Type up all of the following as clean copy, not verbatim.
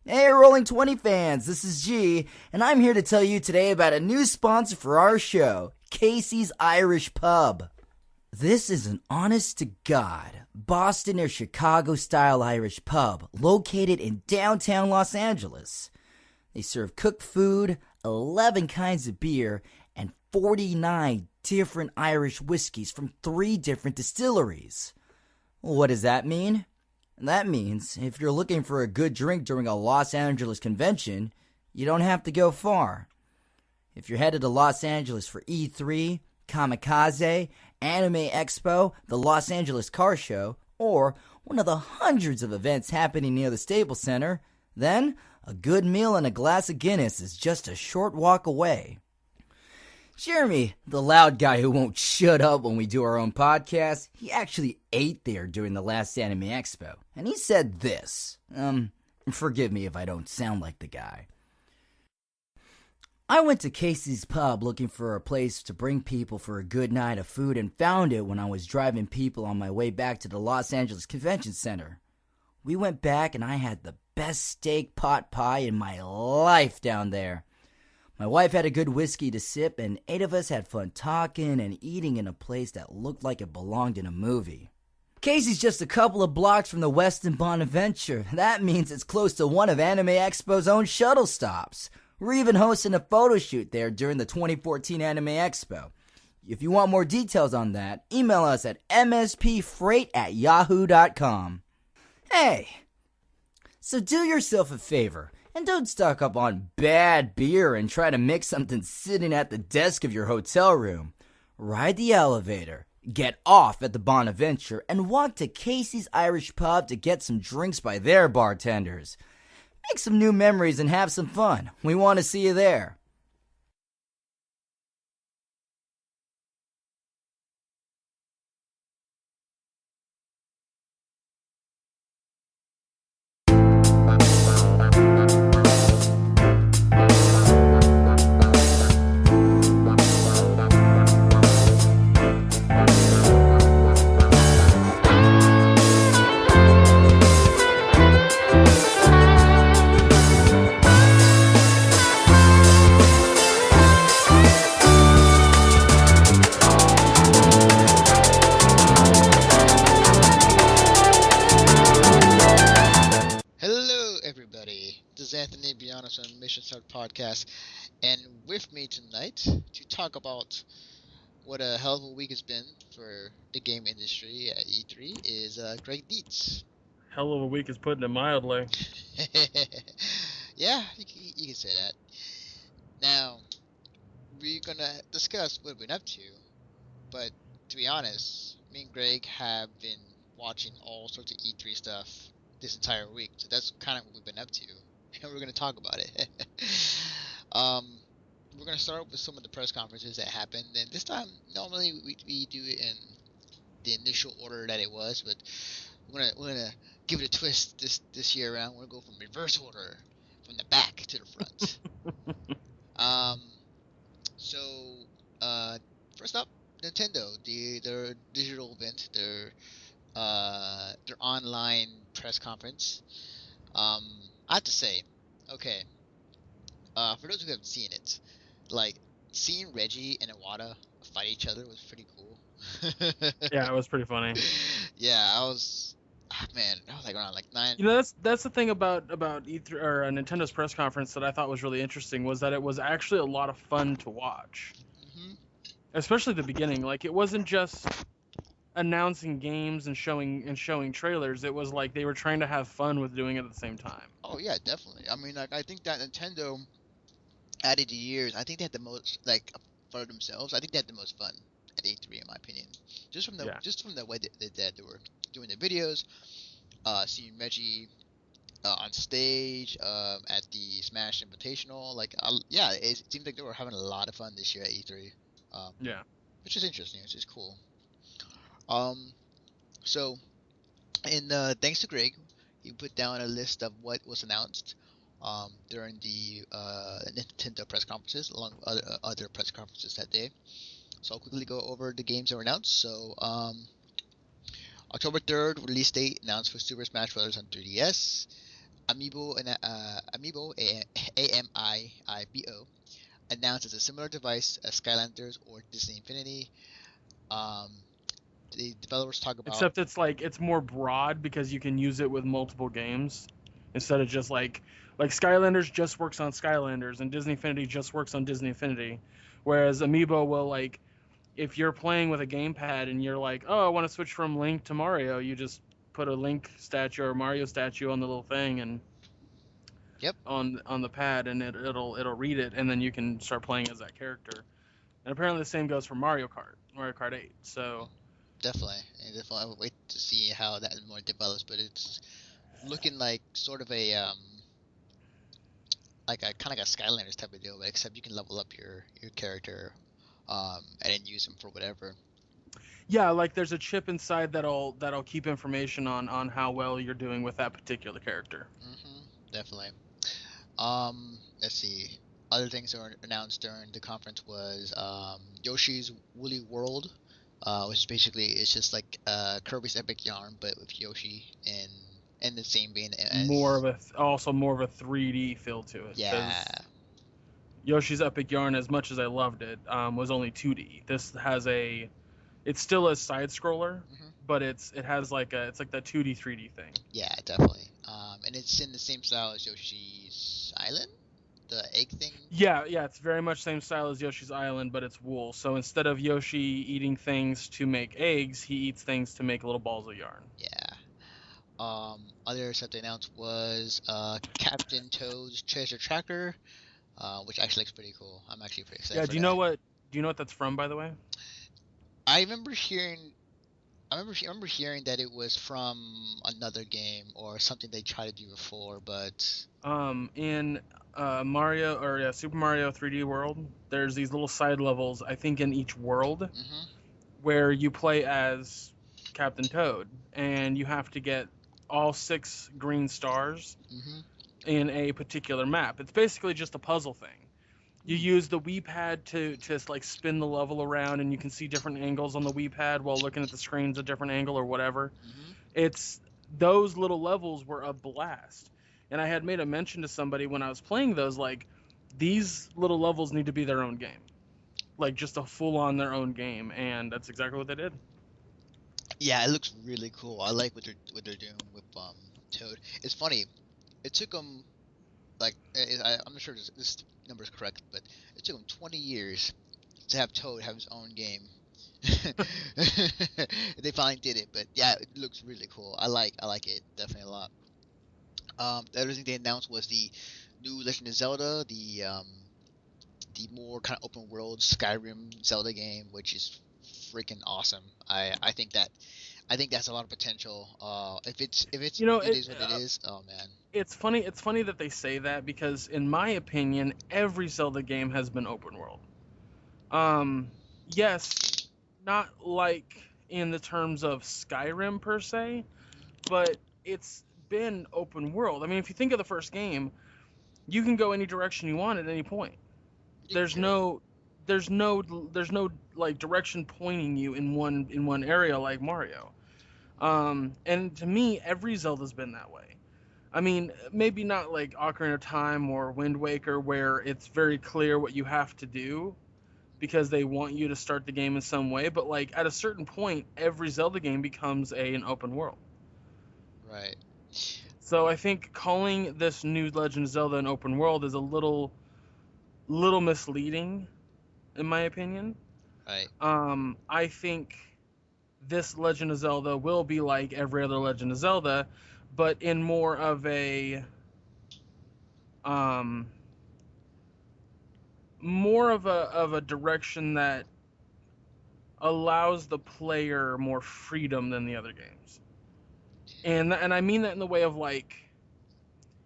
Hey, Rolling 20 fans, this is G, and I'm here to tell you today about a new sponsor for our show, Casey's Irish Pub. This is an honest-to-God Boston or Chicago-style Irish pub located in downtown Los Angeles. They serve cooked food, 11 kinds of beer, and 49 different Irish whiskeys from 3 different distilleries. What does that mean? That means if you're looking for a good drink during a Los Angeles convention, you don't have to go far. If you're headed to Los Angeles for E3, Kamikaze, Anime Expo, the Los Angeles Car Show, or one of the hundreds of events happening near the Staples Center, then a good meal and a glass of Guinness is just a short walk away. Jeremy, the loud guy who won't shut up when we do our own podcast, he actually ate there during the last Anime Expo. And he said this. Forgive me if I don't sound like the guy. I went to Casey's Pub looking for a place to bring people for a good night of food and found it when I was driving people on my way back to the Los Angeles Convention Center. We went back and I had the best steak pot pie in my life down there. My wife had a good whiskey to sip, and 8 of us had fun talking and eating in a place that looked like it belonged in a movie. Casey's just a couple of blocks from the Westin Bonaventure. That means it's close to one of Anime Expo's own shuttle stops. We're even hosting a photo shoot there during the 2014 Anime Expo. If you want more details on that, email us at mspfreight@yahoo.com. Hey, so do yourself a favor. And don't stock up on bad beer and try to mix something sitting at the desk of your hotel room. Ride the elevator, get off at the Bonaventure, and walk to Casey's Irish Pub to get some drinks by their bartenders. Make some new memories and have some fun. We want to see you there. Hello, everybody. This is Anthony Bionis on Mission Start Podcast, and with me tonight to talk about what a hell of a week has been for the game industry at E3 is Greg Dietz. Hell of a week is putting it mildly. Yeah, you can say that. Now, we're gonna discuss what we've been up to, but to be honest, me and Greg have been watching all sorts of E3 stuff this entire week, so that's kind of what we've been up to, and we're going to talk about it. We're going to start with some of the press conferences that happened, and this time, normally we do it in the initial order that it was, but we're gonna give it a twist this year around. We're going to go from reverse order, from the back to the front. So, first up, Nintendo, their digital event, their online press conference. I have to say, okay, for those who haven't seen it, like seeing Reggie and Iwata fight each other was pretty cool. Yeah, it was pretty funny. Yeah, I was like around like 9. You know, that's the thing about E3 or Nintendo's press conference that I thought was really interesting was that it was actually a lot of fun to watch, especially the beginning. Like it wasn't just announcing games and showing trailers. It was like they were trying to have fun with doing it at the same time. Oh yeah, definitely. I mean, like I think that Nintendo added the years. I think they had the most like for themselves. I think they had the most fun at E3 in my opinion. Just from the way they were doing the videos, seeing Reggie on stage at the Smash Invitational. Like yeah, it seems like they were having a lot of fun this year at E3. Yeah. Which is interesting. Which is cool. So, and thanks to Greg, he put down a list of what was announced during the Nintendo press conferences, along with other press conferences that day. So I'll quickly go over the games that were announced. So, October 3rd, release date announced for Super Smash Bros. On 3DS. Amiibo AMIIBO announces a similar device as Skylanders or Disney Infinity. Um, the developers talk about. Except it's more broad because you can use it with multiple games instead of just like Skylanders just works on Skylanders and Disney Infinity just works on Disney Infinity, whereas Amiibo will like if you're playing with a gamepad and you're like, oh, I want to switch from Link to Mario, you just put a Link statue or Mario statue on the little thing and Yep. on the pad, and it'll read it, and then you can start playing as that character. And apparently the same goes for Mario Kart 8. So Definitely. I would wait to see how that more develops, but it's looking like sort of a like a kind of like a Skylanders type of deal, but except you can level up your character, and then use them for whatever. yeah, like there's a chip inside that'll keep information on how well you're doing with that particular character. Definitely. Let's see. Other things that were announced during the conference was Yoshi's Woolly World, which basically is just like Kirby's Epic Yarn, but with Yoshi in the same vein as More of a 3D feel to it. yeah. 'Cause Yoshi's Epic Yarn, as much as I loved it, was only 2D. This has it's still a side scroller, but it has it's like that 2D 3D thing. Yeah, definitely. And it's in the same style as Yoshi's Island, the egg thing. Yeah, it's very much same style as Yoshi's Island, but it's wool. So instead of Yoshi eating things to make eggs, he eats things to make little balls of yarn. Yeah. Other stuff they announced was Captain Toad's Treasure Tracker, which actually looks pretty cool. I'm actually pretty excited. Yeah. Do you know what that's from, by the way? I remember hearing that it was from another game or something they tried to do before, but in Super Mario 3D World, there's these little side levels, I think in each world, where you play as Captain Toad, and you have to get all 6 green stars in a particular map. It's basically just a puzzle thing. You use the Wii pad to like spin the level around, and you can see different angles on the Wii pad while looking at the screens a different angle or whatever. It's those little levels were a blast. And I had made a mention to somebody when I was playing those, like, these little levels need to be their own game. Like, just a full-on their own game, and that's exactly what they did. Yeah, it looks really cool. I like what they're doing with Toad. It's funny. It took them, like, I'm not sure this number is correct, but it took them 20 years to have Toad have his own game. They finally did it, but yeah, it looks really cool. I like it definitely a lot. The other thing they announced was the new Legend of Zelda, the more kind of open world Skyrim Zelda game, which is freaking awesome. I think that's a lot of potential. If it's it is what it is. Oh man. It's funny that they say that, because in my opinion, every Zelda game has been open world. Yes, not like in the terms of Skyrim per se, but it's been open world. I mean, if you think of the first game, you can go any direction you want at any point. There's no like direction pointing you in one area like Mario. And to me, every Zelda's been that way. I mean, maybe not like Ocarina of Time or Wind Waker, where it's very clear what you have to do because they want you to start the game in some way, but like at a certain point, every Zelda game becomes an open world. Right. So I think calling this new Legend of Zelda an open world is a little misleading, in my opinion. Right. I think this Legend of Zelda will be like every other Legend of Zelda, but in more of a direction that allows the player more freedom than the other games. And I mean that in the way of like,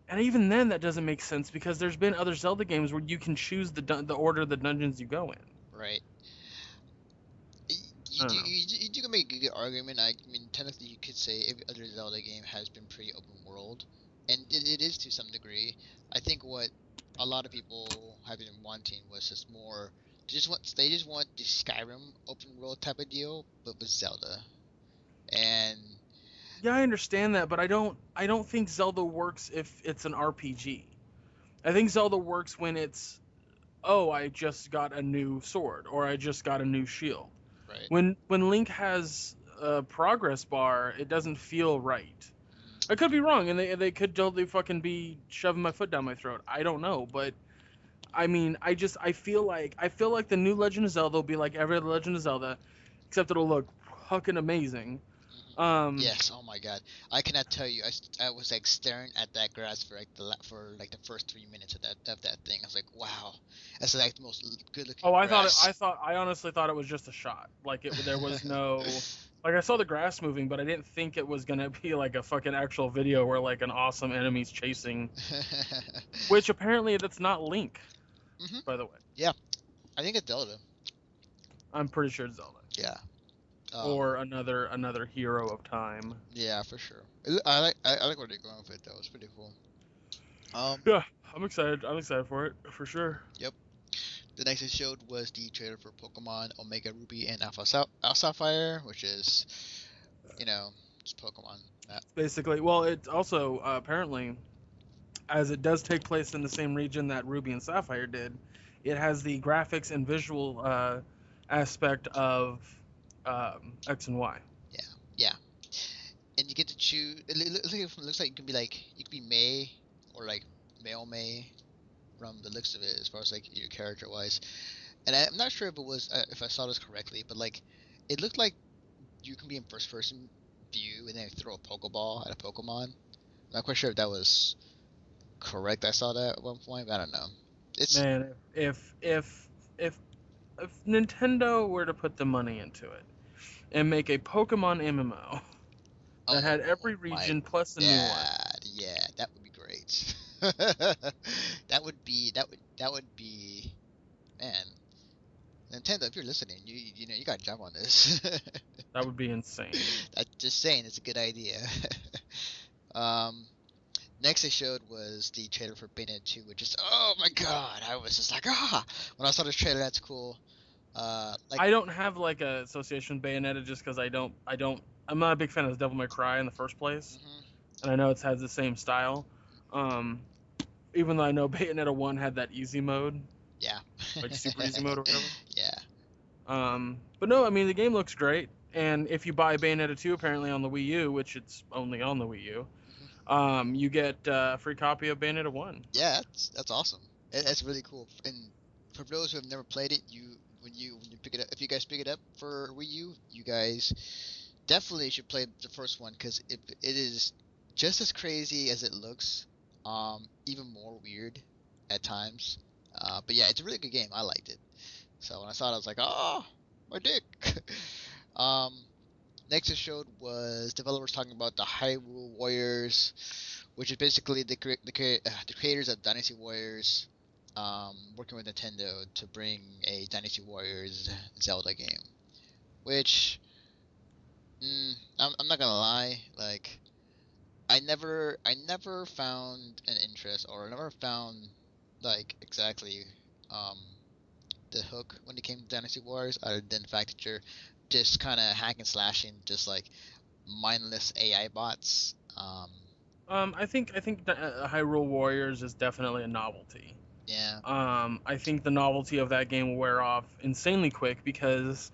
and even then that doesn't make sense, because there's been other Zelda games where you can choose the order of the dungeons you go in. Right. You can make a good argument. I mean, technically, you could say every other Zelda game has been pretty open world, and it is to some degree. I think what a lot of people have been wanting was just more. They just want the Skyrim open world type of deal, but with Zelda. And Yeah, I understand that, but I don't think Zelda works if it's an RPG. I think Zelda works when it's, oh, I just got a new sword or I just got a new shield. Right. When Link has a progress bar, it doesn't feel right. I could be wrong, and they could totally fucking be shoving my foot down my throat. I don't know, but I mean, I feel like the new Legend of Zelda will be like every other Legend of Zelda, except it'll look fucking amazing. Yes. Oh my God. I cannot tell you. I was like staring at that grass for like the first 3 minutes of that thing. I was like, wow, that's like the most good looking. Oh, grass. I honestly thought it was just a shot. Like there was no, like I saw the grass moving, but I didn't think it was gonna be like a fucking actual video where like an awesome enemy's chasing. Which apparently that's not Link, by the way. Yeah, I think it's Zelda. I'm pretty sure it's Zelda. Yeah. Or another hero of time. Yeah, for sure. I like where they're going with it though. It's pretty cool. Yeah, I'm excited. I'm excited for it for sure. Yep. The next they showed was the trailer for Pokemon Omega Ruby and Alpha Sapphire, which is, just Pokemon. Basically, well, it's also apparently, as it does take place in the same region that Ruby and Sapphire did, it has the graphics and visual aspect of X and Y. Yeah. And you get to choose. It looks like you can be May or like male May, from the looks of it, as far as like your character wise. And I'm not sure if it was if I saw this correctly, but like it looked like you can be in first person view and then throw a Pokeball at a Pokemon. I'm not quite sure if that was correct. I saw that at one point, but I don't know. Man, if Nintendo were to put the money into it and make a Pokemon MMO that had every region plus a new one. Yeah, that would be great. that would be, man. Nintendo, if you're listening, you gotta jump on this. That would be insane. Just saying, it's a good idea. Next they showed was the trailer for Bayonetta 2, which is, oh my god, I was just like, when I saw this trailer, that's cool. I don't have like a association with Bayonetta just because I'm not a big fan of Devil May Cry in the first place, and I know it has the same style. Even though I know Bayonetta 1 had that easy mode. Yeah. Like super easy mode or whatever. Yeah. But no, I mean the game looks great, and if you buy Bayonetta 2 apparently on the Wii U, which it's only on the Wii U, you get a free copy of Bayonetta 1. Yeah, that's awesome. That's really cool. And for those who have never played it, when you pick it up, if you guys pick it up for Wii U, you guys definitely should play the first one, because it is just as crazy as it looks, even more weird at times. But yeah, it's a really good game. I liked it. So when I saw it, I was like, oh, my dick. Next it showed was developers talking about the Hyrule Warriors, which is basically the creators of Dynasty Warriors, working with Nintendo to bring a Dynasty Warriors Zelda game. Which, I'm not gonna lie, like, I never found an interest, or I never found like exactly the hook when it came to Dynasty Warriors, other than the fact that you're just kind of hack and slashing, just like mindless AI bots. I think Hyrule Warriors is definitely a novelty. Yeah. I think the novelty of that game will wear off insanely quick, because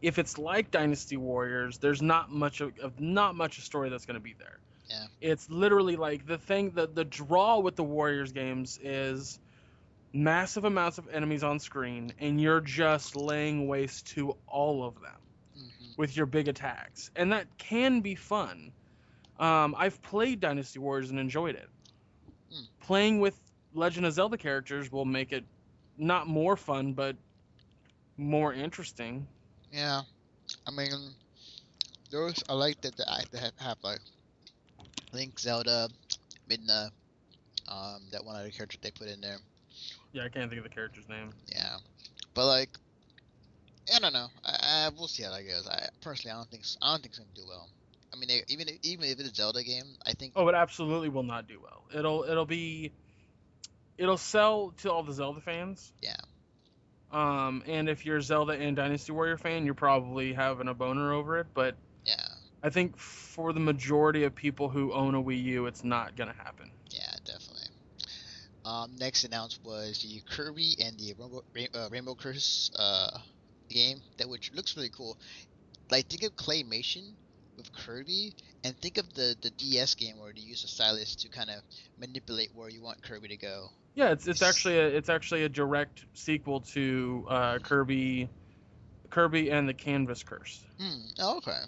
if it's like Dynasty Warriors, there's not much a story that's going to be there. Yeah. It's literally like the draw with the Warriors games is massive amounts of enemies on screen, and you're just laying waste to all of them with your big attacks, and that can be fun. I've played Dynasty Warriors and enjoyed it. Playing with Legend of Zelda characters will make it not more fun, but more interesting. Yeah, I mean, I like that they have like Link, Zelda, Midna, that one other character they put in there. Yeah, I can't think of the character's name. Yeah, but like, I don't know. We'll see how that goes. Personally, I don't think it's gonna do well. I mean, even if it's a Zelda game, I think. Oh, it absolutely will not do well. It'll sell to all the Zelda fans. Yeah. And if you're a Zelda and Dynasty Warrior fan, you're probably having a boner over it. But yeah, I think for the majority of people who own a Wii U, it's not gonna happen. Yeah, definitely. Next announced was the Kirby and the Rainbow Curse game, which looks really cool. Like, think of claymation with Kirby, and think of the DS game where you use a stylus to kind of manipulate where you want Kirby to go. Yeah, it's actually a direct sequel to Kirby and the Canvas Curse. Oh, okay.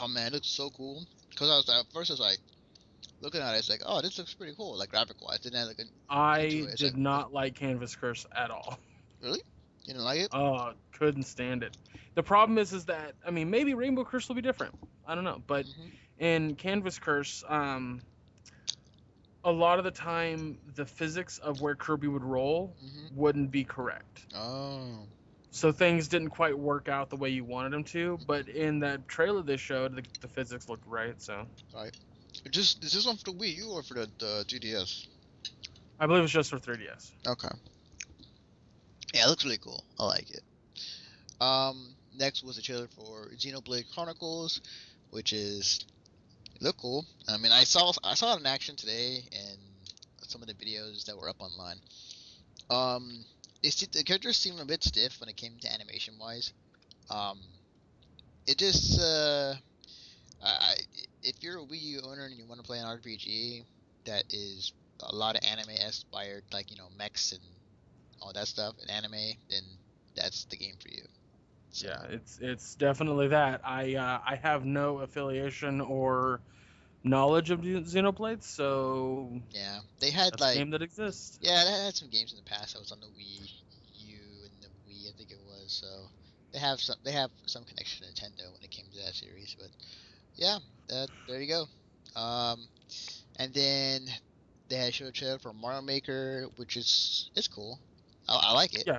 Oh man, it looks so cool. Cause at first I was like looking at it, it's like, oh, this looks pretty cool, like graphic wise. Then I look into it, it's did like, not like Canvas Curse at all. really? You didn't like it? Oh, couldn't stand it. The problem is that I mean maybe Rainbow Curse will be different. I don't know, but in Canvas Curse, a lot of the time the physics of where Kirby would roll wouldn't be correct. Oh. So things didn't quite work out the way you wanted them to, but in that trailer they showed, the physics looked right. So. Right. Is this one for the Wii U or for the 3DS? I believe it's just for 3DS. Okay. Yeah, it looks really cool. I like it. Next was a trailer for Xenoblade Chronicles, which looked cool. I mean, I saw it in action today and some of the videos that were up online. The characters seemed a bit stiff when it came to animation wise. It just if you're a Wii U owner and you want to play an RPG that is a lot of anime inspired, like mechs and all that stuff in anime, then that's the game for you. So. Yeah, it's definitely that. I have no affiliation or knowledge of Xenoblade, so yeah, they had that's a game that exists. Yeah, they had some games in the past that was on the Wii U and the Wii, I think it was. So they have some connection to Nintendo when it came to that series. But yeah, there you go. And then they had showed a trailer for Mario Maker, which it's cool. I like it. Yeah.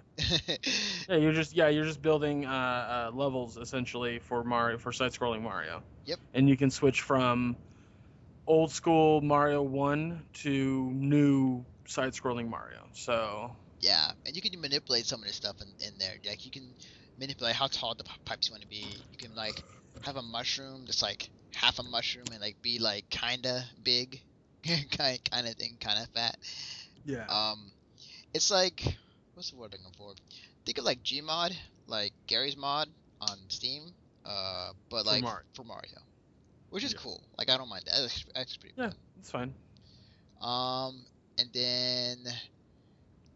You're just building levels essentially for side-scrolling Mario. Yep. And you can switch from old school Mario 1 to new side-scrolling Mario. So. Yeah, and you can manipulate some of this stuff in there. Like you can manipulate how tall the pipes you want to be. You can like have a mushroom that's like half a mushroom and like be like kinda big, kind of thing, kind of fat. Yeah. It's like, what's the word I'm looking for? Think of like Gmod, like Gary's mod on Steam, but like for Mario, which is cool. Like I don't mind that. That's pretty fun. Yeah, it's fine. And then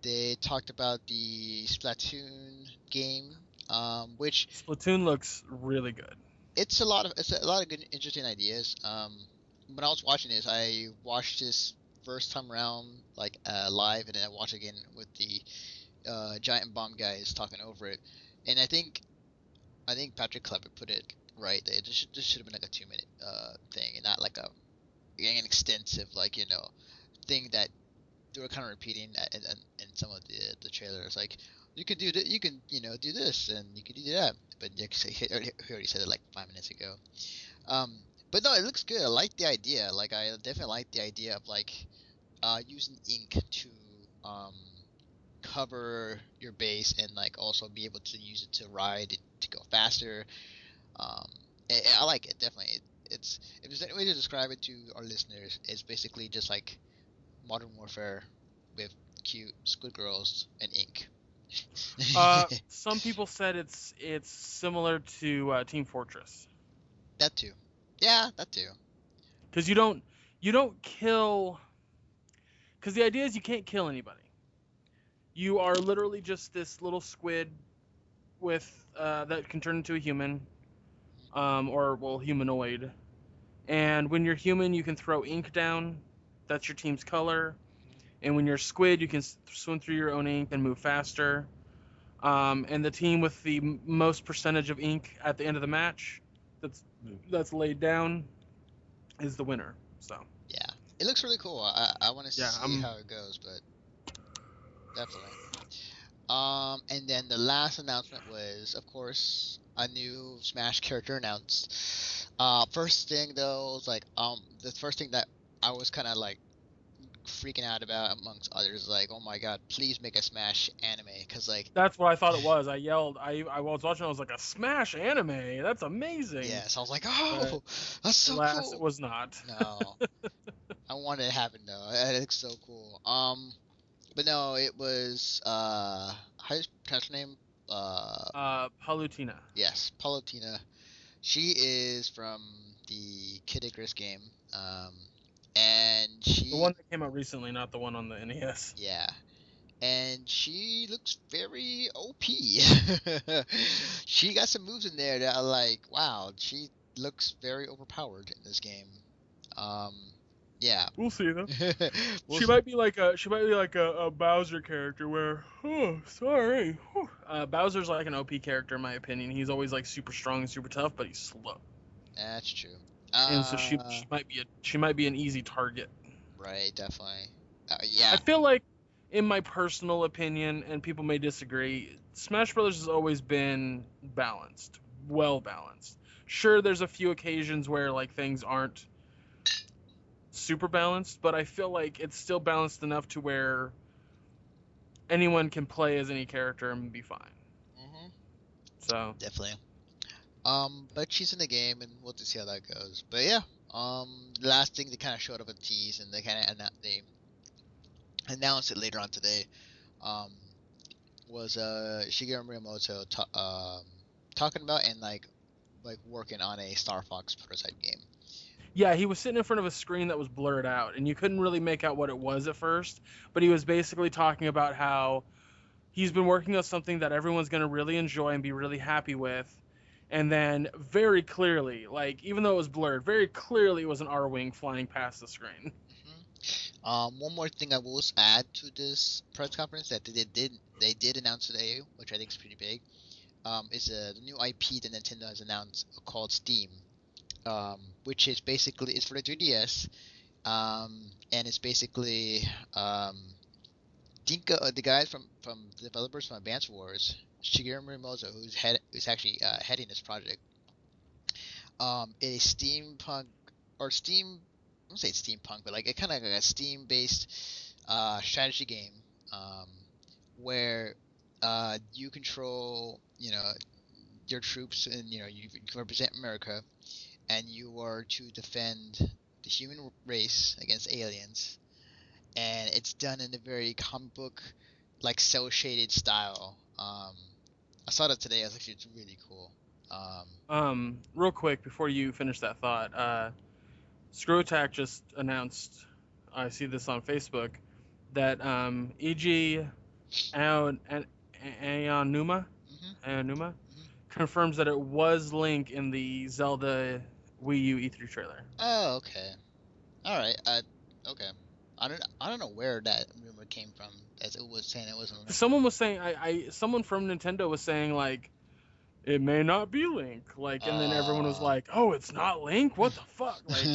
they talked about the Splatoon game, which Splatoon looks really good. It's a lot of good, interesting ideas. When I was watching this, I watched this first time around like live, and then I watched again with the Giant Bomb guys talking over it. And I think Patrick Clever put it right. That this should have been like a 2-minute thing, and not like an extensive thing that they were kind of repeating in some of the trailers. Like you can do do this and you can do that, but he already said it like 5 minutes ago. But no, it looks good. I like the idea. Like I definitely like the idea of like using ink to cover your base and like also be able to use it to ride to go faster. I like it definitely. It's if there's any way to describe it to our listeners, it's basically just like Modern Warfare with cute squid girls and ink. Some people said it's similar to Team Fortress. That too. Yeah, that too. Because you don't kill. Because the idea is you can't kill anybody. You are literally just this little squid with that can turn into a human, humanoid. And when you're human, you can throw ink down. That's your team's color. And when you're squid, you can swim through your own ink and move faster. And the team with the most percentage of ink at the end of the match that's laid down is the winner. So yeah, it looks really cool. I want to see how it goes, but definitely. And then the last announcement was, of course, a new Smash character announced. First thing though was like the first thing that I was kind of like freaking out about amongst others. Like, oh my god, please make a Smash anime, because like That's what I thought it was. I yelled. I was watching. I was like, a Smash anime. That's amazing. yeah. So I was like, oh, that's so alas, cool. it was not. No, I wanted it to happen though. It looks so cool. But no, it was how do you pronounce her name? Palutena. Yes, Palutena. She is from the Kid Icarus game. And she The one that came out recently, not the one on the NES. yeah. And she looks very OP. She got some moves in there that are like, wow, she looks very overpowered in this game. Yeah. We'll see though. We'll She see. might be like a Bowser character where, oh, sorry. Bowser's like an OP character in my opinion. He's always like super strong and super tough, but he's slow. That's true. And so she might be an easy target. Right, definitely. Yeah. I feel like, in my personal opinion, and people may disagree, Smash Brothers has always been balanced, well balanced. Sure, there's a few occasions where like things aren't super balanced, but I feel like it's still balanced enough to where anyone can play as any character and be fine. Mm-hmm. So Definitely. But she's in the game, and we'll just see how that goes. But yeah, the last thing they kind of showed up a tease, and they kind of they announced it later on today, was Shigeru Miyamoto talking about and like working on a Star Fox prototype game. yeah, he was sitting in front of a screen that was blurred out, and you couldn't really make out what it was at first, but he was basically talking about how he's been working on something that everyone's going to really enjoy and be really happy with. And then very clearly, like, even though it was blurred, very clearly it was an R-Wing flying past the screen. One more thing I will add to this press conference that they did announce today, which I think is pretty big, is the new IP that Nintendo has announced called Steam, which is basically it's for the 3DS, and it's basically Dinka, the guys from the developers from Advance Wars, Shigeru Miyamoto, who's actually heading this project, a steampunk or steam. I don't say steampunk, but like it kind of like a Steam-based strategy game, where you control, your troops, and you represent America, and you are to defend the human race against aliens, and it's done in a very comic book, like cel-shaded style. I saw that today. I was actually, it's really cool. Real quick before you finish that thought, Screw Attack just announced, I see this on Facebook, that E.G. Aonuma confirms that it was Link in the Zelda Wii U E3 trailer. Oh, okay. All right. Okay. I don't know where that rumor came from, as it was saying it wasn't Link. Someone was saying, someone from Nintendo was saying, like, it may not be Link, like, and then everyone was like, oh, it's not Link? What the fuck? Like,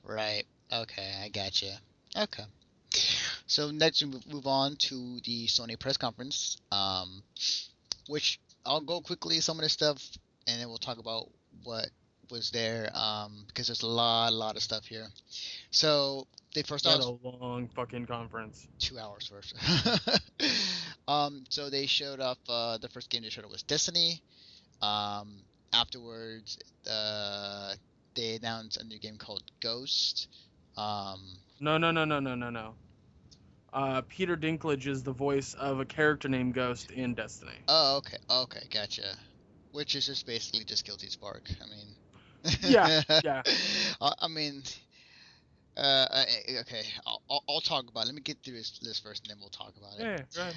Right. Okay, I gotcha. Okay. So next we move on to the Sony press conference, which I'll go quickly some of the stuff, and then we'll talk about what was there, because there's a lot of stuff here. So they first had a long fucking conference. 2 hours first. So they showed off, the first game they showed up was Destiny. Afterwards, they announced a new game called Ghost. No. Peter Dinklage is the voice of a character named Ghost in Destiny. Oh, okay, gotcha. Which is just basically just Guilty Spark. I mean, yeah. I mean, okay, I'll talk about it. Let me get through this list first, and then we'll talk about it. Yeah, right.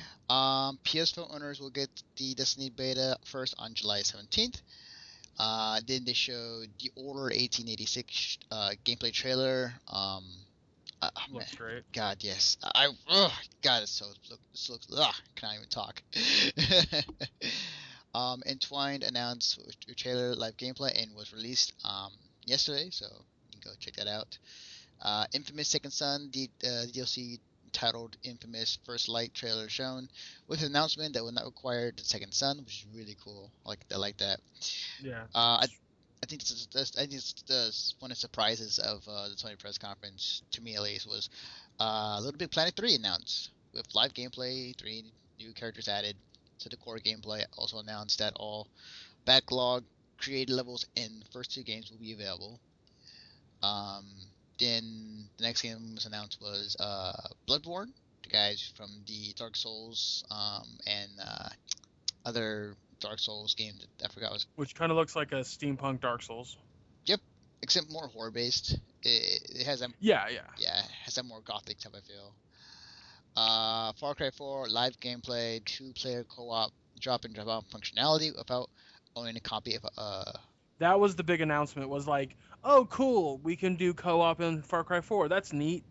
PS4 owners will get the Destiny beta first on July 17th. Then they showed the Order 1886 gameplay trailer. Looks great. God, yes. God, it's this looks. Can't even talk. Entwined announced a trailer, live gameplay, and was released yesterday, so you can go check that out. Infamous Second Son, the DLC titled Infamous First Light trailer shown, with an announcement that will not require the Second Son, which is really cool. I like that. Yeah. I think this one of the surprises of the Sony press conference, to me at least, was Little Big Planet 3 announced with live gameplay, 3 new characters added to the core gameplay. Also announced that all backlog created levels in the first 2 games will be available. Um, then the next game was announced was Bloodborne. The guys from the Dark Souls and other Dark Souls game that I forgot was. Which kind of looks like a steampunk Dark Souls. Yep, except more horror based. It has that. Yeah. Yeah, it has that more gothic type of feel. Far Cry 4 live gameplay, 2-player co-op, drop and drop out functionality without owning a copy of That was the big announcement. Was like, oh, cool, we can do co-op in Far Cry 4. That's neat.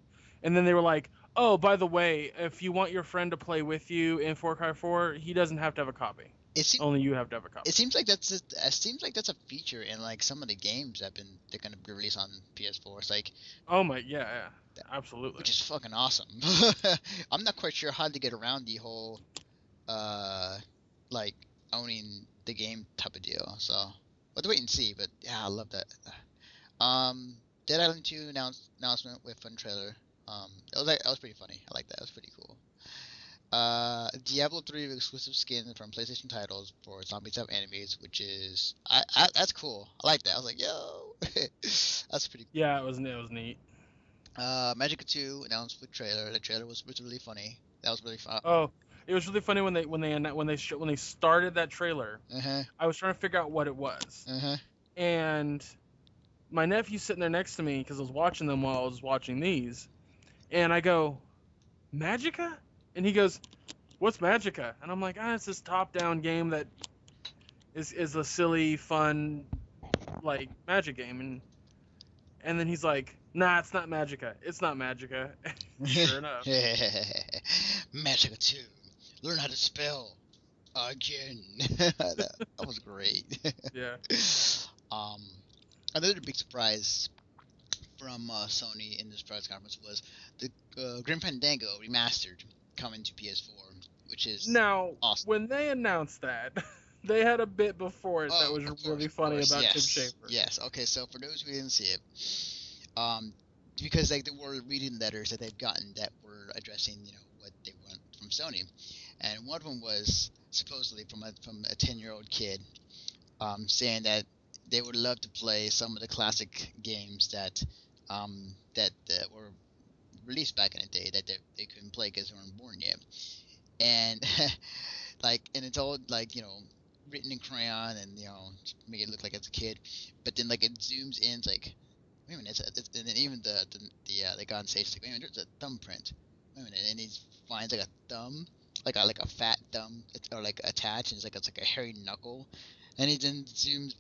And then they were like, oh, by the way, if you want your friend to play with you in Far Cry 4, he doesn't have to have a copy. Only you have to have a copy. It seems like that's a feature in like some of the games they're gonna be released on PS4. It's like, oh my, yeah, absolutely. Which is fucking awesome. I'm not quite sure how to get around the whole, like owning the game type of deal. So we'll have to wait and see. But yeah, I love that. Dead Island 2 announcement with fun trailer. That was pretty funny. I like that. It was pretty cool. Diablo 3 exclusive skin from PlayStation titles for Zombies Have Enemies, which is that's cool. I like that. I was like, yo, that's pretty cool. Yeah, it was neat. Magic 2 announced with trailer. The trailer was really funny. That was really fun. Oh, it was really funny when they started that trailer. Uh-huh. I was trying to figure out what it was. Uh-huh. And my nephew's sitting there next to me because I was watching them while I was watching these, and I go, Magica? And he goes, what's Magica? And I'm like, it's this top-down game that is a silly, fun, like, magic game. And then he's like, nah, it's not Magica. It's not Magica. Sure enough. Magica 2. Learn how to spell again. that was great. Yeah. Another big surprise from Sony in this press conference was the Grim Fandango remastered coming to PS4, which is now awesome. When they announced that, they had a bit before it that was really funny about Tim Schafer. Yes. Okay. So for those who didn't see it, because they were reading letters that they've gotten that were addressing what they want from Sony, and one of them was supposedly from a 10-year-old kid, saying that they would love to play some of the classic games that were released back in the day that they couldn't play because they weren't born yet, and and it's all written in crayon and make it look like it's a kid, but then it zooms in, it's like, wait a minute, and then even the guy on stage is like, wait a minute, there's a thumbprint, wait a minute, and he finds a thumb, like a fat thumb, or attached, and it's like a hairy knuckle. And he then zooms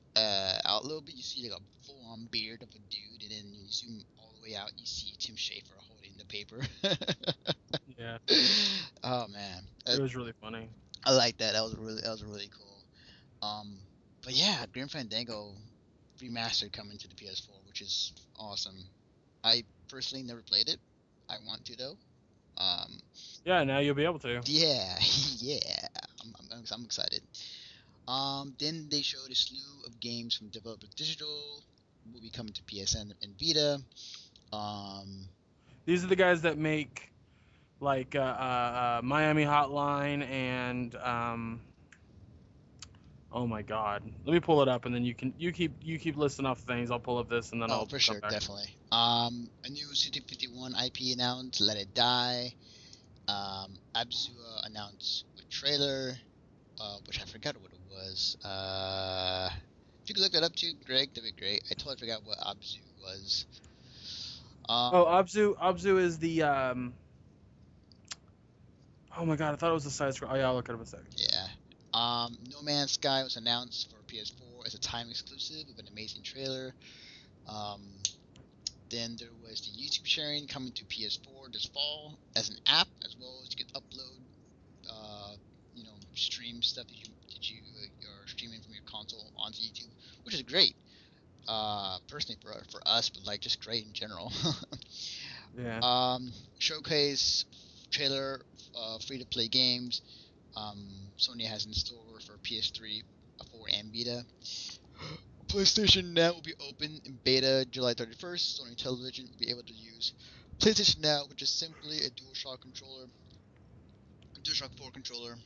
out a little bit. You see a full-on beard of a dude, and then you zoom all the way out. You see Tim Schafer holding the paper. Yeah. Oh man, it was really funny. I like that. That was really cool. But yeah, Grim Fandango remastered coming to the PS4, which is awesome. I personally never played it. I want to though. Yeah, now you'll be able to. Yeah, yeah. I'm excited. Then they showed a slew of games from Developer Digital will be coming to PSN and Vita. These are the guys that make Miami Hotline and oh my god, let me pull it up and then you keep listing off things. I'll pull up this and then I'll for sure, definitely. A new City 51 IP announced, Let It Die. Abzua announced a trailer, which I forgot what it was. If you could look that up too, Greg, that'd be great. I totally forgot what Abzu was. Abzu is the oh my god, I thought it was the side scroll. Oh yeah, I'll look it up in a second. Yeah. No Man's Sky was announced for PS4 as a time exclusive with an amazing trailer. Then there was the YouTube sharing coming to PS4 this fall as an app, as well as you can upload, stream stuff that you're streaming from your console onto YouTube, which is great. Personally for us, but just great in general. Yeah. Showcase trailer, free to play games. Sony has in store for PS3, 4, and Vita. PlayStation Net will be open in beta July 31st. Sony Television will be able to use PlayStation Now, which is simply a DualShock controller, DualShock 4 controller.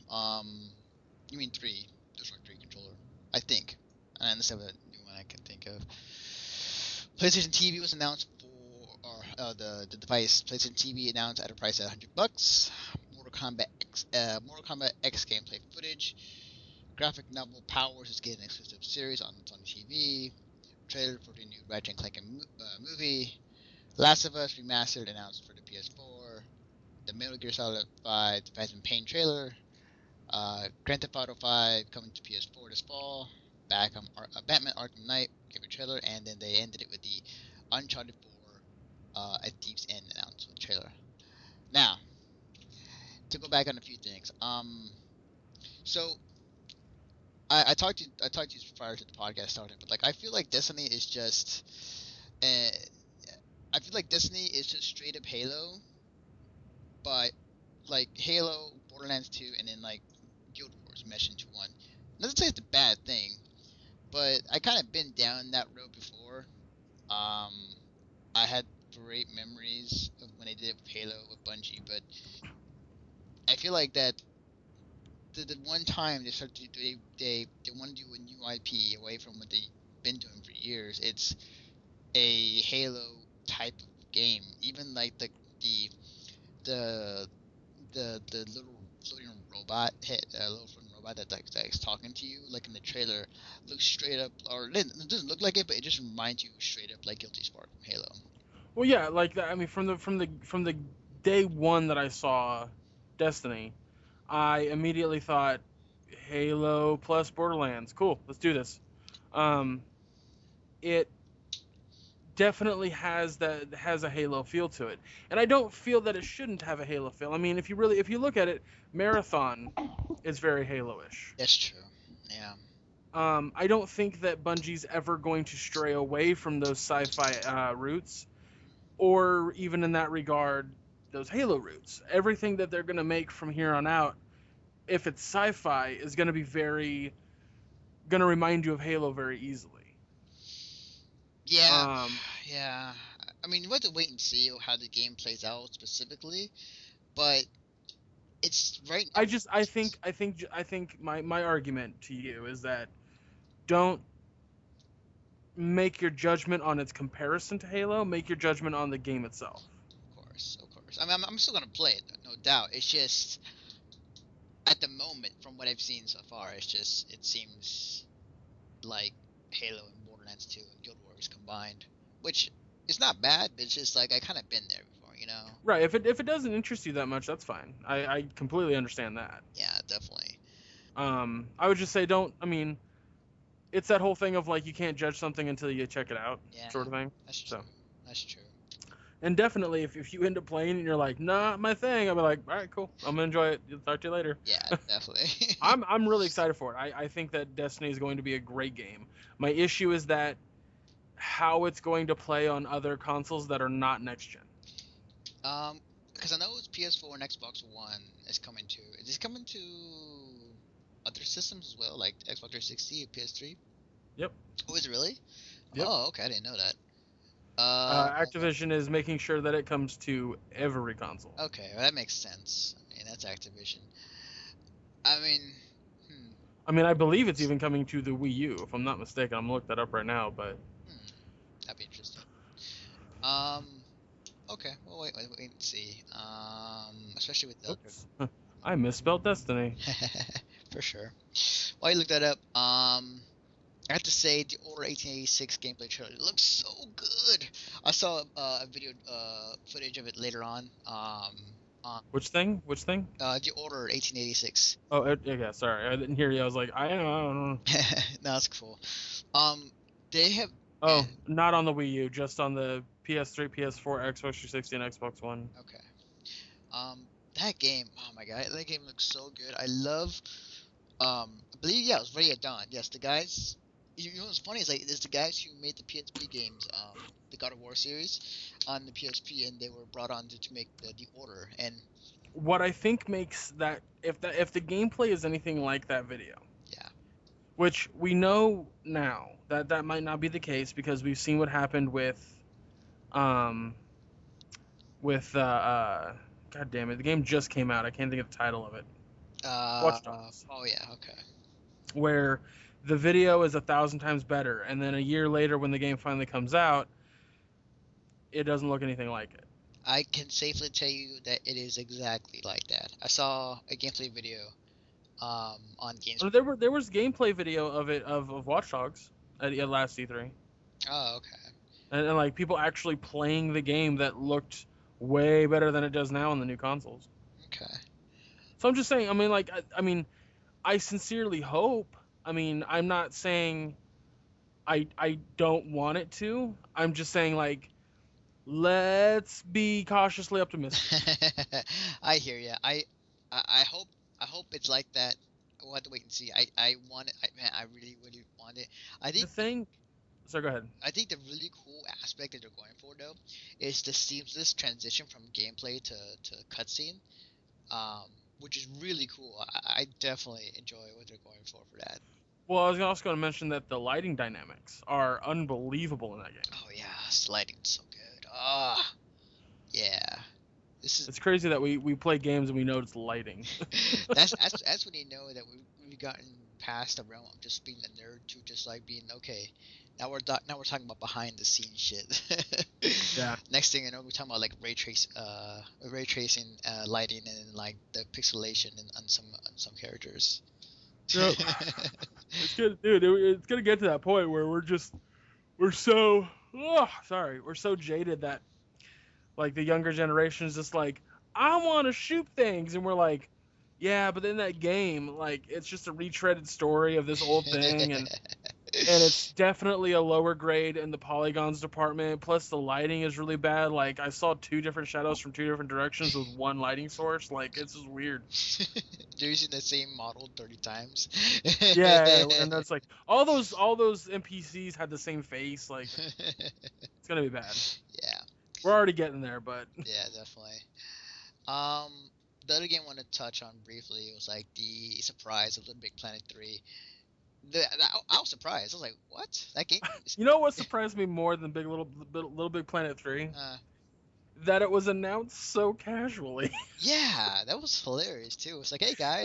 You mean 3, DualShock 3 controller, I think. And this is a new one I can think of. PlayStation TV was announced for the device. PlayStation TV announced at a price at $100. Mortal Kombat X gameplay footage. Graphic novel Powers is getting an exclusive series on Sony TV. Trailer for the new Ratchet & Clank movie. Last of Us Remastered announced for the PS4. The Metal Gear Solid 5 The Phantom Pain trailer. Grand Theft Auto 5 coming to PS4 this fall. Batman Arkham Knight gave a trailer, and then they ended it with the Uncharted 4 A Thief's End announced with the trailer. Now, to go back on a few things. So I talked to you prior to the podcast starting, but like I feel like Destiny is just straight up Halo, but like Halo, Borderlands 2, and then like Guild Wars meshed into one. Doesn't say it's a bad thing, but I kind of been down that road before. I had great memories of when they did it with Halo with Bungie, but I feel like that the one time they start to they want to do a new IP away from what they've been doing for years. It's a Halo type of game. Even like the little floating robot that's talking to you, like in the trailer, looks straight up, or it doesn't look like it, but it just reminds you straight up like Guilty Spark from Halo. Well, yeah, like that. I mean, from the day one that I saw Destiny, I immediately thought Halo plus Borderlands. Cool, let's do this. It definitely has a Halo feel to it, and I don't feel that it shouldn't have a Halo feel. I mean, if you look at it, Marathon is very Halo-ish. That's true. Yeah. I don't think that Bungie's ever going to stray away from those sci-fi roots, or even in that regard, those Halo roots. Everything that they're going to make from here on out, if it's sci-fi, is going to remind you of Halo very easily. Yeah. Yeah. I mean, we have to wait and see how the game plays out specifically, but it's right now. I think my argument to you is that don't make your judgment on its comparison to Halo. Make your judgment on the game itself. Of course. I mean, I'm still gonna play it, no doubt. It's just at the moment, from what I've seen so far, it seems like Halo and Borderlands 2 and Guild Wars combined, which is not bad, but it's just like I kind of been there before, you know? Right. If it doesn't interest you that much, that's fine. I completely understand that. Yeah, definitely. I would just say I mean, it's that whole thing of like you can't judge something until you check it out, sort of thing. That's true. That's true. And definitely, if you end up playing and you're like, not my thing, I'll be like, all right, cool, I'm gonna enjoy it. Talk to you later. Yeah, definitely. I'm really excited for it. I think that Destiny is going to be a great game. My issue is that how it's going to play on other consoles that are not next gen. Because I know it's PS4 and Xbox One is coming to. Is this coming to other systems as well, like Xbox 360 and PS3? Yep. Oh, is it really? Yep. Oh, okay, I didn't know that. Activision is making sure that it comes to every console. Okay, well, that makes sense. I mean, that's Activision. I mean, I believe it's even coming to the Wii U, if I'm not mistaken. I'm gonna look that up right now, but that'd be interesting. Okay, well, wait and see. Especially with the I misspelled Destiny. For sure. While you look that up, I have to say the Order 1886 gameplay trailer looks so good. I saw a video footage of it later on. Which thing? The Order 1886. Oh, yeah. Sorry, I didn't hear you. I was like, I don't know. No, that's cool. They have. Oh, not on the Wii U, just on the PS3, PS4, Xbox 360, and Xbox One. Okay. That game. Oh my god, that game looks so good. I love. I believe it was Ray Dawn. Yes, the guys. You know what's funny is like it's the guys who made the PSP games, the God of War series, on the PSP, and they were brought on to make the Order. And what I think makes that if the gameplay is anything like that video, yeah, which we know now that might not be the case because we've seen what happened with with God damn it, the game just came out. I can't think of the title of it. Watch Dogs. Oh yeah, okay. Where the video is 1,000 times better, and then a year later, when the game finally comes out, it doesn't look anything like it. I can safely tell you that it is exactly like that. I saw a gameplay video on Games. There was gameplay video of it of Watch Dogs at last E3. Oh, okay. And like people actually playing the game that looked way better than it does now on the new consoles. Okay. So I'm just saying. I mean, like, I sincerely hope. I mean, I'm not saying I don't want it to. I'm just saying, like, let's be cautiously optimistic. I hear ya. I hope it's like that. We'll have to wait and see. I want it. Man, I really want it. I think The thing. So go ahead. I think the really cool aspect that they're going for though is the seamless transition from gameplay to cutscene, which is really cool. I definitely enjoy what they're going for that. Well, I was also going to mention that the lighting dynamics are unbelievable in that game. Oh yeah, sliding's so good. Ah, yeah. It's crazy that we play games and we notice lighting. that's when you know that we've gotten past the realm of just being a nerd to just like being okay. Now we're talking about behind the scenes shit. Yeah. Next thing you know, we're talking about like ray tracing, lighting, and like the pixelation on some characters. Yep. It's good, dude. It's gonna get to that point where we're so jaded that like the younger generation is just like, I want to shoot things, and we're like, yeah, but in that game, like, it's just a retreaded story of this old thing, and it's definitely a lower grade in the polygons department. Plus, the lighting is really bad. Like, I saw 2 different shadows from 2 different directions with one lighting source. Like, it's just weird. They're using the same model 30 times. Yeah, and that's like all those NPCs had the same face. Like, it's gonna be bad. Yeah. We're already getting there, but Yeah, definitely. The other game I want to touch on briefly was like the surprise of Little Big Planet 3. I was surprised. I was like, "What? That game?" You know what surprised me more than Little Big Planet 3? That it was announced so casually. Yeah, that was hilarious too. It's like, "Hey guys."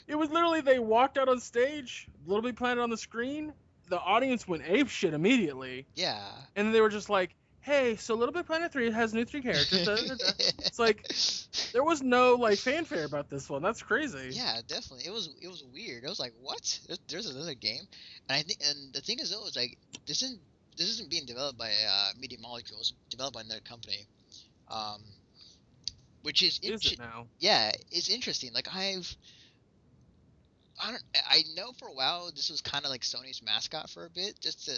It was literally they walked out on stage, Little Big Planet on the screen. The audience went ape shit immediately. Yeah. And then they were just like, "Hey, so Little Big Planet 3 has new 3 characters." It's like there was no like fanfare about this one. That's crazy. Yeah, definitely. It was weird. I was like, "What? There's another game?" And the thing is though, is like this isn't being developed by Media Molecules, developed by another company. Which is it now? Yeah, it's interesting. Like I know for a while this was kind of like Sony's mascot for a bit, just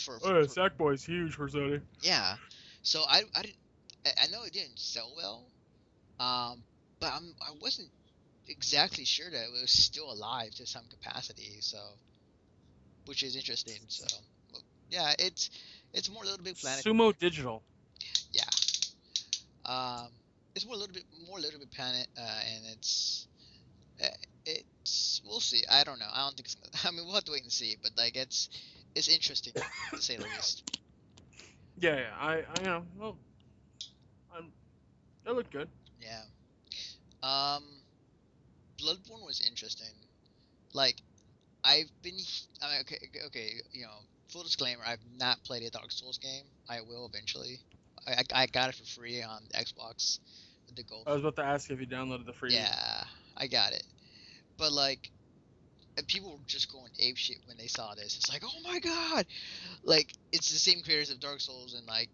for Sackboy's huge for Sony. Yeah, so I know it didn't sell well, but I wasn't exactly sure that it was still alive to some capacity. So, which is interesting. So, yeah, it's more Little Big Planet. Sumo Digital. Yeah. It's more Little Big Planet, and it's we'll see. I don't know. I don't think it's. I mean, we'll have to wait and see. But like, it's interesting to say the least. Yeah. I you know, well, it looked good. Yeah. Bloodborne was interesting. Like, I mean, okay. You know, full disclaimer: I've not played a Dark Souls game. I will eventually. I got it for free on Xbox with the gold. I was about to ask if you downloaded the free. Yeah, I got it. But like, and people were just going ape shit when they saw this. It's like, oh my god! Like, it's the same creators of Dark Souls, and like,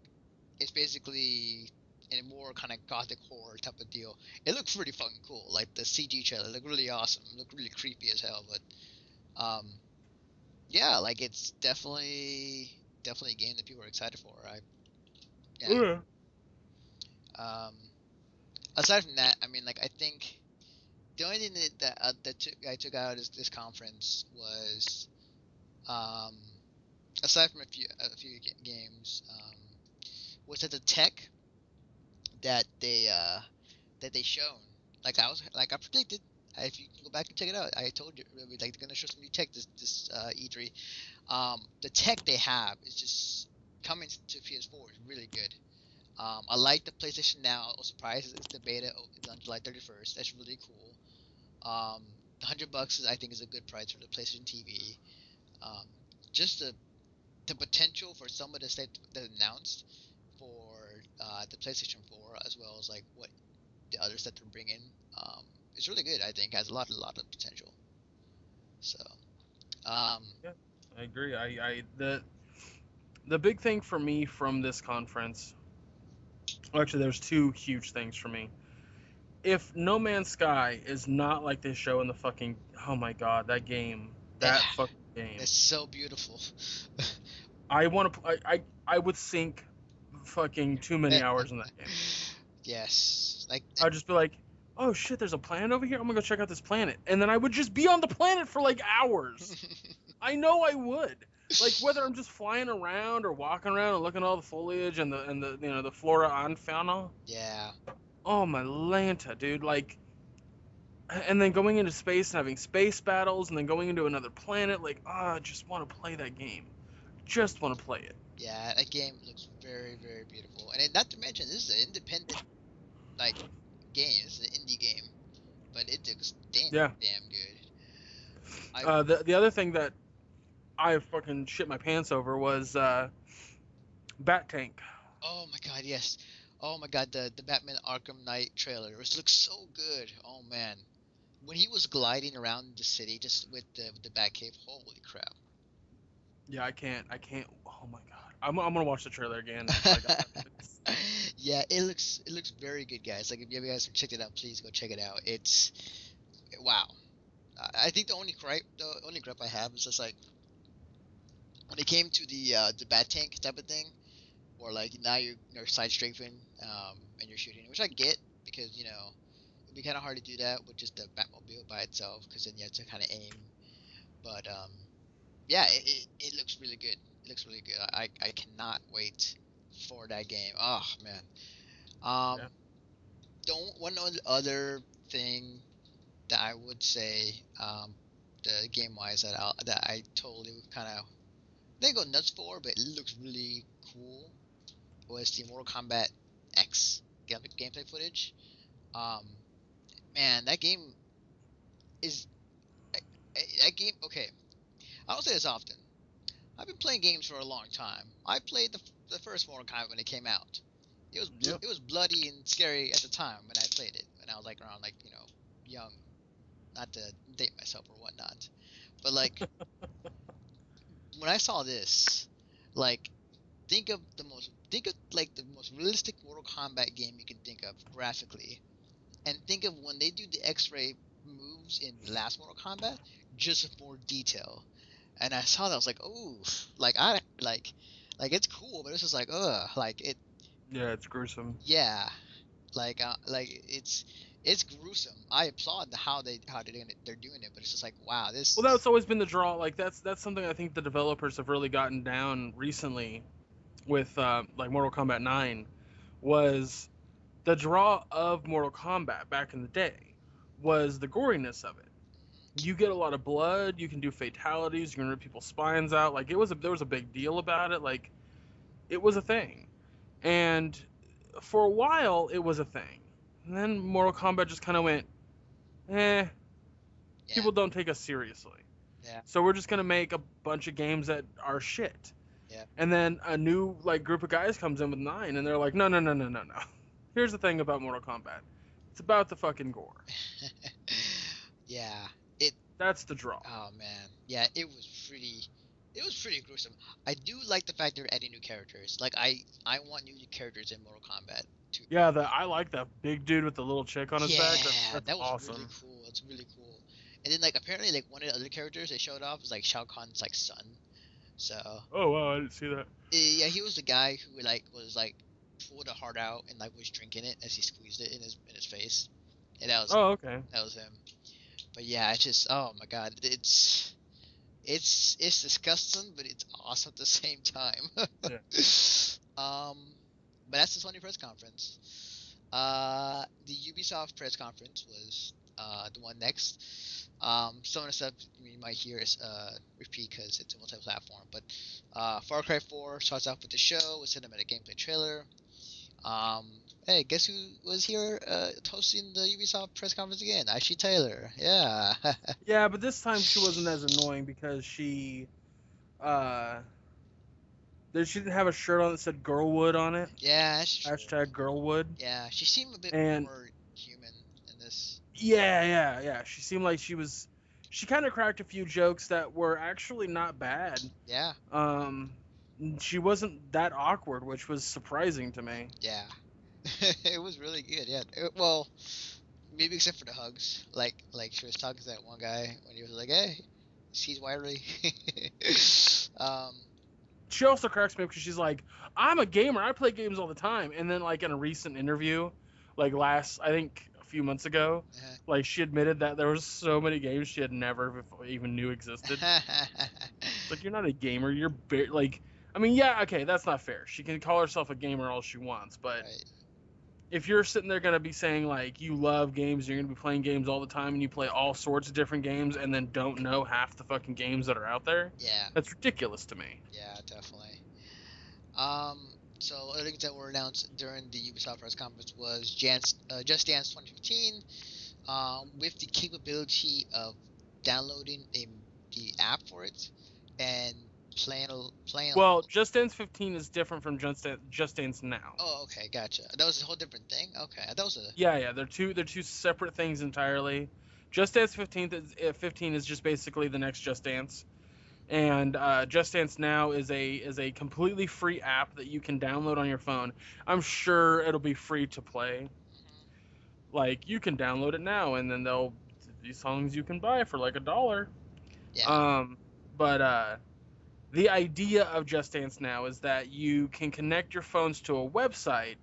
it's basically in a more kind of gothic horror type of deal. It looked pretty fucking cool. Like the CG trailer looked really awesome. It looked really creepy as hell. But yeah, like it's definitely a game that people are excited for. Yeah. Aside from that, I mean, like I think the only thing that I took out of this conference was, aside from a few games, was that the tech that they shown. Like I predicted. If you can go back and check it out, I told you like they're gonna show some new tech this E3. The tech they have is just coming to PS4 is really good. I like the PlayStation Now. I was surprised it's the beta is on July 31st. That's really cool. $100 I think is a good price for the PlayStation TV. Um, just the potential for some of the stuff that announced for the PlayStation 4, as well as like what the others that they're bringing, it's really good. I think has a lot of potential. So, um, Yeah, I agree. The big thing for me from this conference, actually, there's two huge things for me. If No Man's Sky is not like they show in the fucking, oh my god, that fucking game, it's so beautiful. I want to, I would sink fucking too many hours in that game. Yes, like I'd just be like, oh shit, there's a planet over here. I'm gonna go check out this planet, and then I would just be on the planet for like hours. I know I would. Like whether I'm just flying around or walking around and looking at all the foliage and the the flora and fauna. yeah, Oh my Lanta, dude! Like, and then going into space and having space battles, and then going into another planet. Like, I just want to play that game. Just want to play it. yeah, that game looks very, very beautiful. And not to mention, this is an independent like game. This is an indie game, but it looks damn good. The other thing that I fucking shit my pants over was Bat Tank. Oh my god, yes. Oh my god, the Batman Arkham Knight trailer. It looks so good. Oh man, when he was gliding around the city just with the Batcave, holy crap. Yeah, I can't. Oh my god, I'm gonna watch the trailer again. Like, Yeah, it looks very good, guys. Like if you guys have checked it out, please go check it out. It's wow. I think the only gripe I have is just like when it came to the Bat Tank type of thing, or like now you're side strafing and you're shooting, which I get because it'd be kind of hard to do that with just the Batmobile by itself, because then you have to kind of aim. But yeah, it looks really good. It looks really good. I cannot wait for that game. Oh man. Um, yeah. don't one other thing that I would say, the game wise that I totally kind of didn't go nuts for, but it looks really cool, was the Mortal Kombat X gameplay footage. Um, man, that game is that game. Okay, I don't say this often. I've been playing games for a long time. I played the first Mortal Kombat when it came out. It was bloody and scary at the time when I played it, when I was like around young, not to date myself or whatnot, but like when I saw this, like think of like the most realistic Mortal Kombat game you can think of graphically, and think of when they do the X-ray moves in the last Mortal Kombat, just with more detail. And I saw that, I was like, oh, like like it's cool, but it's just like, ugh, like it, Yeah, it's gruesome. yeah, like it's gruesome. I applaud they're doing it, but it's just like, wow, Well, that's always been the draw. Like that's something I think the developers have really gotten down recently with like Mortal Kombat 9 was the draw of Mortal Kombat back in the day was the goriness of it. You get a lot of blood, you can do fatalities, you can rip people's spines out. Like there was a big deal about it. Like it was a thing. And for a while it was a thing. And then Mortal Kombat just kind of went, yeah, people don't take us seriously. yeah, So we're just going to make a bunch of games that are shit. yeah. And then a new like group of guys comes in with 9 and they're like, no. Here's the thing about Mortal Kombat. It's about the fucking gore. Yeah, That's the draw. oh man, yeah, it was pretty gruesome. I do like the fact they're adding new characters. Like I want new characters in Mortal Kombat too. Yeah, I like that big dude with the little chick on his back. That's that was awesome. really cool. It's really cool. And then like apparently like one of the other characters they showed off was like Shao Kahn's like son. So Oh wow, I didn't see that. yeah, he was the guy who like was like pulled a heart out and like was drinking it as he squeezed it in his face. And Oh okay. that was him. But yeah, it's just, oh my god, it's disgusting, but it's awesome at the same time. Yeah. But that's the Sony press conference. The Ubisoft press conference was the one next. Some of the stuff you might hear is repeat because it's a multi-platform. But Far Cry 4 starts off with the show with cinematic gameplay trailer. Hey, guess who was here hosting the Ubisoft press conference again? Ashley Taylor. Yeah. Yeah, but this time she wasn't as annoying because uh, she didn't have a shirt on that said "Girlwood" on it. Yeah, that's true. Hashtag Girlwood. Yeah, she seemed a bit And more human in this. yeah. She seemed like she kind of cracked a few jokes that were actually not bad. Yeah. She wasn't that awkward, which was surprising to me. Yeah. It was really good. Yeah. Well, maybe except for the hugs. Like she was talking to that one guy when he was like, "Hey, he's wiry." um. She also cracks me up because she's like, "I'm a gamer. I play games all the time." And then, like in a recent interview, like I think a few months ago, like she admitted that there was so many games she had never even knew existed. It's like, you're not a gamer. You're like, I mean, yeah, okay, that's not fair. She can call herself a gamer all she wants, but Right. if you're sitting there gonna be saying like you love games, you're gonna be playing games all the time, and you play all sorts of different games, and then don't know half the fucking games that are out there, Yeah. that's ridiculous to me. Yeah, definitely. So other things that were announced during the Ubisoft press conference was Just Dance 2015, with the capability of downloading the app for it and playing. Well, Just Dance 15 is different from Just Dance Now. Oh, okay, gotcha. That was a whole different thing. Okay, that was a. Yeah, they're two separate things entirely. Just Dance 15 is just basically the next Just Dance, and Just Dance Now is a completely free app that you can download on your phone. I'm sure it'll be free to play. Like, you can download it now, and then these songs you can buy for like $1. Yeah. But the idea of Just Dance Now is that you can connect your phones to a website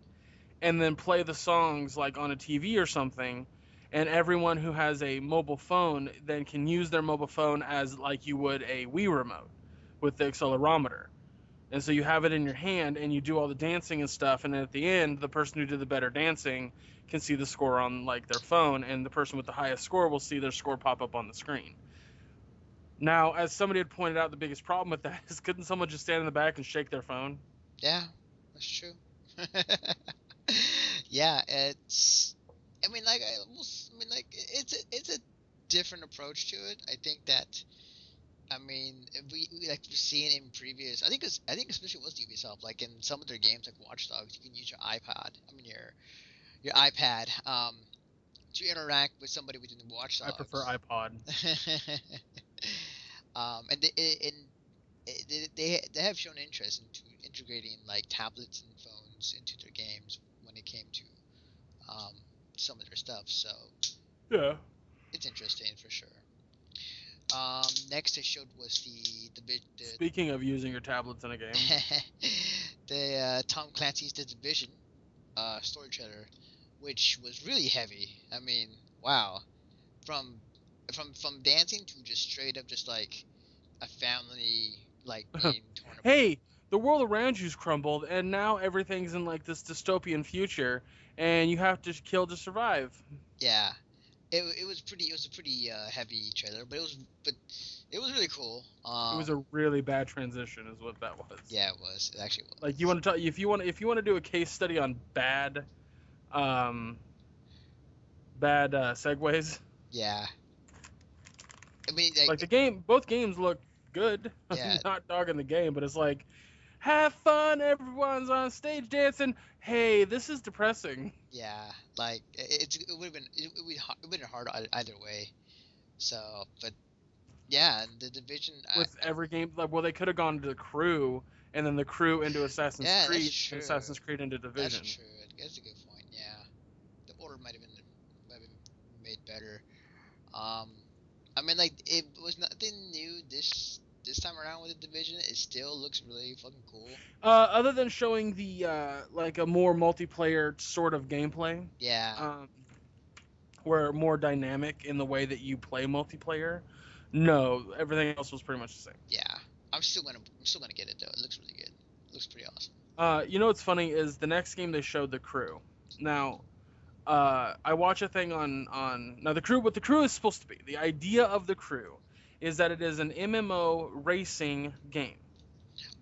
and then play the songs like on a TV or something, and everyone who has a mobile phone then can use their mobile phone as like you would a Wii remote with the accelerometer. And so you have it in your hand and you do all the dancing and stuff, and then at the end the person who did the better dancing can see the score on like their phone, and the person with the highest score will see their score pop up on the screen. Now, as somebody had pointed out, the biggest problem with that is, couldn't someone just stand in the back and shake their phone? Yeah, that's true. Yeah, it's. I mean, like it's a different approach to it. I think that. I mean, we like we've seen in previous. I think especially with Ubisoft, like in some of their games, like Watch Dogs, you can use your iPad. I mean your iPad to interact with somebody within the Watch Dogs. I prefer iPod. And they have shown interest into integrating like tablets and phones into their games when it came to some of their stuff. So Yeah. it's interesting for sure. Next they showed was the Speaking of using your tablets in a game, the Tom Clancy's The Division story trailer, which was really heavy. I mean, wow, from dancing to just straight up just like a family like being torn apart. Hey, the world around you's crumbled, and now everything's in like this dystopian future, and you have to kill to survive. Yeah, it was a pretty heavy trailer, but it was really cool. It was a really bad transition, is what that was. Yeah, it was. It actually was. Like, you want to talk if you want to do a case study on bad segues. Yeah. I mean, like both games look good. Yeah. I'm not dogging the game, but it's like, have fun, everyone's on stage dancing. Hey, this is depressing. Yeah, like it would have been hard either way. So, but yeah, the Division with every game, like, well, they could have gone to the Crew, and then the Crew into Assassin's Creed, and Assassin's Creed into Division. That's true. That's a good point. Yeah, the order might have been made better. I mean, like it was nothing new this time around with the Division. It still looks really fucking cool. Other than showing the like a more multiplayer sort of gameplay. Yeah. Where more dynamic in the way that you play multiplayer. No, everything else was pretty much the same. Yeah, I'm still gonna get it though. It looks really good. It looks pretty awesome. You know what's funny is the next game they showed the Crew. Now, I watch a thing on now the Crew. What the Crew is supposed to be, the idea of the Crew, is that it is an MMO racing game.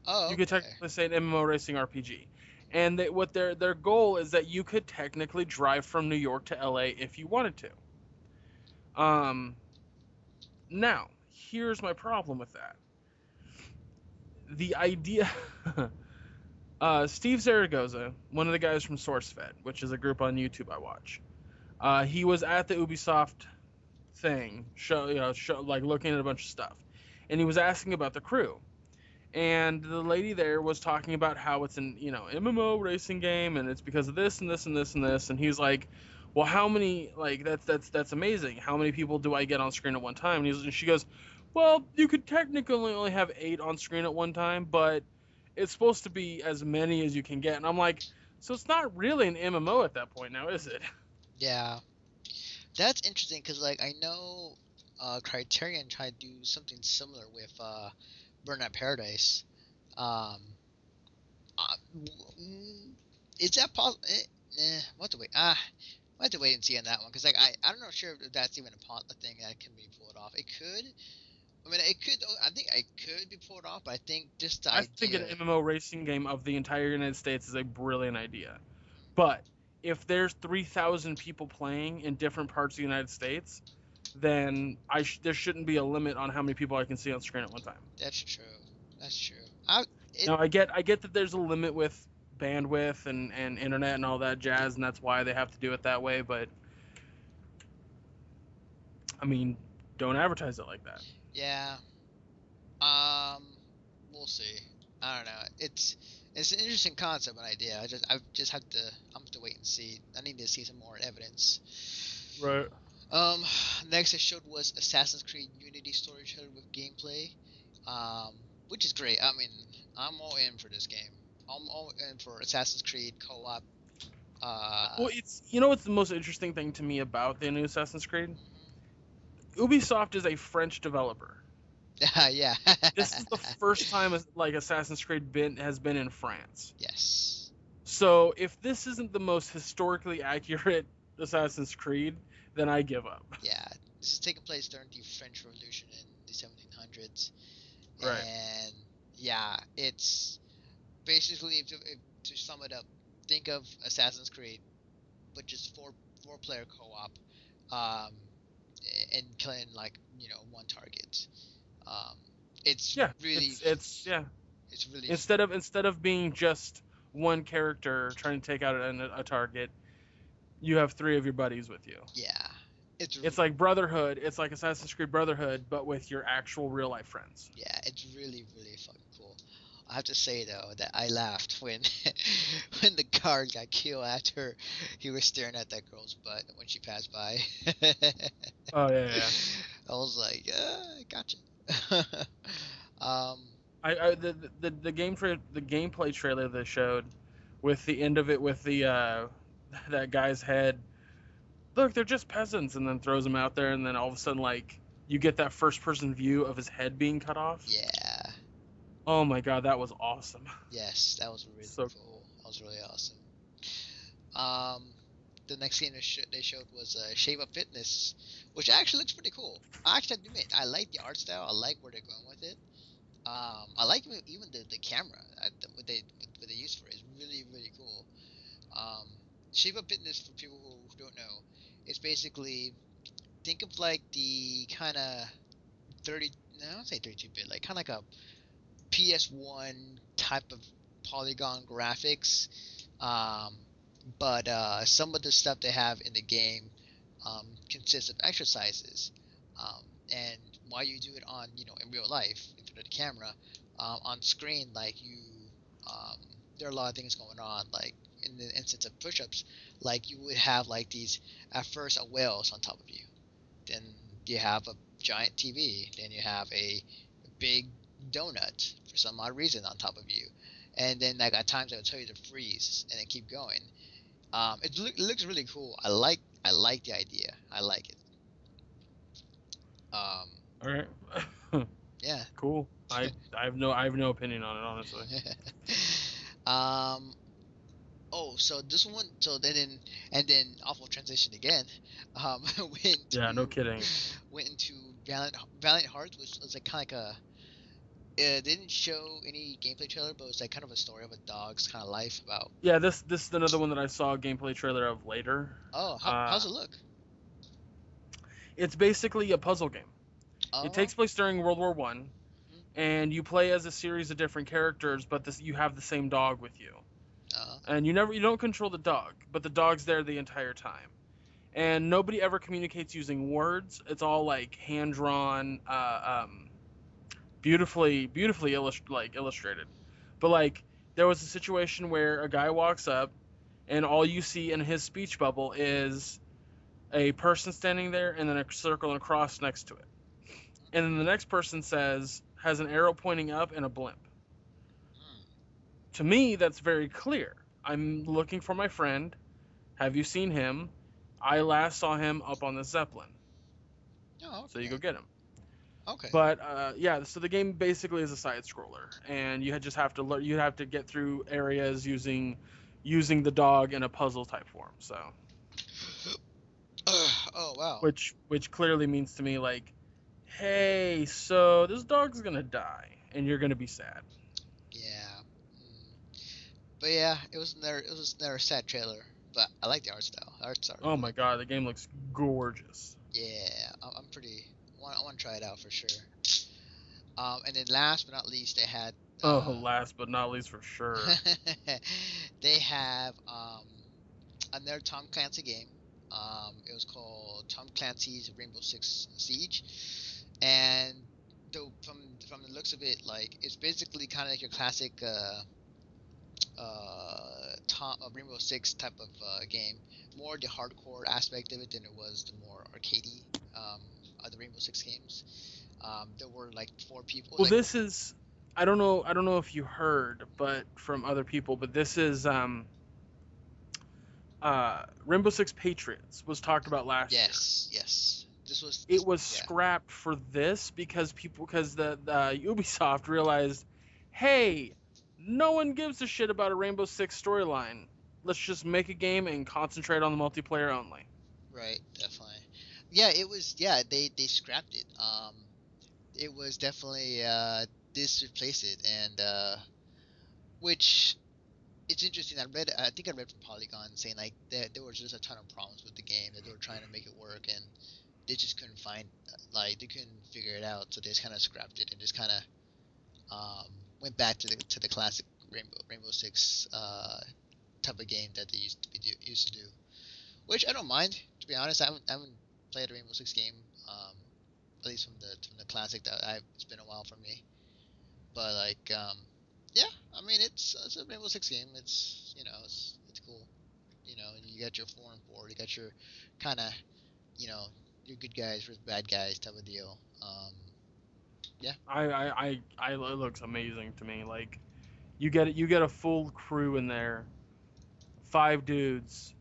Oh, okay. You could technically say an MMO racing RPG. and what their goal is that you could technically drive from New York to LA if you wanted to. Now, here's my problem with that. The idea Steve Zaragoza, one of the guys from SourceFed, which is a group on YouTube I watch, he was at the Ubisoft thing, show, like looking at a bunch of stuff, and he was asking about the crew, and the lady there was talking about how it's an MMO racing game, and it's because of this and this and this and this, and he's like, well, how many, like, that's amazing. How many people do I get on screen at one time? And she goes, well, you could technically only have 8 on screen at one time, but it's supposed to be as many as you can get. And I'm like, so it's not really an MMO at that point now, is it? Yeah, that's interesting because like I know Criterion tried to do something similar with Burnout Paradise. Um, is that possible? We'll have to wait. We'll have to wait and see on that one because like I'm not sure if that's even a thing that can be pulled off. It could. I mean, it could. I think it could be pulled off, but I think just the idea. I think an MMO racing game of the entire United States is a brilliant idea, but if there's 3,000 people playing in different parts of the United States, then there shouldn't be a limit on how many people I can see on screen at one time. That's true. That's true. Now I get that there's a limit with bandwidth and internet and all that jazz, and that's why they have to do it that way. But I mean, don't advertise it like that. Yeah. We'll see. I don't know. It's an interesting concept and idea. I'm have to wait and see. I need to see some more evidence. Right. Next I showed was Assassin's Creed Unity story trailer with gameplay. Which is great. I mean, I'm all in for this game. I'm all in for Assassin's Creed co-op. Well, it's what's the most interesting thing to me about the new Assassin's Creed? Ubisoft is a French developer. Yeah. This is the first time like Assassin's Creed has been in France. Yes. So if this isn't the most historically accurate Assassin's Creed, then I give up. Yeah, this is taking place during the French Revolution in the 1700s. Right. And yeah, it's basically to sum it up, think of Assassin's Creed, but just four player co-op, and killing like one target. It's really it's really instead of being just one character trying to take out a target, you have 3 of your buddies with you. Yeah, it's like Brotherhood. It's like Assassin's Creed Brotherhood, but with your actual real life friends. Yeah, it's really fucking cool. I have to say though that I laughed when when the guard got killed after he was staring at that girl's butt when she passed by. Oh yeah. I was like, I gotcha. The gameplay trailer they showed with the end of it with the that guy's head. Look, they're just peasants, and then throws him out there, and then all of a sudden, like, you get that first-person view of his head being cut off. Yeah. Oh my god, that was awesome. Yes, that was really cool. That was really awesome. The next game they showed was Shave Up Fitness, which actually looks pretty cool. I actually have to admit, I like the art style. I like where they're going with it. I like even the camera, what they use for it is really cool. Shape Up Fitness, for people who don't know, is basically, think of like the kind of I don't say 32-bit, like kind of like a PS1 type of polygon graphics, but some of the stuff they have in the game consists of exercises, and while you do it on in real life in front of the camera, on screen, like there are a lot of things going on, like in the instance of push-ups, like you would have like these at first whales on top of you, then you have a giant TV, then you have a big donut for some odd reason on top of you, and then like at times I would tell you to freeze and then keep going. It looks really cool. I like the idea. I like it. All right. Yeah. Cool. I have no opinion on it, honestly. So this one, then awful transition again. No kidding. Went into Valiant Hearts, which was like kind of like it didn't show any gameplay trailer, but it was like kind of a story of a dog's kind of life about. Yeah, this is another one that I saw a gameplay trailer of later. Oh, Uh, how's it look? it's basically a puzzle game. It Oh. takes place during World War One, Mhm. and you play as a series of different characters, but you have the same dog with you, Uh, and you don't control the dog, but the dog's there the entire time, and nobody ever communicates using words. It's all like hand drawn, beautifully illustrated. But like there was a situation where a guy walks up, and all you see in his speech bubble is a person standing there and then a circle and a cross next to it. And then the next person has an arrow pointing up and a blimp. hmm. To me, that's very clear. I'm looking for my friend. Have you seen him? I last saw him up on the Zeppelin. Oh, So you okay. go get him. Okay. But yeah, so the game basically is a side scroller, and you just have to learn. You have to get through areas using the dog in a puzzle type form. So, Oh wow. which clearly means to me like, hey, so this dog's gonna die, and you're gonna be sad. Yeah. But yeah, it was never a sad trailer. But I like the art style. Art's are Oh really my god, the game looks gorgeous. yeah. I'm pretty. I want to try it out for sure. And then last but not least, they had Oh, last but not least for sure. they have another Tom Clancy game. It was called Tom Clancy's Rainbow Six Siege, and from the looks of it, like it's basically kind of like your classic Rainbow Six type of game. More the hardcore aspect of it than it was the more arcadey of the Rainbow Six games. There were like 4 people. Well, Like, this is I don't know if you heard, but from other people, but this is Rainbow Six Patriots was talked about last year. yes. This was It was yeah. scrapped for this because the Ubisoft realized, hey, no one gives a shit about a Rainbow Six storyline. Let's just make a game and concentrate on the multiplayer only. Right, definitely. Yeah, it was. Yeah, they scrapped it. It was definitely this replaced it, and which it's interesting. I think I read from Polygon saying like there was just a ton of problems with the game that they were trying to make it work, and they just couldn't find like they couldn't figure it out, so they just kind of scrapped it and just kind of went back to the classic Rainbow Six type of game that they used to do, which I don't mind, to be honest. I haven't played a Rainbow Six game, at least from the classic. It's been a while for me, but like yeah, I mean it's a Rainbow Six game. It's it's cool. You got your 4 and 4. You got your kind of your good guys versus bad guys type of deal. Yeah. It looks amazing to me. Like you get a full crew in there, 5 dudes,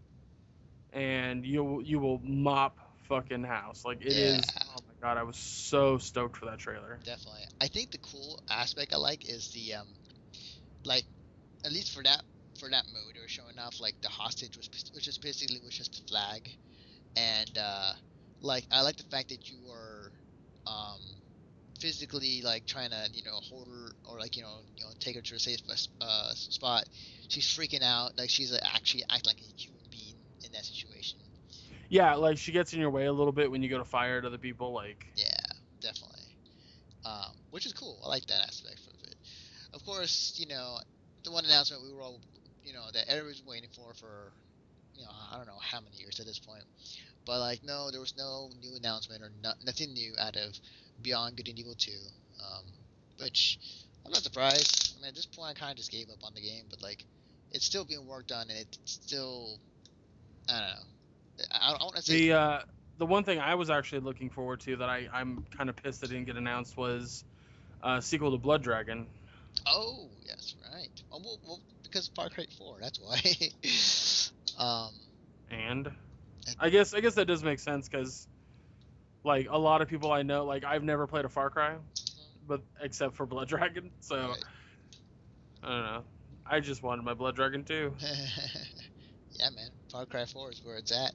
and you will mop fucking house. Like it is. Oh my god, I was so stoked for that trailer. Definitely. I think the cool aspect I like is the like at least for that mode, they were showing off like the hostage which is basically was just a flag, and like I like the fact that you are physically like trying to hold her or like take her to a safe spot. She's freaking out, like she's actually act like a human being in that situation. Yeah, like she gets in your way a little bit when you go to fire at other people. Like Yeah, definitely. Which is cool. I like that aspect of it. Of course, the one announcement we were all, that everyone's waiting for, I don't know how many years at this point. But like, no, there was no new announcement or nothing new out of Beyond Good and Evil 2. Which I'm not surprised. I mean, at this point, I kind of just gave up on the game. But like, it's still being worked on, and it's still, I don't know. I want to say the one thing I was actually looking forward to that I'm kind of pissed that didn't get announced was sequel to Blood Dragon. Oh, yes, right. Well, because Far Cry 4, that's why. And I guess that does make sense because like a lot of people I know, like I've never played a Far Cry, but except for Blood Dragon, so right. I don't know. I just wanted my Blood Dragon too. Yeah, man. Far Cry 4 is where it's at.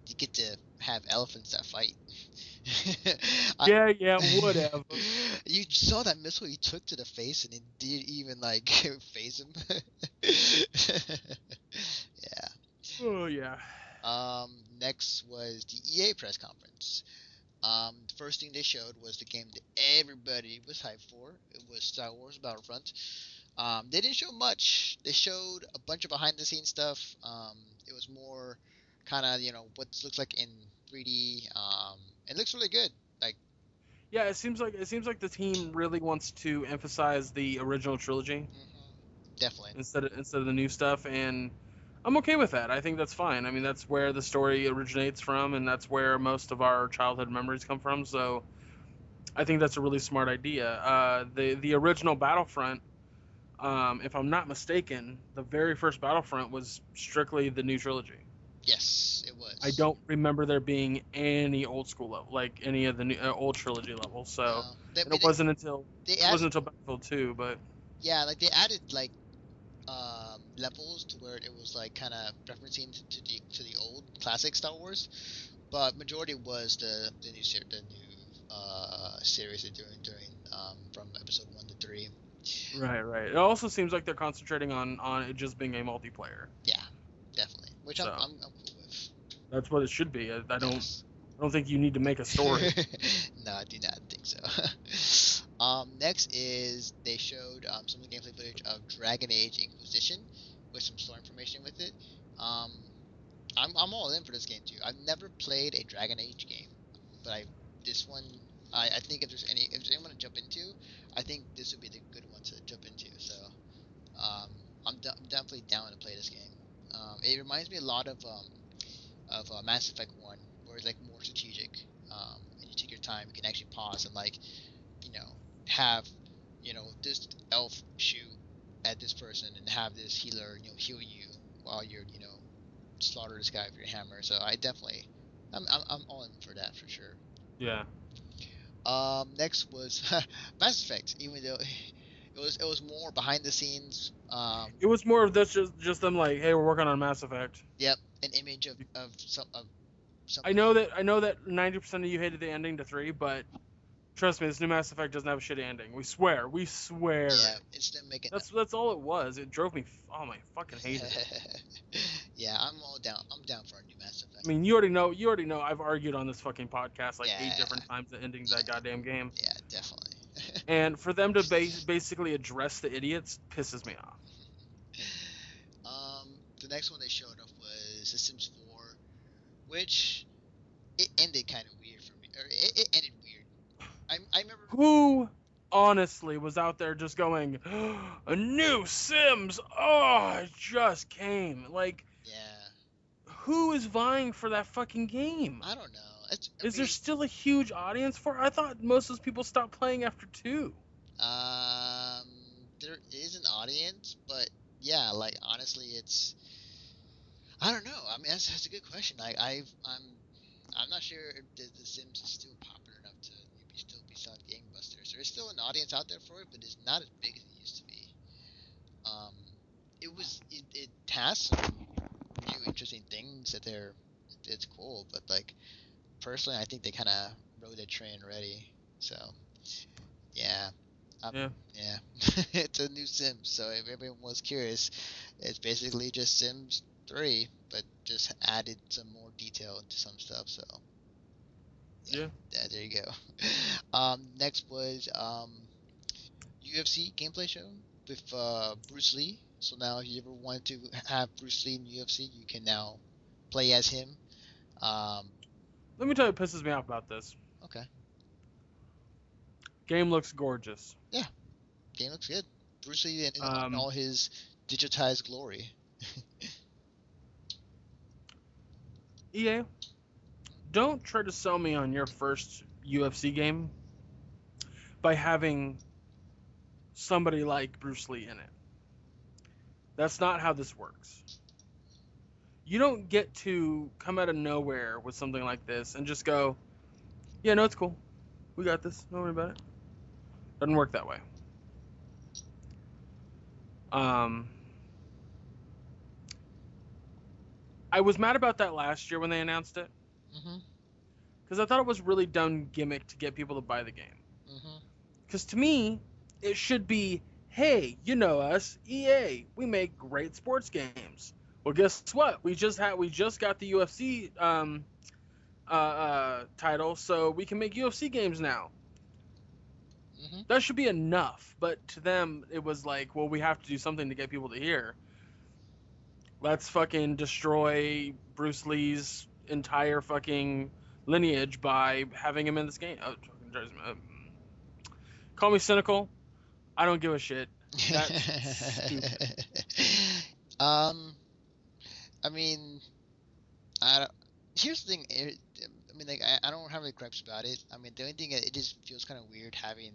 You get to have elephants that fight. Yeah, whatever. You saw that missile he took to the face, and it didn't even like phase him. Yeah. Oh yeah. Next was the EA press conference. The first thing they showed was the game that everybody was hyped for. It was Star Wars Battlefront. They didn't show much. They showed a bunch of behind the scenes stuff. It was more kind of what this looks like in 3D. It looks really good. Like, Yeah, it seems like the team really wants to emphasize the original trilogy definitely. instead of the new stuff, and I'm okay with that. I think that's fine. I mean, that's where the story originates from, and that's where most of our childhood memories come from. So I think that's a really smart idea. The original Battlefront, if I'm not mistaken, the very first Battlefront was strictly the new trilogy. Yes, it was. I don't remember there being any old school level, like any of the new, old trilogy levels. So it wasn't until Battlefield 2, but yeah, like they added like levels to where it was like kind of referencing to the old classic Star Wars, but majority was the new series they're doing during from episode 1 to 3. Right. It also seems like they're concentrating on it just being a multiplayer. Yeah, definitely. Which So, I'm cool with. That's what it should be. I don't Yes. I don't think you need to make a story. No, I do not think so. Next is they showed some of the gameplay footage of Dragon Age Inquisition with some story information with it. I'm all in for this game too. I've never played a Dragon Age game, but this one I think if there's anyone to jump into, I think this would be the good one to jump into. So I'm definitely down to play this game. It reminds me a lot of Mass Effect 1, where it's like more strategic, and you take your time. You can actually pause and like have this elf shoot at this person and have this healer heal you while you're slaughter this guy with your hammer. So I'm all in for that for sure. Yeah. Next was Mass Effect, even though it was more behind the scenes. It was more of this just them like, hey, we're working on Mass Effect. Yep, an image of some. I know that 90% of you hated the ending to 3, but trust me, this new Mass Effect doesn't have a shitty ending. We swear. Yeah, it's them making. That's all it was. It drove me. Oh my fucking hated it. Yeah, I'm all down. I'm down for a new Mass Effect. I mean, you already know. I've argued on this fucking podcast like 8 different times the ending to that goddamn game. Yeah, definitely. And for them to basically address the idiots pisses me off. The next one they showed off was The Sims 4, which it ended kind of weird for me. Or it ended weird. I remember. Who honestly was out there just going, a new Sims? Oh, it just came. Like, Yeah. Who is vying for that fucking game? I don't know. Is there still a huge audience for it? I thought most of those people stopped playing after 2. There is an audience, but yeah, like honestly, I don't know. I mean, that's a good question. I'm not sure if the Sims is still popular enough to still be selling gangbusters. There's still an audience out there for it, but it's not as big as it used to be. It has some new interesting things it's cool, but like personally, I think they kind of rode the train already. So yeah. Yeah. It's a new Sims, so if everyone was curious, it's basically just Sims 3, but just added some more detail into some stuff. So yeah, there you go. Next was UFC gameplay show with Bruce Lee. So now, if you ever wanted to have Bruce Lee in UFC, you can now play as him. Let me tell you what pisses me off about this. Okay. Game looks gorgeous. Yeah, game looks good. Bruce Lee in all his digitized glory. EA, don't try to sell me on your first UFC game by having somebody like Bruce Lee in it. That's not how this works. You don't get to come out of nowhere with something like this and just go, yeah, no, it's cool. We got this. Don't worry about it. Doesn't work that way. I was mad about that last year when they announced it. because I thought it was really dumb gimmick to get people to buy the game. Because to me, it should be, hey, you know us, EA, we make great sports games. Well, guess what? We just got the UFC title, so we can make UFC games now. That should be enough. But to them, it was like, well, we have to do something to get people to hear. Let's fucking destroy Bruce Lee's entire fucking lineage by having him in this game. Call me cynical. I don't give a shit. That's stupid. I mean, here's the thing. I mean, like, I don't have any gripes about it. I mean, the only thing, it just feels kind of weird having,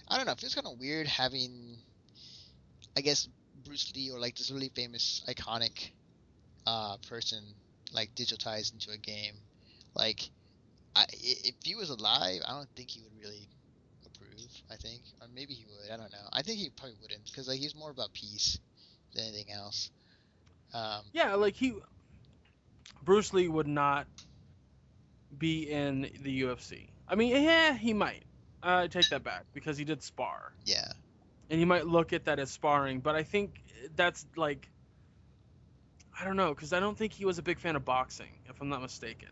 I don't know, it feels kind of weird having, I guess, Bruce Lee or like this really famous, iconic person like digitized into a game. Like, if he was alive, I don't think he would really approve. I think, or maybe he would. I don't know. I think he probably wouldn't, because like he's more about peace than anything else. Yeah, like Bruce Lee would not be in the UFC. I mean, yeah, he might. I take that back, because he did spar. Yeah. And you might look at that as sparring, but I think that's like, I don't know, because I don't think he was a big fan of boxing, if I'm not mistaken.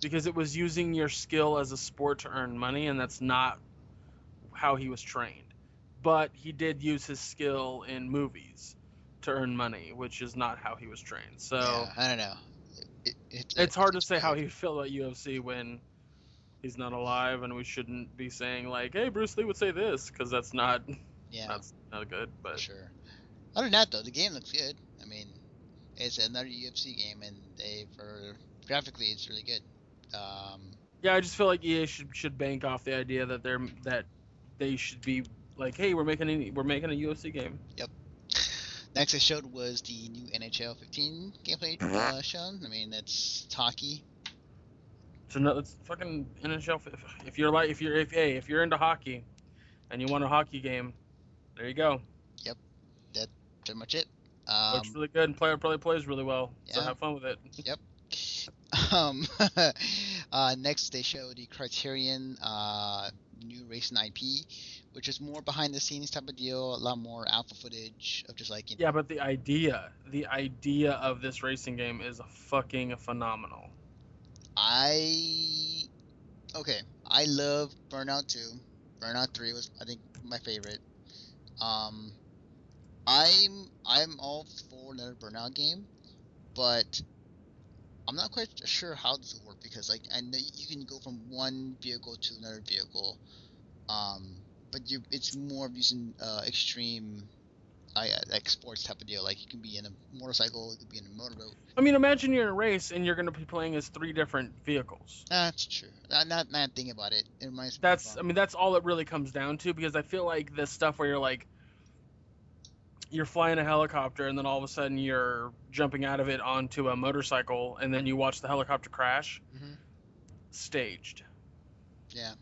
Because it was using your skill as a sport to earn money, and that's not how he was trained. But he did use his skill in movies to earn money, which is not how he was trained. So yeah, I don't know. It's hard to say how he feel about UFC when he's not alive, and we shouldn't be saying like, "Hey, Bruce Lee would say this," because that's not that's not good. But sure. Other than that, though, the game looks good. I mean, it's another UFC game, and graphically, it's really good. Yeah, I just feel like EA should bank off the idea that they should be like, "Hey, we're making a UFC game." Yep. Next they showed was the new NHL 15 gameplay shown. I mean, it's hockey. So it's fucking NHL. If you're into hockey, and you want a hockey game, there you go. Yep, that's pretty much it. Looks really good, and player probably plays really well. Yeah. So have fun with it. Yep. Next they showed the Criterion new racing IP, which is more behind the scenes type of deal, a lot more alpha footage of just like, Yeah, but the idea of this racing game is fucking phenomenal. I love Burnout 2. Burnout 3 was, I think, my favorite. I'm all for another Burnout game, but I'm not quite sure how this will work, because like I know you can go from one vehicle to another vehicle, but it's more of using extreme like sports type of deal. Like you can be in a motorcycle, you can be in a motorboat. I mean, imagine you're in a race and you're going to be playing as 3 different vehicles. That's true. Not thinking about it. It reminds me. That's all it really comes down to, because I feel like this stuff where you're flying a helicopter and then all of a sudden you're jumping out of it onto a motorcycle and then you watch the helicopter crash. Staged. Yeah,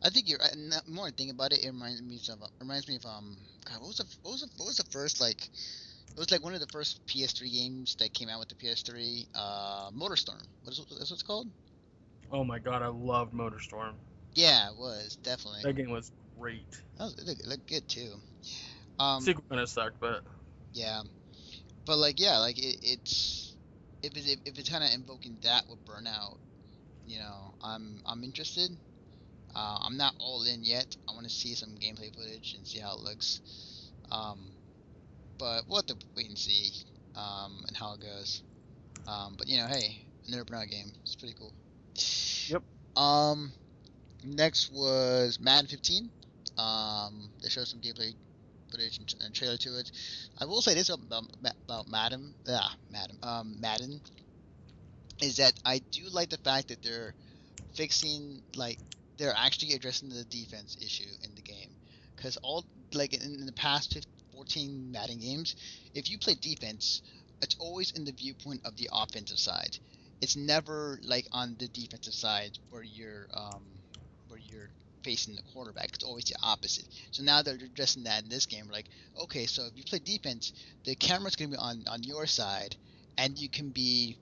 I think you're right. The more I think about it, it reminds me of God, what was the first, like, it was like one of the first PS3 games that came out with the PS3, MotorStorm. That's what it's called? Oh my god, I loved MotorStorm. Yeah, it was definitely. That game was great. It looked good too. Sequel kind of sucked, but yeah, but like, yeah, like it's if it's kind of invoking that with Burnout, you know, I'm interested. I'm not all in yet. I want to see some gameplay footage and see how it looks. But we'll have to wait and see and how it goes. But you know, hey, another Burnout game. It's pretty cool. Yep. Next was Madden 15. They showed some gameplay footage and trailer to it. I will say this about Madden. Madden is that I do like the fact that they're fixing, like, they're actually addressing the defense issue in the game. Because all, like, in the past 14 Madden games, if you play defense, it's always in the viewpoint of the offensive side. It's never like on the defensive side where you're facing the quarterback. It's always the opposite. So now they're addressing that in this game. Like, okay, so if you play defense, the camera's gonna be on your side, and you can be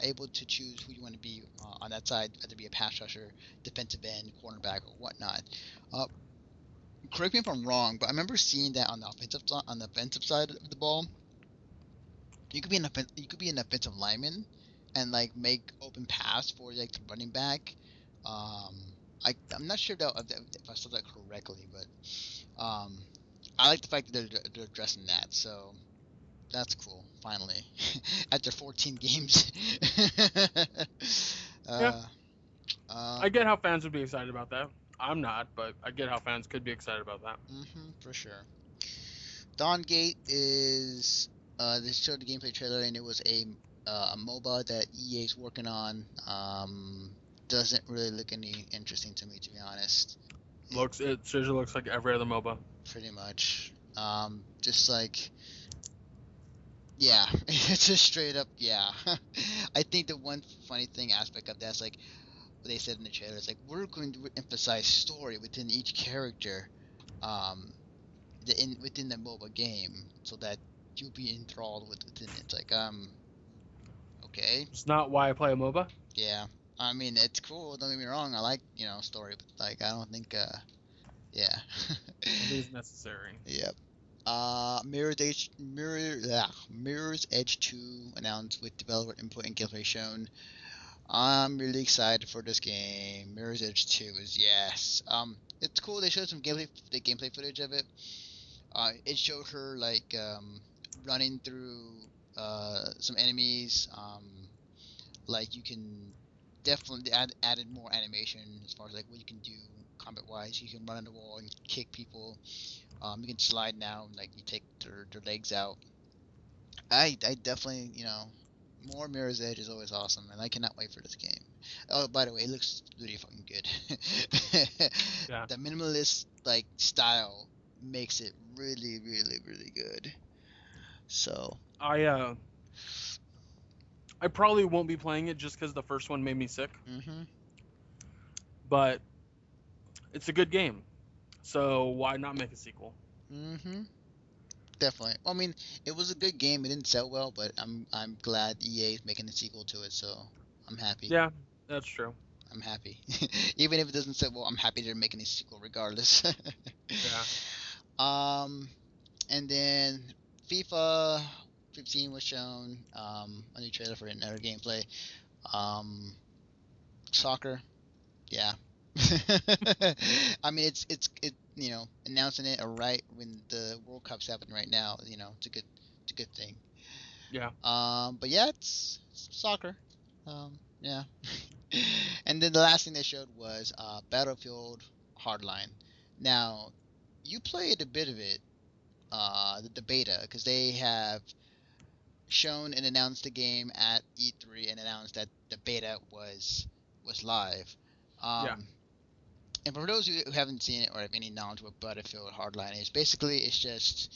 able to choose who you want to be on that side, whether it be a pass rusher, defensive end, cornerback, or whatnot. Correct me if I'm wrong, but I remember seeing that on the offensive side of the ball. You could be an offensive lineman, and like make open pass for like the running back. I'm not sure if I saw that correctly, but I like the fact that they're addressing that. So that's cool. Finally, after 14 games. Yeah. I get how fans would be excited about that. I'm not, but I get how fans could be excited about that. For sure. Dawn Gate is they showed the gameplay trailer, and it was a MOBA that EA's working on. Doesn't really look any interesting to me, to be honest. It seriously looks like every other MOBA. Pretty much. Just like, yeah, it's just straight up, yeah. I think the one funny aspect of that's like what they said in the trailer is like, we're going to emphasize story within each character, within the MOBA game, so that you'll be enthralled within it. It's like, okay. It's not why I play a MOBA. Yeah. I mean, it's cool. Don't get me wrong. I like, story, but like, I don't think, yeah. It is necessary. Yep. Mirror's Edge 2 announced with developer input and gameplay shown. I'm really excited for this game. Mirror's Edge 2 is yes. It's cool. They showed some gameplay footage of it. It showed her like running through some enemies. Like you can definitely added more animation as far as like what you can do combat wise. You can run on the wall and kick people. You can slide now, like you take their legs out. I definitely, more Mirror's Edge is always awesome, and I cannot wait for this game. Oh, by the way, it looks really fucking good. Yeah. The minimalist like style makes it really, really, really good. So I probably won't be playing it just because the first one made me sick. But it's a good game, so why not make a sequel? Definitely. Well, I mean, it was a good game. It didn't sell well, but I'm glad EA is making a sequel to it, so I'm happy. Yeah, that's true. I'm happy. Even if it doesn't sell well, I'm happy they're making a sequel regardless. Yeah. And then FIFA 15 was shown. A new trailer for another gameplay. Soccer. Yeah. I mean, it's announcing it right when the World Cup's happening right now. It's a good thing. Yeah. But yeah, it's soccer. Yeah. And then the last thing they showed was Battlefield Hardline. Now, you played a bit of it, the beta, because they have shown and announced the game at E3 and announced that the beta was live. Yeah. And for those who haven't seen it or have any knowledge of what Battlefield Hardline is, basically it's just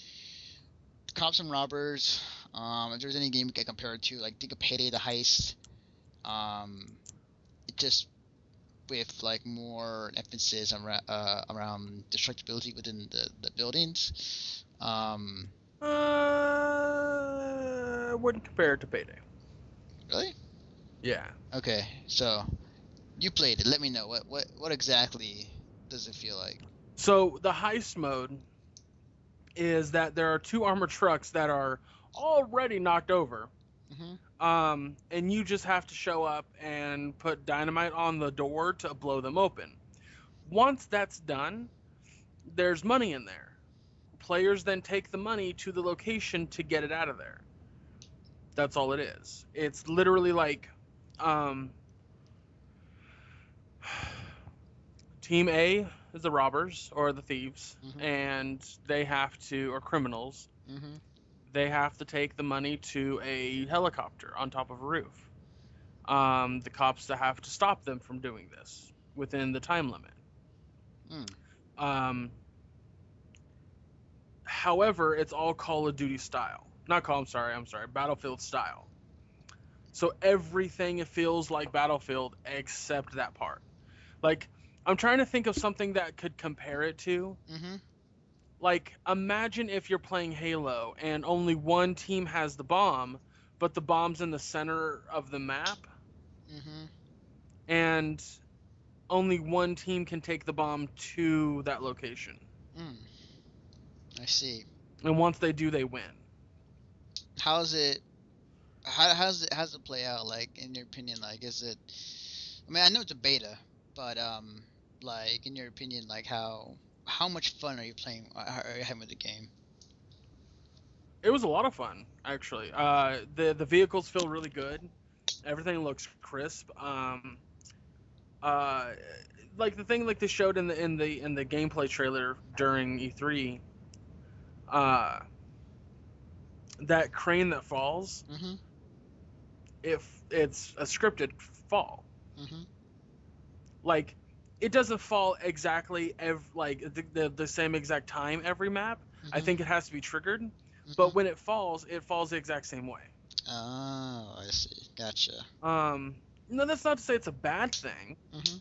cops and robbers. If there's any game you can compare it to, like think of Payday the Heist. It just with like more emphasis around destructibility within the buildings. I wouldn't compare it to Payday. Really? Yeah. Okay, so you played it. Let me know what exactly does it feel like? So the heist mode is that there are two armored trucks that are already knocked over. And you just have to show up and put dynamite on the door to blow them open. Once that's done, there's money in there. Players then take the money to the location to get it out of there. That's all it is. It's literally like Team A is the robbers or the thieves, and they have to, or criminals, they have to take the money to a helicopter on top of a roof. The cops have to stop them from doing this within the time limit. However, it's all Call of Duty style. I'm sorry, Battlefield style. So everything feels like Battlefield except that part. Like, I'm trying to think of something that could compare it to. Like, imagine if you're playing Halo and only one team has the bomb, but the bomb's in the center of the map. Mm-hmm. And only one team can take the bomb to that location. I see. And once they do, they win. How's it? How's it play out? Like, in your opinion, like, is it? I mean, I know it's a beta, but like, in your opinion, like, how much fun are you playing? Are you having with the game? It was a lot of fun, actually. The vehicles feel really good. Everything looks crisp. Like the thing like they showed in the gameplay trailer during E3, that crane that falls, Mm-hmm. if it's a scripted fall, Mm-hmm. like it doesn't fall exactly the same exact time every map. I think it has to be triggered, but when it falls the exact same way. Oh, I see. Gotcha. No, that's not to say it's a bad thing. Mm-hmm.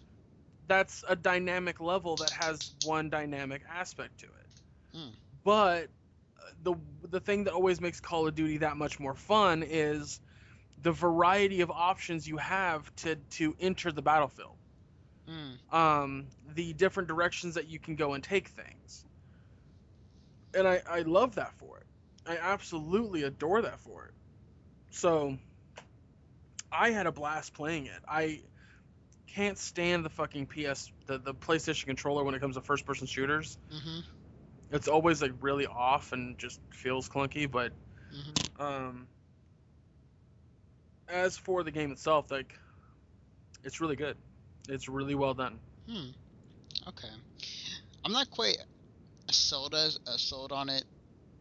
That's a dynamic level that has one dynamic aspect to it. Mm. But the thing that always makes Call of Duty that much more fun is the variety of options you have to enter the battlefield. The different directions that you can go and take things. And I love that for it. I absolutely adore that for it. So I had a blast playing it. I can't stand the fucking the PlayStation controller when it comes to first person shooters. Mm-hmm. It's always like really off and just feels clunky, but as for the game itself, like, it's really good. It's really well done. Okay. I'm not quite sold on it.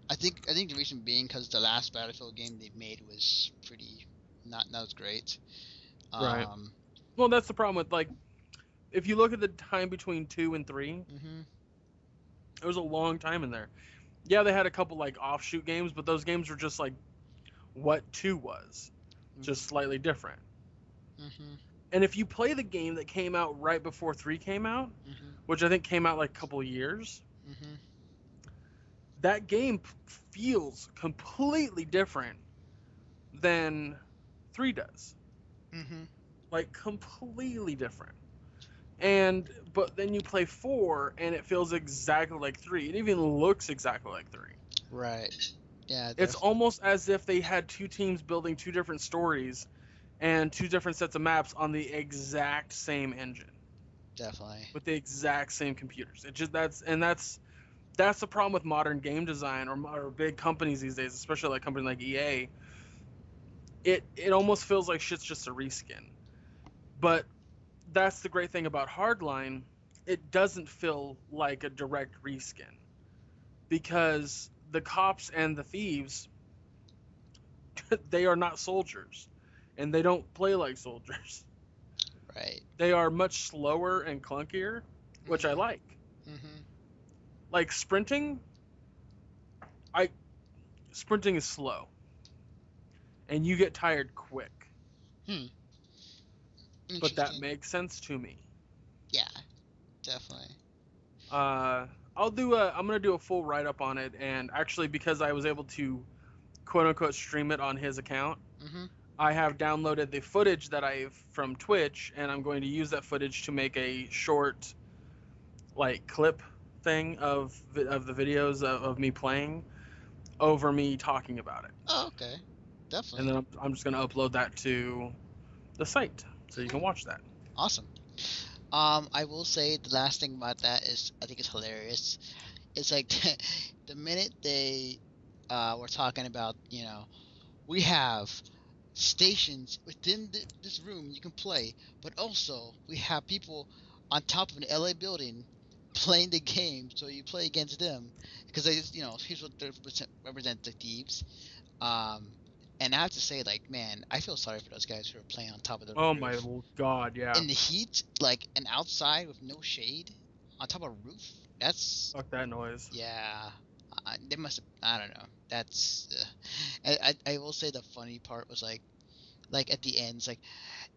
I think the reason being because the last Battlefield game they made was pretty not as great. Right. Well, that's the problem with, like, if you look at the time between 2 and 3, it was a long time in there. Yeah, they had a couple like offshoot games, but those games were just like what 2 was, just slightly different. And if you play the game that came out right before 3 came out, which I think came out like a couple of years, that game feels completely different than 3 does. Like, completely different. But then you play 4 and it feels exactly like 3. It even looks exactly like 3. Right. Yeah. It's almost as if they had 2 teams building 2 different stories and 2 different sets of maps on the exact same engine. Definitely. With the exact same computers. It just that's the problem with modern game design or big companies these days, especially like a company like EA. It almost feels like shit's just a reskin. But that's the great thing about Hardline. It doesn't feel like a direct reskin because the cops and the thieves, they are not soldiers and they don't play like soldiers. Right. They are much slower and clunkier, which I like. Like sprinting is slow and you get tired quick. But that makes sense to me. Yeah, definitely. I'm gonna do a full write-up on it, and actually because I was able to quote-unquote stream it on his account, I have downloaded the footage that I've from Twitch, and I'm going to use that footage to make a short like clip thing of the videos of me playing over me talking about it. Oh, okay. Definitely. And then I'm just gonna upload that to the site so you can watch that. Awesome. I will say the last thing about that is I think it's hilarious. It's like the minute they were talking about, we have stations within this room you can play, but also we have people on top of an LA building playing the game, so you play against them because they just, here's what they represent the thieves. And I have to say, like, man, I feel sorry for those guys who are playing on top of the roof. Oh my god, yeah. In the heat, like, and outside with no shade, on top of a roof, that's... Fuck that noise. Yeah. They must have... I don't know. That's... I will say the funny part was, like at the end, it's like,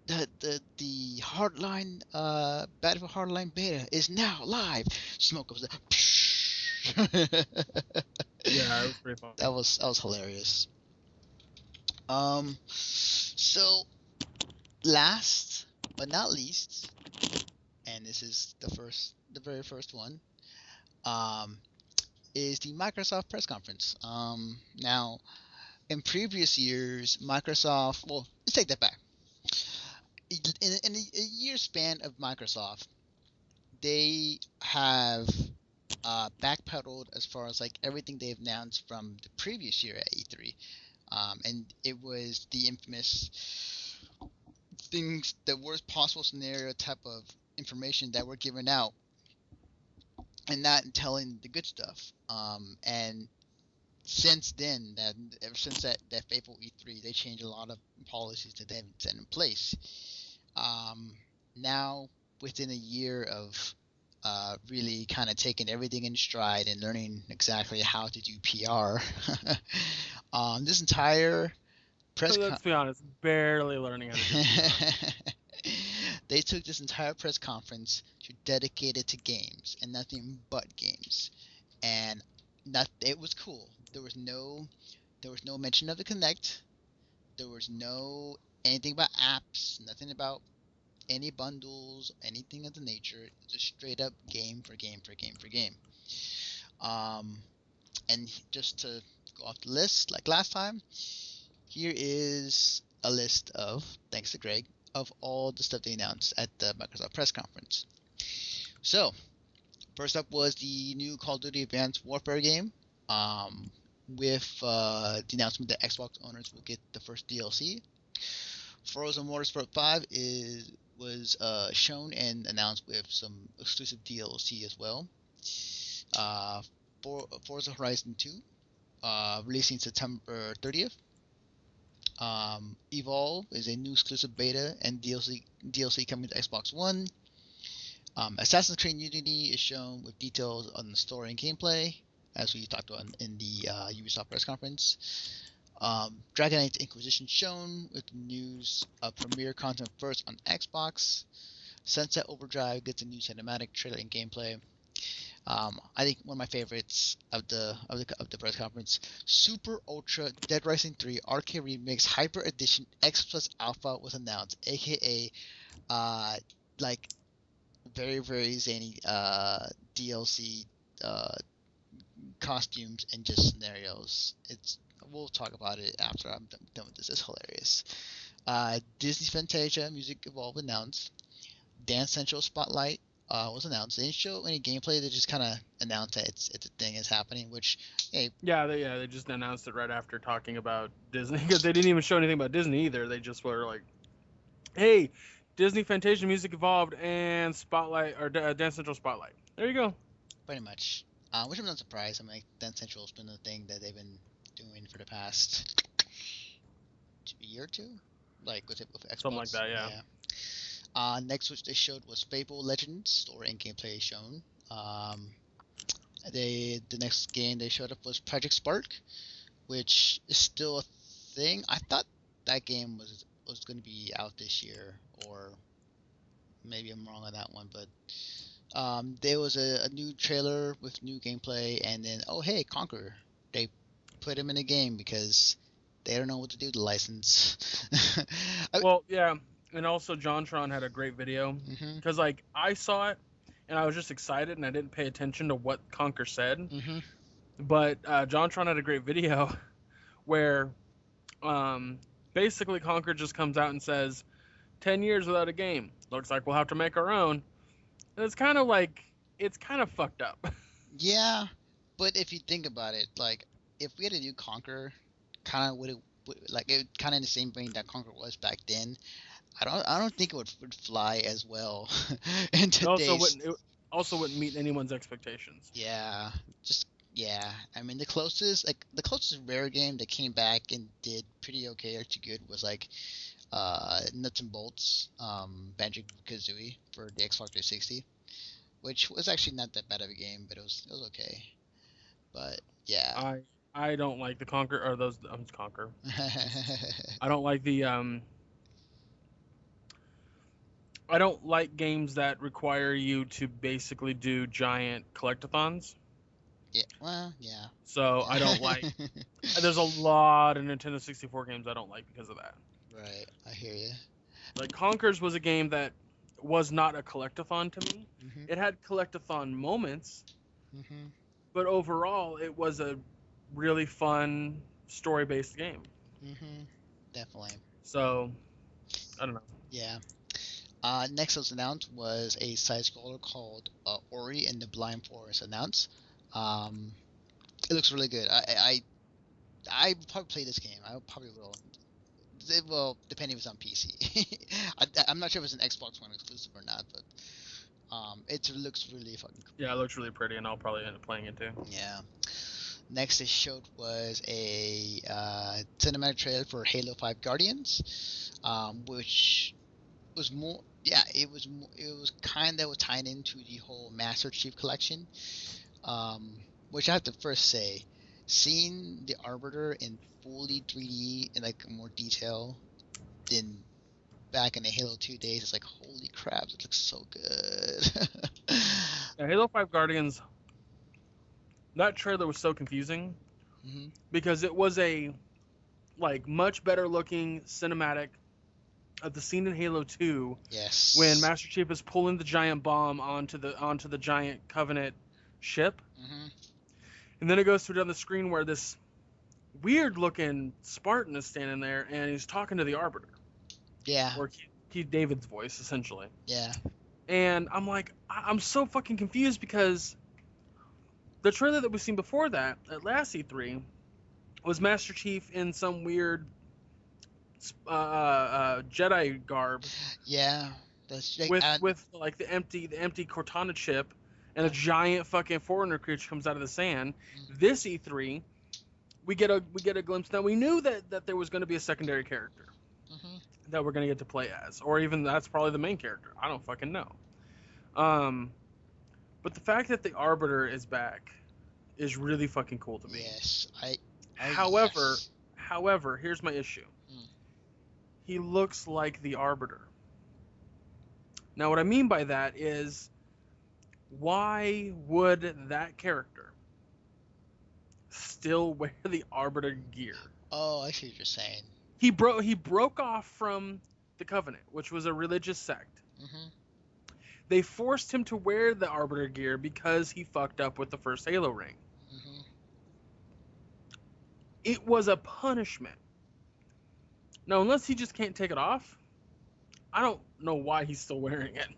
the Hardline, Battlefield Hardline beta is now live! Smoke goes... Yeah, it was pretty fun. That was hilarious. So last but not least, and this is the very first one, um, is the Microsoft press conference. Now, in previous years, Microsoft, well, let's take that back. In a year span of Microsoft, they have backpedaled as far as like everything they've announced from the previous year at E3. And it was the infamous things, the worst possible scenario type of information that were given out and not telling the good stuff. And since then, ever since that fateful E3, they changed a lot of policies that they've set in place. Now, within a year of really kind of taking everything in stride and learning exactly how to do PR, this entire press Let's be honest, barely learning how to do PR. They took this entire press conference to dedicate it to games and nothing but games, and it was cool. There was no mention of the Kinect. There was no anything about apps, nothing about any bundles, anything of the nature. Just straight up game for game for game for game. And just to go off the list, like last time, here is a list of, thanks to Greg, of all the stuff they announced at the Microsoft press conference. So, first up was the new Call of Duty Advanced Warfare game, with the announcement that Xbox owners will get the first DLC. Forza Motorsport 5 was shown and announced with some exclusive DLC as well. Forza Horizon 2, releasing September 30th. Evolve is a new exclusive beta and DLC coming to Xbox One. Assassin's Creed Unity is shown with details on the story and gameplay, as we talked about in the Ubisoft press conference. Dragon Age Inquisition shown with news of premiere content first on Xbox. Sunset Overdrive gets a new cinematic trailer and gameplay. I think one of my favorites of the press conference, Super Ultra Dead Rising 3 Arcade Remix Hyper Edition X Plus Alpha was announced, aka like very very zany DLC costumes and just scenarios. We'll talk about it after I'm done with this. It's hilarious. Disney Fantasia Music Evolve announced. Dance Central Spotlight was announced. They didn't show any gameplay. They just kind of announced that it's a thing is happening. Which, hey, they just announced it right after talking about Disney, because they didn't even show anything about Disney either. They just were like, "Hey, Disney Fantasia Music Evolved and Spotlight or Dance Central Spotlight." There you go. Pretty much. Which I'm not surprised. I mean, like, Dance Central's been the thing that they've been doing for the past year or two, like with Xbox. Something like that, yeah. Next, which they showed was Fable Legends story and gameplay shown. The next game they showed up was Project Spark, which is still a thing. I thought that game was going to be out this year, or maybe I'm wrong on that one, but there was a new trailer with new gameplay, and then Conquer. They put him in a game because they don't know what to do with the license. Well, yeah, and also JonTron had a great video, because like I saw it and I was just excited and I didn't pay attention to what Conquer said, but JonTron had a great video where basically Conquer just comes out and says 10 years without a game, looks like we'll have to make our own. And it's kind of fucked up. Yeah, but if you think about it, like if we had a new Conquer, kind of would like it kind of in the same vein that Conquer was back then. I don't think it would fly as well in today's. It also wouldn't meet anyone's expectations. Yeah, I mean the closest rare game that came back and did pretty okay or too good was like Nuts and Bolts, Banjo-Kazooie for the Xbox 360, which was actually not that bad of a game, but it was okay. But yeah, I don't like the Conquer or those Conquer. I don't like the I don't like games that require you to basically do giant collectathons. Yeah. Well, yeah. So I don't like. There's a lot of Nintendo 64 games I don't like because of that. Right. I hear you. Like Conkers was a game that was not a collectathon to me. Mhm. It had collectathon moments, Mhm. but overall it was a really fun story-based game. Mhm. Definitely. So I don't know. Yeah. Next was announced was a side scroller called Ori and the Blind Forest announced. Um, it looks really good. I probably play this game. I probably will. Well, depending if it's on PC. I'm not sure if it's an Xbox One exclusive or not, but it looks really fucking cool. Yeah, it looks really pretty, and I'll probably end up playing it too. Yeah. Next they showed was a cinematic trailer for Halo 5 Guardians, which was more. Yeah, it was kind of tying into the whole Master Chief Collection, which I have to first say, seeing the Arbiter in fully 3D in like more detail than back in the Halo 2 days, it's like holy crap, it looks so good. Yeah, Halo 5 Guardians. That trailer was so confusing Mm-hmm. because it was a like much better looking cinematic of the scene in Halo 2 Yes. when Master Chief is pulling the giant bomb onto the giant Covenant ship. Mm-hmm. And then it goes to down the screen where this weird looking Spartan is standing there and he's talking to the Arbiter. Yeah. Or Keith David's voice, essentially. Yeah. And I'm like, I'm so fucking confused because the trailer that we've seen before that at last E3 was Master Chief in some weird Jedi garb. Yeah. That's like, with like the empty Cortana chip, and a giant fucking foreigner creature comes out of the sand. Mm-hmm. This E3, we get a glimpse. Now we knew that there was going to be a secondary character Mm-hmm. that we're going to get to play as, or even that's probably the main character. I don't fucking know. But the fact that the Arbiter is back is really fucking cool to me. Yes. However, here's my issue. He looks like the Arbiter. Now, what I mean by that is, why would that character still wear the Arbiter gear? Oh, I see what you're saying. He broke off from the Covenant, which was a religious sect. Mm-hmm. They forced him to wear the Arbiter gear because he fucked up with the first Halo ring. Mm-hmm. It was a punishment. Now, unless he just can't take it off, I don't know why he's still wearing it.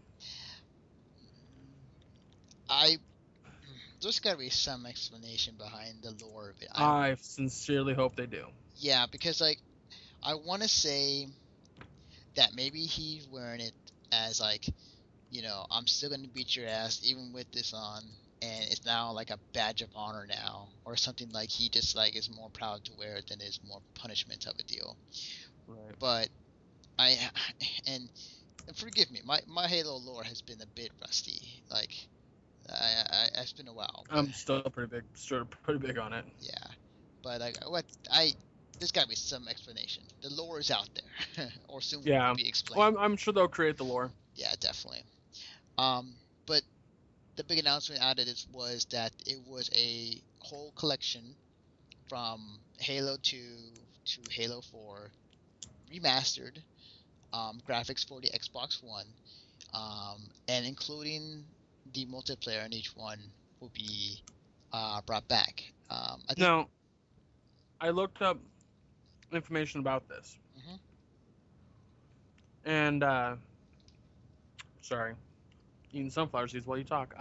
There's gotta be some explanation behind the lore of it. I sincerely hope they do. Yeah, because like, I want to say that maybe he's wearing it as like, I'm still gonna beat your ass even with this on, and it's now like a badge of honor now, or something like he just like is more proud to wear it than is more punishment of a deal. Right. But and forgive me, my Halo lore has been a bit rusty. Like, it's been a while. I'm still pretty big on it. Yeah, but like there's gotta be some explanation. The lore is out there, or soon will be explained. Well, I'm sure they'll create the lore. Yeah, definitely. But the big announcement out of this was that it was a whole collection from Halo 2 to Halo 4 remastered, graphics for the Xbox One, and including the multiplayer in each one will be brought back. Now, I looked up information about this, and sorry, eating sunflower seeds while you talk.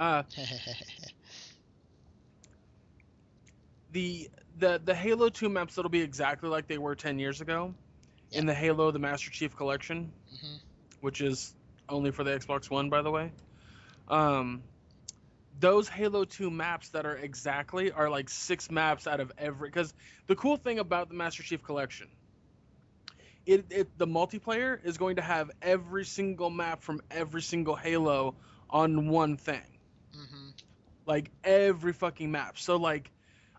The Halo 2 maps that'll be exactly like they were 10 years ago in the Halo the Master Chief Collection, which is only for the Xbox One, by the way. Those Halo 2 maps that are like 6 maps out of every, because the cool thing about the Master Chief Collection, the multiplayer is going to have every single map from every single Halo on one thing. Like every fucking map. So like,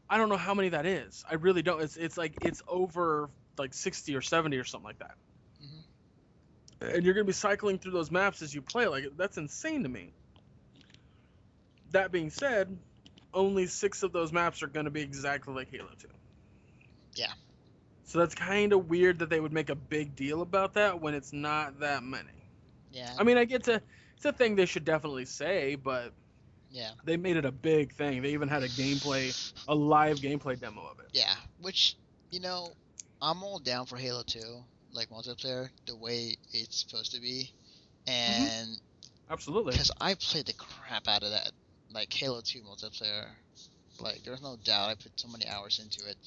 I don't know how many that is. I really don't. It's like it's over like 60 or 70 or something like that. And you're gonna be cycling through those maps as you play. Like, that's insane to me. That being said, only 6 of those maps are going to be exactly like Halo 2. Yeah. So that's kind of weird that they would make a big deal about that when it's not that many. Yeah. I mean, it's a thing they should definitely say, but yeah, they made it a big thing. They even had a live gameplay demo of it. Yeah, which, I'm all down for Halo 2, like multiplayer, the way it's supposed to be. And Absolutely. because I played the crap out of that, like Halo 2 multiplayer. Like, there's no doubt I put so many hours into it.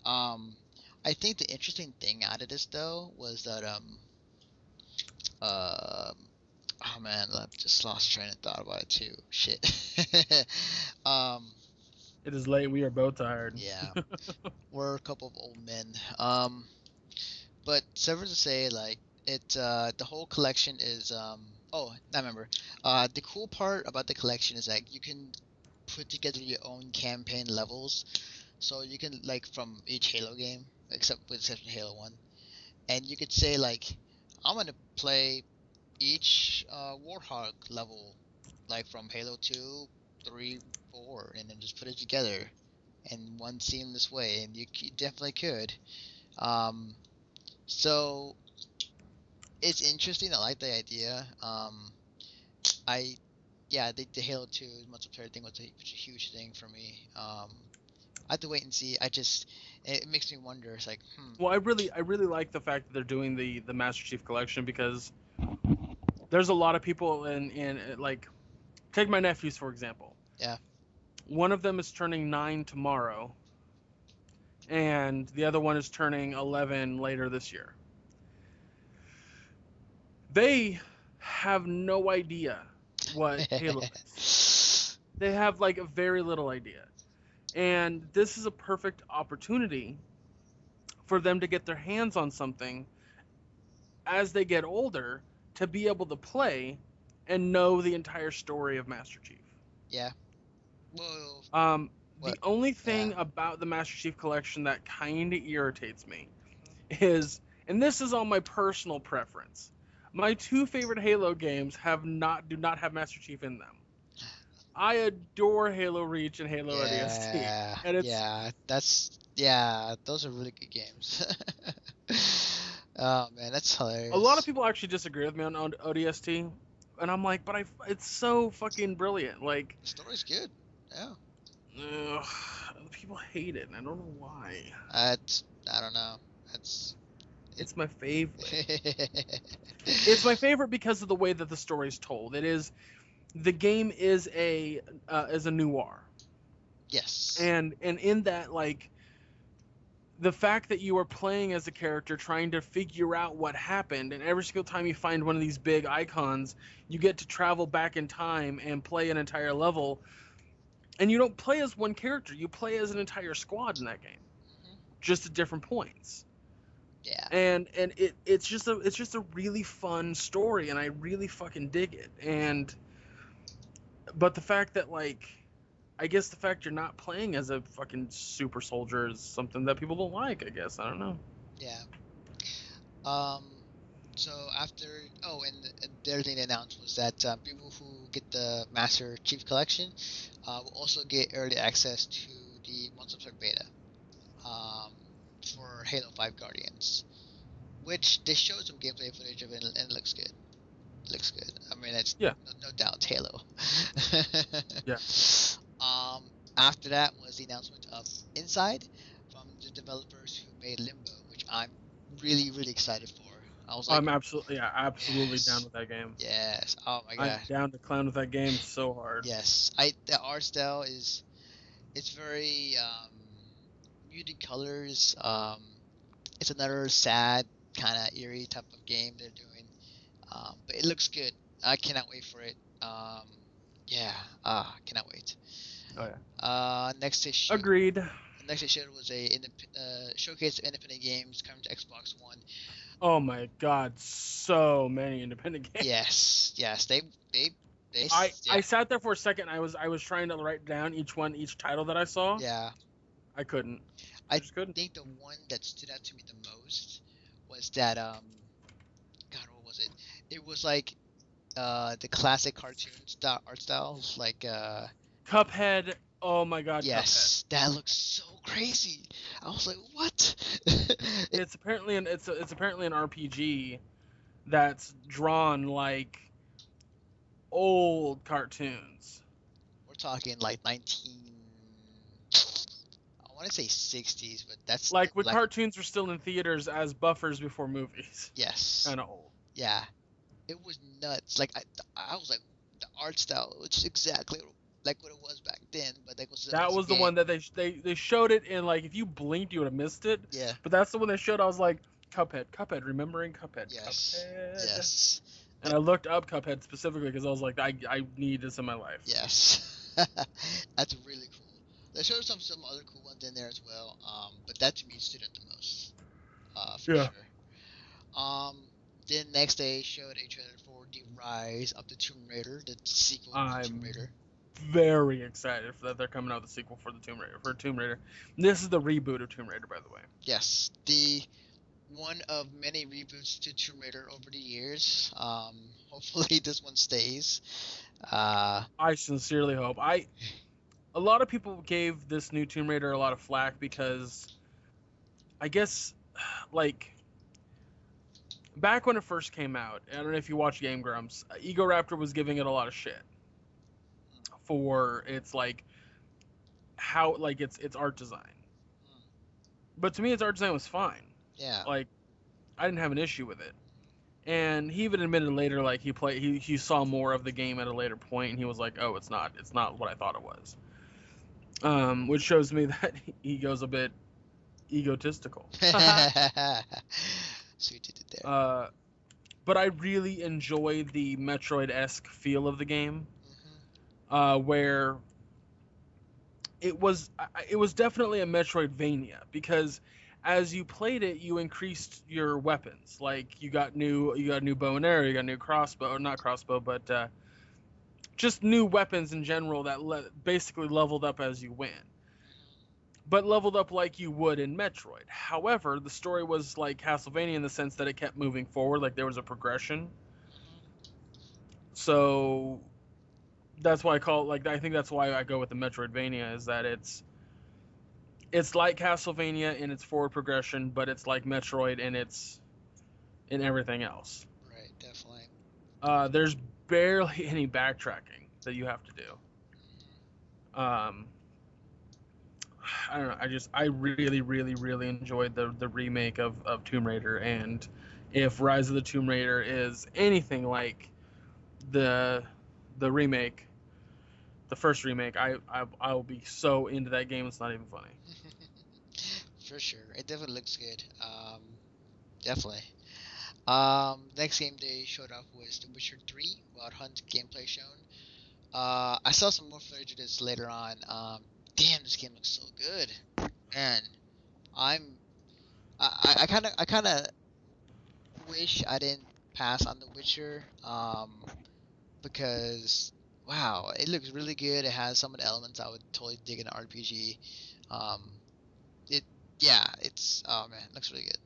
I think the interesting thing out of this, though, was that, oh man, I just lost train of thought about it too. Shit. It is late. We are both tired. Yeah. We're a couple of old men. But suffice to say, like, the whole collection is, oh, I remember. The cool part about the collection is, like, you can put together your own campaign levels. So you can, like, from each Halo game, except with exception of Halo 1. And you could say, like, I'm going to play each Warhog level, like, from Halo 2, 3, 4, and then just put it together in one seamless way. And you definitely could. So it's interesting. I like the idea. The Halo 2 multiplayer thing was a huge thing for me. I have to wait and see. It makes me wonder. It's like, Well, I really like the fact that they're doing the Master Chief Collection, because there's a lot of people in like, take my nephews for example. Yeah. One of them is turning 9 tomorrow, and the other one is turning 11 later this year. They have no idea what Halo is. They have, like, a very little idea. And this is a perfect opportunity for them to get their hands on something as they get older, to be able to play and know the entire story of Master Chief. Yeah. Well, the only thing about the Master Chief Collection that kind of irritates me is, and this is on my personal preference, my 2 favorite Halo games do not have Master Chief in them. I adore Halo Reach and Halo ODST. And those are really good games. Oh man, that's hilarious. A lot of people actually disagree with me on ODST, and I'm like, but it's so fucking brilliant. Like, the story's good. Yeah. People hate it, and I don't know why. I don't know. It's my favorite. It's my favorite because of the way that the story's told. The game is a noir. Yes. And in that, like, the fact that you are playing as a character trying to figure out what happened, and every single time you find one of these big icons, you get to travel back in time and play an entire level. And you don't play as one character, you play as an entire squad in that game. Just at different points. Yeah. And it's just a really fun story, and I really fucking dig it. But the fact that, like, I guess the fact you're not playing as a fucking super soldier is something that people don't like, I guess. I don't know. Yeah. So after... Oh, and the other thing they announced was that people who get the Master Chief Collection will also get early access to the multiplayer beta for Halo 5 Guardians, which they showed some gameplay footage of it, and it looks good. It looks good. I mean, it's no doubt Halo. Yeah. After that was the announcement of Inside from the developers who made Limbo, which I'm really, really excited for. I was like, I'm absolutely down with that game. Yes. Oh my god. I'm down to clown with that game so hard. Yes. The art style it's very muted colors. It's another sad, kind of eerie type of game they're doing. But it looks good. I cannot wait for it. Cannot wait. Oh yeah. Next they showed. Agreed. Next they showed was a showcase of independent games coming to Xbox One. Oh my god, so many independent games. Yes. They I sat there for a second. I was trying to write down each title that I saw. Yeah. I couldn't. I just couldn't. think the one that stood out to me the most was that God, what was it? It was like the classic cartoon art style, like Cuphead Oh my God, Yes, that looks so crazy. I was like, what? Cuphead. It's apparently it's apparently an RPG that's drawn like old cartoons. We're talking like 19. I want to say 60s, but that's Like when like cartoons were still in theaters as buffers before movies. yes, Kind of old. yeah. It was nuts. Like I was like the art style, which is exactly like what it was back then, but like was That as a was the game. one that they showed it in, like, if you blinked you would have missed it. Yeah. But that's the one they showed. I was like, Cuphead, remembering Cuphead, Yes. Cuphead. Yes. And I looked up Cuphead specifically because I was like, I need this in my life. Yes. That's really cool. They showed some other cool ones in there as well. But that to me stood out the most. For Yeah. sure. Then next day showed a trailer for The Rise of the Tomb Raider, the sequel to Tomb I'm Raider. very excited that they're coming out with a sequel for the Tomb Raider. This is the reboot of Tomb Raider, by the way. Yes, the one of many reboots to Tomb Raider over the years. Hopefully this one stays. I sincerely hope. A lot of people gave this new Tomb Raider a lot of flack because I guess, like, back when it first came out, I don't know if you watch Game Grumps, Ego Raptor was giving it a lot of shit for its like how like its art design. But to me, its art design was fine. Yeah. Like, I didn't have an issue with it. And he even admitted later, like, he saw more of the game at a later point, and he was like, "Oh, it's not what I thought it was." Which shows me that he goes a bit egotistical. See what you did there. But I really enjoy the Metroid-esque feel of the game, where it was definitely a Metroidvania, because as you played it, you increased your weapons. Like, you got new bow and arrow, you got new crossbow, or not crossbow, but just new weapons in general that basically leveled up as you went. But leveled up like you would in Metroid. However, the story was like Castlevania in the sense that it kept moving forward, like there was a progression. So that's why I think that's why I go with the Metroidvania, is that it's like Castlevania in its forward progression, but it's like Metroid in everything else. Right, definitely. There's barely any backtracking that you have to do. I don't know. I really, really, really enjoyed the remake of Tomb Raider, and if Rise of the Tomb Raider is anything like the remake, the first remake, I will be so into that game. It's not even funny. For sure, it definitely looks good. Definitely. Next game they showed off was The Witcher 3 Wild Hunt gameplay shown. I saw some more footage of this later on. Damn, this game looks so good, man. I kind of wish I didn't pass on The Witcher, because wow, it looks really good. It has some of the elements I would totally dig in an RPG. It's oh man, it looks really good.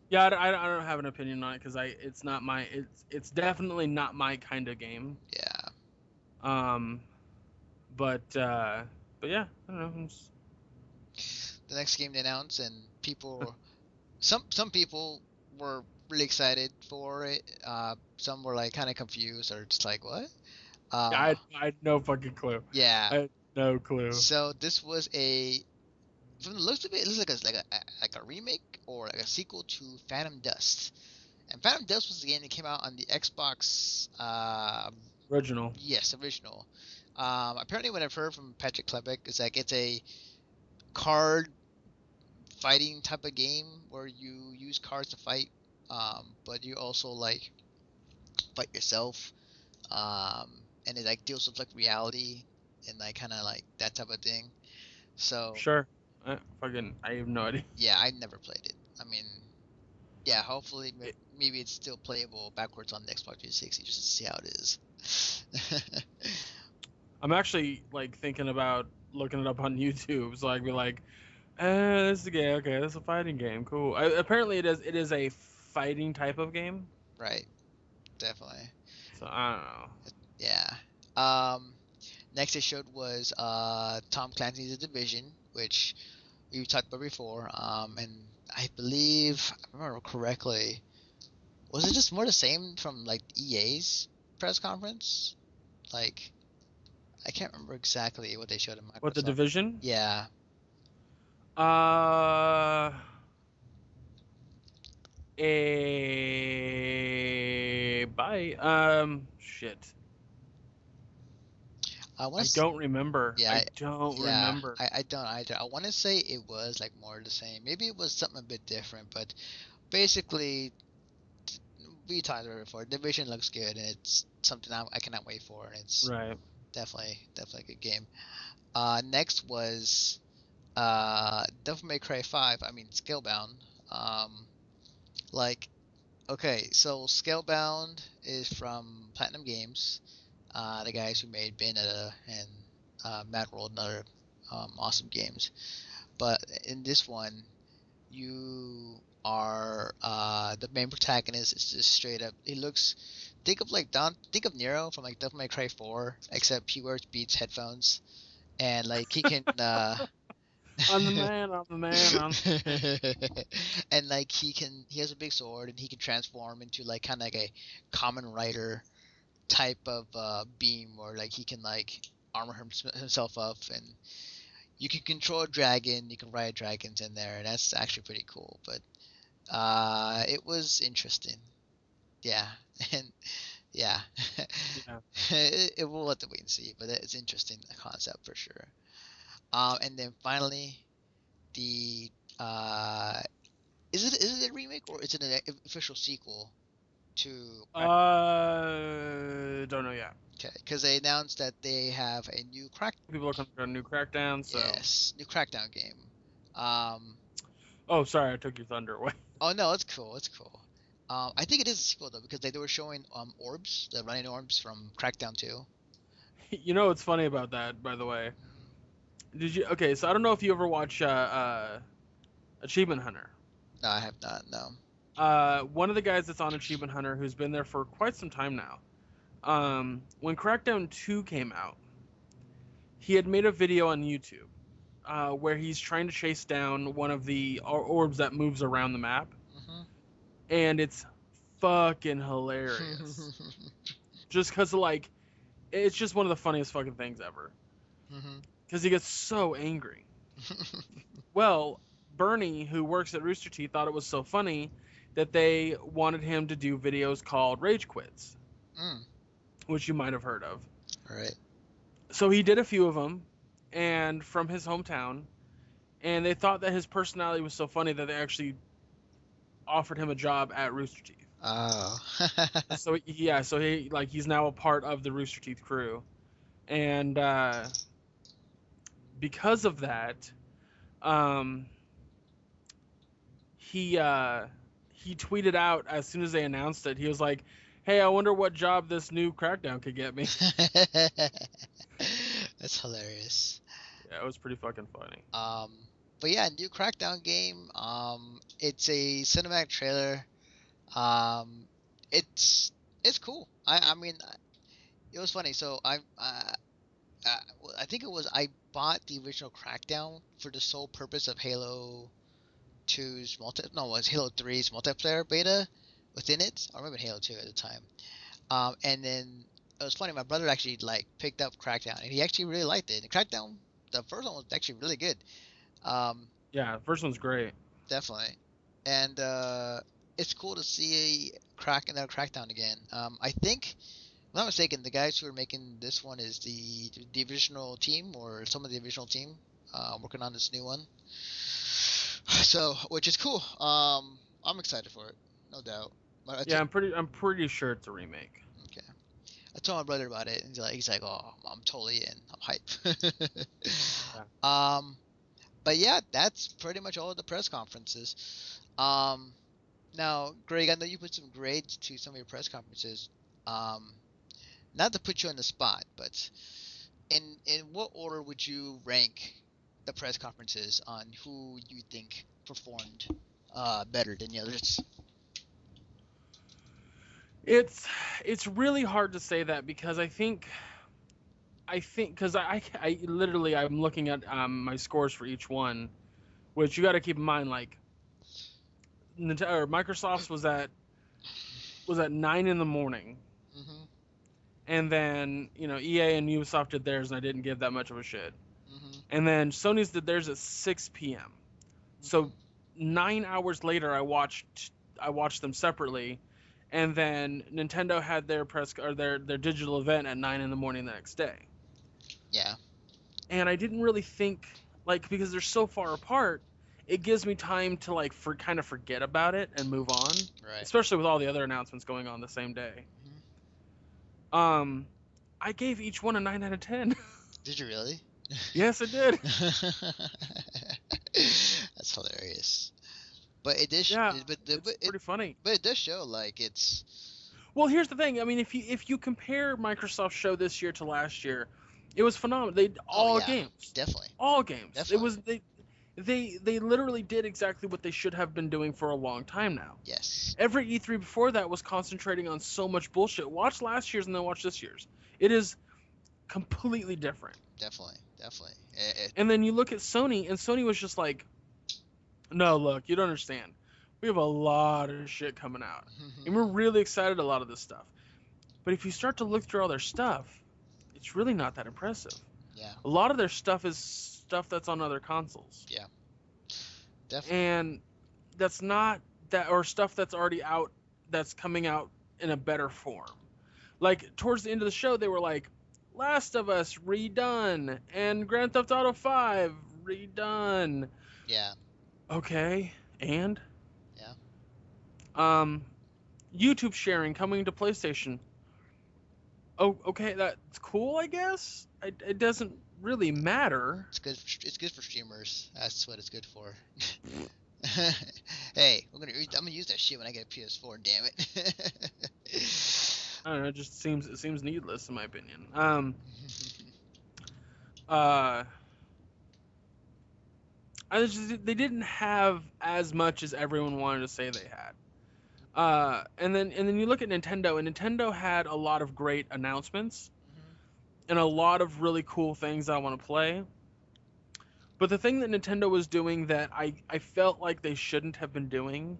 Yeah, I don't have an opinion on it because it's definitely not my kind of game. Yeah. But yeah, I don't know. The next game they announced, and some people were really excited for it. Some were like kind of confused or just like what? I had no fucking clue. Yeah. I had no clue. So this was from the looks of it, it looks like a remake or like a sequel to Phantom Dust. And Phantom Dust was the game that came out on the Xbox. Original. Yes, original. Apparently, what I've heard from Patrick Klebeck is like it's a card fighting type of game where you use cards to fight, but you also like fight yourself, and it like deals with like reality and like kind of like that type of thing. So Sure. I have no idea. yeah, I never played it. I mean, yeah, hopefully maybe it's still playable backwards on the Xbox 360 just to see how it is. I'm actually like thinking about looking it up on YouTube, so I'd be like, this is a game. Okay, this is a fighting game. Cool. Apparently, it is a fighting type of game. Right. Definitely. So I don't know. Yeah. Next they showed was Tom Clancy's The Division, which we talked about before. And I believe, if I remember correctly, was it just more the same from like EA's press conference? Like, I can't remember exactly what they showed in Microsoft. What, The Division? Yeah. Shit. I don't remember. Yeah, I don't remember. I don't either. I want to say it was like more the same. Maybe it was something a bit different, but basically, we talked about it before. Division looks good, and it's something I cannot wait for, and it's Right. definitely a good game. Next was Devil May Cry 5. I mean, Scalebound. Like, okay, so Scalebound is from Platinum Games, the guys who made Bayonetta and Mad World and other awesome games. But in this one, you are the main protagonist. Is just straight up. He looks. Think of Nero from like Devil May Cry 4, except he wears Beats headphones, and like he can. I'm the man. And like he has a big sword, and he can transform into like kind of like a Kamen Rider type of beam, where like he can like armor himself up, and you can control a dragon, you can ride dragons in there, and that's actually pretty cool. But it was interesting. Yeah. And yeah. Yeah. It will have to wait and see, but it's interesting concept for sure. And then finally, the is it a remake or is it an official sequel to? Don't know yet. Okay, because they announced that they have a new People are coming to a new Crackdown. So. Yes, new Crackdown game. Oh, sorry, I took your thunder away. Oh no, it's cool. It's cool. I think it is a sequel though, because they were showing orbs, the running orbs from Crackdown 2. You know what's funny about that, by the way? Did you? Okay, so I don't know if you ever watch Achievement Hunter. No, I have not. No. One of the guys that's on Achievement Hunter, who's been there for quite some time now. When Crackdown 2 came out, he had made a video on YouTube where he's trying to chase down one of the orbs that moves around the map, and it's fucking hilarious. Just because, like, it's just one of the funniest fucking things ever. Because he gets so angry. Well, Bernie, who works at Rooster Teeth, thought it was so funny that they wanted him to do videos called Rage Quits, which you might have heard of. All right. So he did a few of them, and from his hometown, and they thought that his personality was so funny that they actually offered him a job at Rooster Teeth. Oh. So he's now a part of the Rooster Teeth crew, and because of that, he tweeted out as soon as they announced it. He was like, "Hey, I wonder what job this new Crackdown could get me." That's hilarious. Yeah, it was pretty fucking funny. But yeah, new Crackdown game. It's a cinematic trailer. It's cool. I mean, it was funny. So I think it was I bought the original Crackdown for the sole purpose of Halo 2's it was Halo 3's multiplayer beta within it. I remember Halo 2 at the time. And then it was funny. My brother actually like picked up Crackdown, and he actually really liked it. And Crackdown, the first one was actually really good. Yeah, the first one's great. Definitely. And it's cool to see another Crackdown again. I think, if I'm not mistaken, the guys who are making this one is the divisional team, or some of the divisional team, working on this new one. So, which is cool. I'm excited for it, no doubt. But I'm pretty sure it's a remake. Okay. I told my brother about it, and he's like, "Oh, I'm totally in. I'm hyped." Yeah. But yeah, that's pretty much all of the press conferences. Now, Greg, I know you put some grades to some of your press conferences. Not to put you on the spot, but in what order would you rank the press conferences on who you think performed better than the others? It's really hard to say that, because I think I think because I literally I'm looking at my scores for each one, which you got to keep in mind, like Microsoft's was at 9 in the morning, Mm-hmm. and then EA and Ubisoft did theirs, and I didn't give that much of a shit. Mm-hmm. And then Sony's did theirs at 6 p.m. So 9 hours later, I watched them separately, and then Nintendo had their their digital event at 9 in the morning the next day. Yeah. And I didn't really think, like, because they're so far apart, it gives me time to kind of forget about it and move on. Right. Especially with all the other announcements going on the same day. Mm-hmm. I gave each one a 9 out of 10. Did you really? Yes, I did. That's hilarious. But it does. Yeah, But it's pretty funny. But it does show like it's. Well, here's the thing. I mean, if you compare Microsoft's show this year to last year, it was phenomenal. They games. Definitely. All games. Definitely. It was they literally did exactly what they should have been doing for a long time now. Yes. Every E3 before that was concentrating on so much bullshit. Watch last year's and then watch this year's. It is completely different. Definitely. And then you look at Sony, and Sony was just like, no, look, you don't understand. We have a lot of shit coming out. And we're really excited a lot of this stuff. But if you start to look through all their stuff, it's really not that impressive. Yeah. A lot of their stuff is stuff that's on other consoles. Yeah. Definitely. And that's not that, or stuff that's already out, that's coming out in a better form. Like, towards the end of the show, they were like, Last of Us redone, and Grand Theft Auto 5 redone. Yeah. Okay, and? Yeah. YouTube sharing coming to PlayStation. Oh, okay, that's cool, I guess. It doesn't really matter. It's good for streamers. That's what it's good for. Hey, I'm gonna use that shit when I get a PS4. Damn it. I don't know. It just seems needless in my opinion. They didn't have as much as everyone wanted to say they had. And then you look at Nintendo, and Nintendo had a lot of great announcements and a lot of really cool things I want to play. But the thing that Nintendo was doing that I felt like they shouldn't have been doing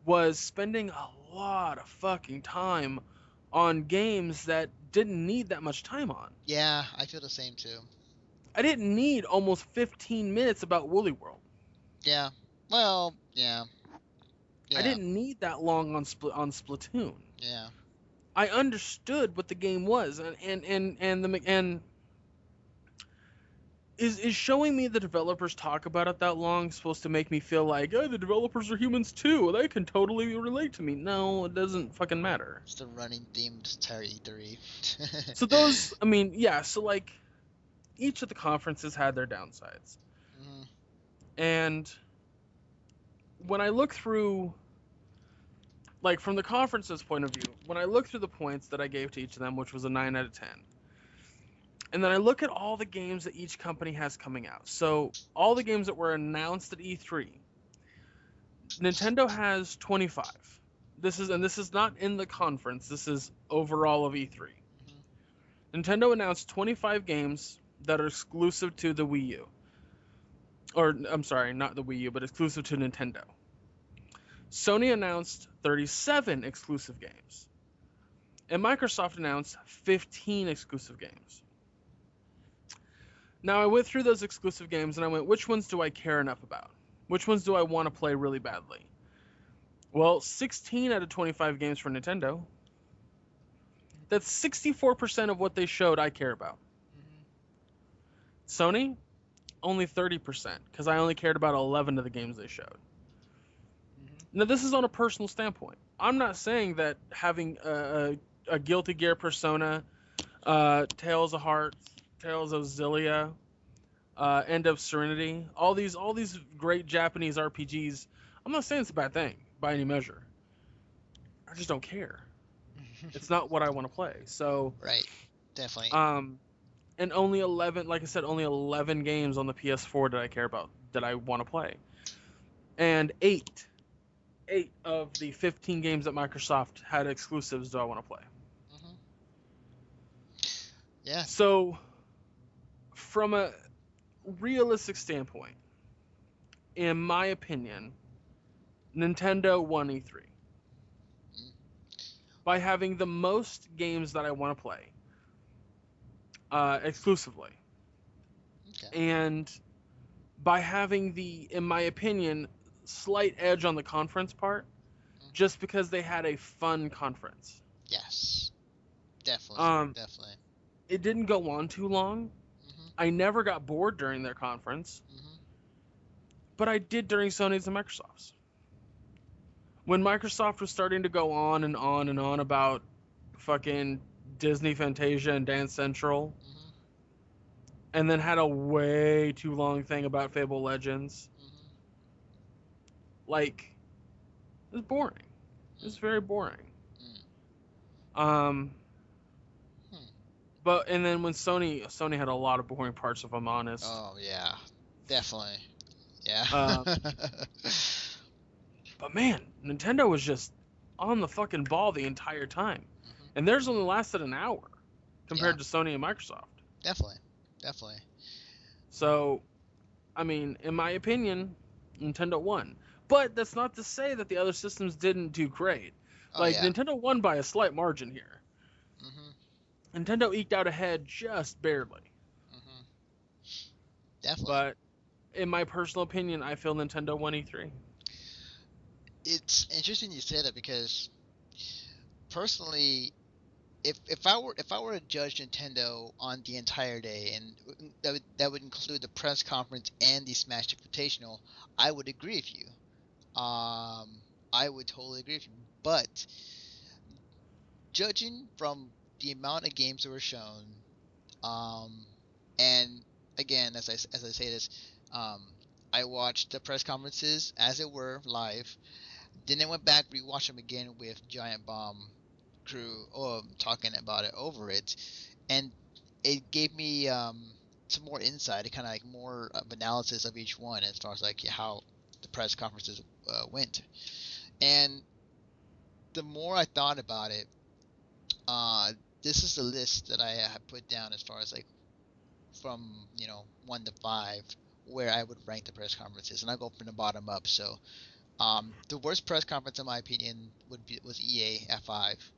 was spending a lot of fucking time on games that didn't need that much time on. Yeah, I feel the same too. I didn't need almost 15 minutes about Woolly World. Yeah. Well, yeah. I didn't need that long on Splatoon. Yeah. I understood what the game was, and is showing me the developers talk about it that long supposed to make me feel like, oh, the developers are humans too, they can totally relate to me? No, it doesn't fucking matter. It's the running theme to entire E3. So those, I mean, yeah, so like each of the conferences had their downsides. And when I look through, like, from the conference's point of view, when I look through the points that I gave to each of them, which was a 9 out of 10, and then I look at all the games that each company has coming out. So all the games that were announced at E3, Nintendo has 25. This is not in the conference. This is overall of E3. Nintendo announced 25 games that are exclusive to the Wii U. Or, I'm sorry, not the Wii U, but exclusive to Nintendo. Sony announced 37 exclusive games. And Microsoft announced 15 exclusive games. Now, I went through those exclusive games and I went, which ones do I care enough about? Which ones do I want to play really badly? Well, 16 out of 25 games for Nintendo. That's 64% of what they showed I care about. Sony, only 30%, because I only cared about 11 of the games they showed. Now, this is on a personal standpoint. I'm not saying that having a Guilty Gear Persona, Tales of Hearts, Tales of Xillia, End of Serenity, all these great Japanese RPGs, I'm not saying it's a bad thing by any measure. I just don't care. It's not what I want to play. So right, definitely. And only 11, like I said, only 11 games on the PS4 that I care about, that I want to play. And 8 of the 15 games that Microsoft had exclusives do I want to play. Yeah. So from a realistic standpoint, in my opinion, Nintendo won E3 by having the most games that I want to play exclusively. Okay. And by having the, in my opinion, slight edge on the conference part, just because they had a fun conference. Yes. Definitely. Definitely. It didn't go on too long. Mm-hmm. I never got bored during their conference. Mm-hmm. But I did during Sony's and Microsoft's. When Microsoft was starting to go on and on and on about fucking Disney Fantasia and Dance Central, Mm-hmm. and then had a way too long thing about Fable Legends, like, it was boring. It was very boring. But and then when Sony had a lot of boring parts, if I'm honest. Oh yeah, definitely. Yeah. But man, Nintendo was just on the fucking ball the entire time, and theirs only lasted an hour compared to Sony and Microsoft. Definitely. So, I mean, in my opinion, Nintendo won. But that's not to say that the other systems didn't do great. Nintendo won by a slight margin here. Nintendo eked out ahead just barely. Definitely. But in my personal opinion, I feel Nintendo won E3. It's interesting you say that because personally, if I were to judge Nintendo on the entire day, and that would include the press conference and the Smash Invitational, I would agree with you. I would totally agree with you. But judging from the amount of games that were shown, and again, as I say this, I watched the press conferences as it were live. Then I went back, rewatched them again with Giant Bomb crew, talking about it over it, and it gave me some more insight, kind of like more of analysis of each one as far as like how the press conferences went. And the more I thought about it, this is the list that I have put down as far as like from 1 to 5 where I would rank the press conferences, and I go from the bottom up. So the worst press conference in my opinion was EA at 5.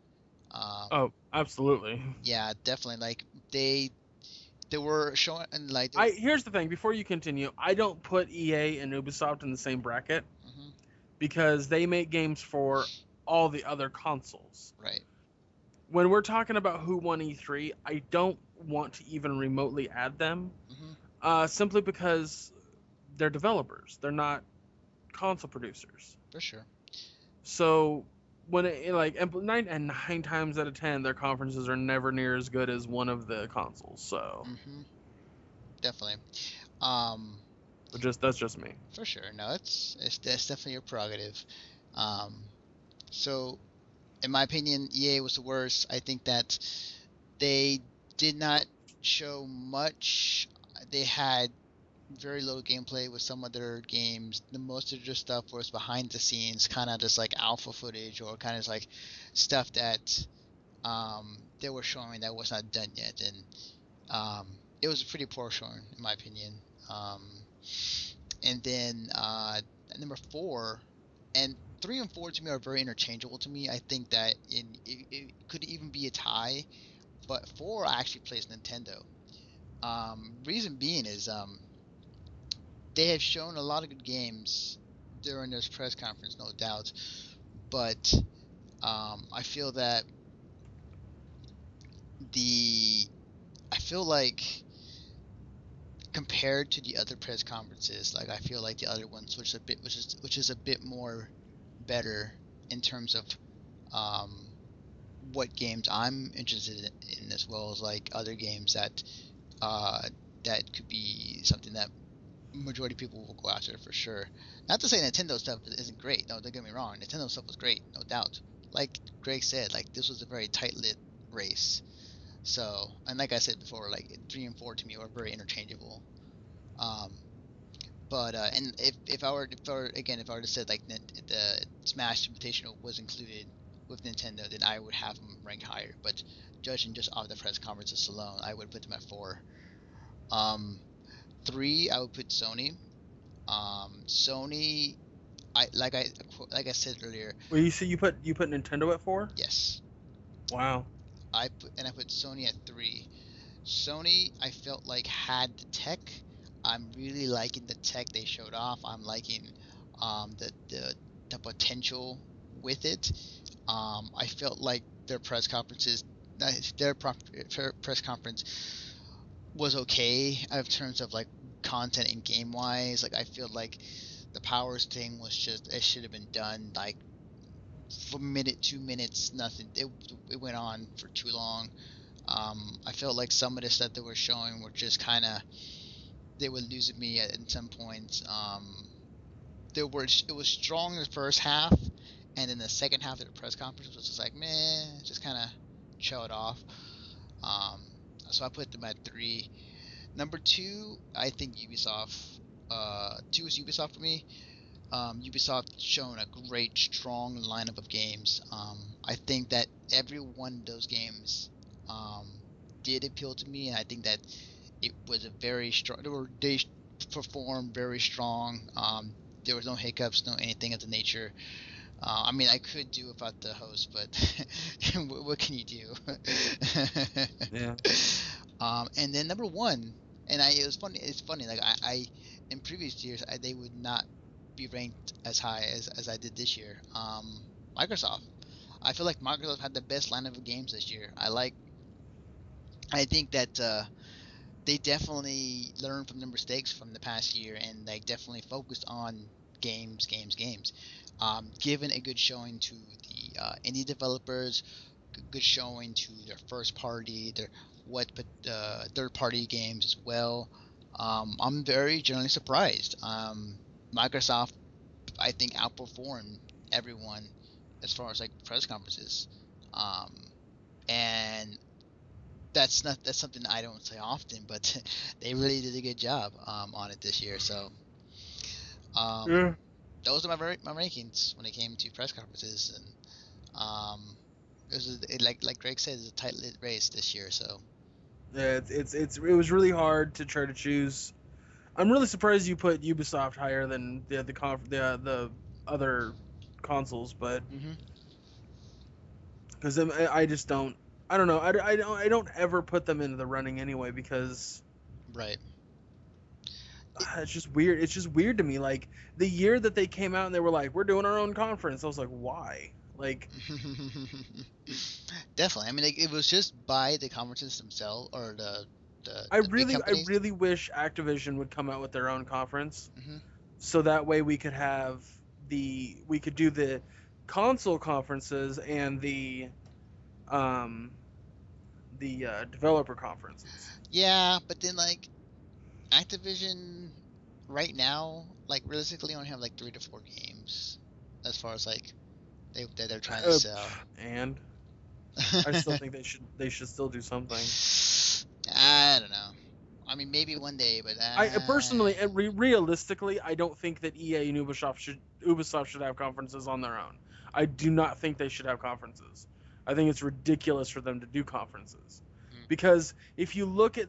Oh, absolutely. Yeah, definitely. Like they were showing, and like here's the thing. Before you continue, I don't put EA and Ubisoft in the same bracket because they make games for all the other consoles. Right. When we're talking about who won E3, I don't want to even remotely add them, simply because they're developers. They're not console producers. For sure. So when nine times out of 10, their conferences are never near as good as one of the consoles. So definitely. But that's just me. For sure. No, it's definitely your prerogative. So in my opinion, EA was the worst. I think that they did not show much. They had very little gameplay with some of their games. The most of their stuff was behind the scenes, kind of just like alpha footage or kind of like stuff that they were showing that was not done yet, and it was a pretty poor showing in my opinion. And then number 4 and 3 and 4 to me are very interchangeable to me. I think that it could even be a tie, but 4 actually plays Nintendo. Reason being is they have shown a lot of good games during this press conference, no doubt, but I feel that I feel like compared to the other press conferences, like I feel like the other ones, which is a bit more better in terms of what games I'm interested in, as well as like other games that could be something that majority of people will go after for sure. Not to say Nintendo stuff isn't great. No, don't get me wrong. Nintendo stuff was great, no doubt. Like Greg said, like this was a very tight-lit race. So, and like I said before, like 3 and 4 to me are very interchangeable. But and if I were to say like the Smash Invitational was included with Nintendo, then I would have them ranked higher. But judging just off the press conferences alone, I would put them at 4. Um, 3, I would put Sony. Sony, I said earlier. Well, you see, you put Nintendo at 4? Yes, Wow. I put Sony at 3. Sony, I felt like had the tech. I'm really liking the tech they showed off. I'm liking the potential with it. I felt like their press conferences, their press conference was okay in terms of like content and game wise. Like I feel like the powers thing was just it should have been done like for a minute, 2 minutes, nothing. It went on for too long. I felt like some of the stuff they were showing were just kind of they were losing me at some points. It was strong in the first half, and then the second half of the press conference was just like meh, just kind of chilled off. Um, so I put them at 3. Number 2, I think Ubisoft. 2 is Ubisoft for me. Ubisoft shown a great, strong lineup of games. I think that every one of those games did appeal to me, and I think that it was a very strong. They performed very strong. There was no hiccups, no anything of the nature. I mean, I could do without the host, but what can you do? Yeah. And then number 1, and it was funny. It's funny. Like in previous years, they would not be ranked as high as I did this year. Microsoft. I feel like Microsoft had the best lineup of games this year. I think that they definitely learned from their mistakes from the past year, and they definitely focused on games. Given a good showing to the indie developers, good showing to their first party, their third party games as well. I'm very generally surprised. Microsoft, I think, outperformed everyone as far as like press conferences, um, and that's something I don't say often, but they really did a good job on it this year. So Yeah. those are my rankings when it came to press conferences, and like Greg said, it's a tight lit race this year. So Yeah, it was really hard to try to choose. I'm really surprised you put Ubisoft higher than the other consoles, but hmm because I just don't. I don't know. I don't ever put them into the running anyway because right. it's just weird. It's just weird to me. Like the year that they came out and they were like, "We're doing our own conference." I was like, "Why?" Like, Definitely. I mean, like, it was just by the conferences themselves or I the big I companies. really wish Activision would come out with their own conference, hmm so that way we could do the console conferences and um the developer conferences. Yeah, but then like Activision right now, like realistically, only have like 3 to 4 games as far as like that they're trying to sell. And I still think they should still do something. I don't know. I mean, maybe one day, but I personally, and realistically, I don't think that EA and Ubisoft should have conferences on their own. I do not think they should have conferences. I think it's ridiculous for them to do conferences, mm, because if you look at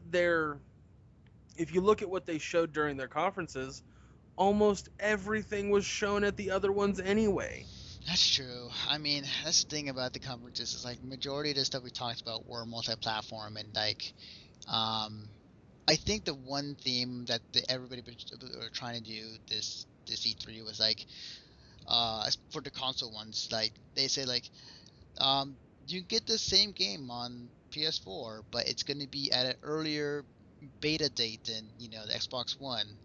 what they showed during their conferences, almost everything was shown at the other ones anyway. that's true. I mean, that's the thing about the conferences is like majority of the stuff we talked about were multi-platform and like um I think the one theme that everybody were trying to do this E3 was like for the console ones, like they say like um you get the same game on PS4, but it's going to be at an earlier beta date than the Xbox One,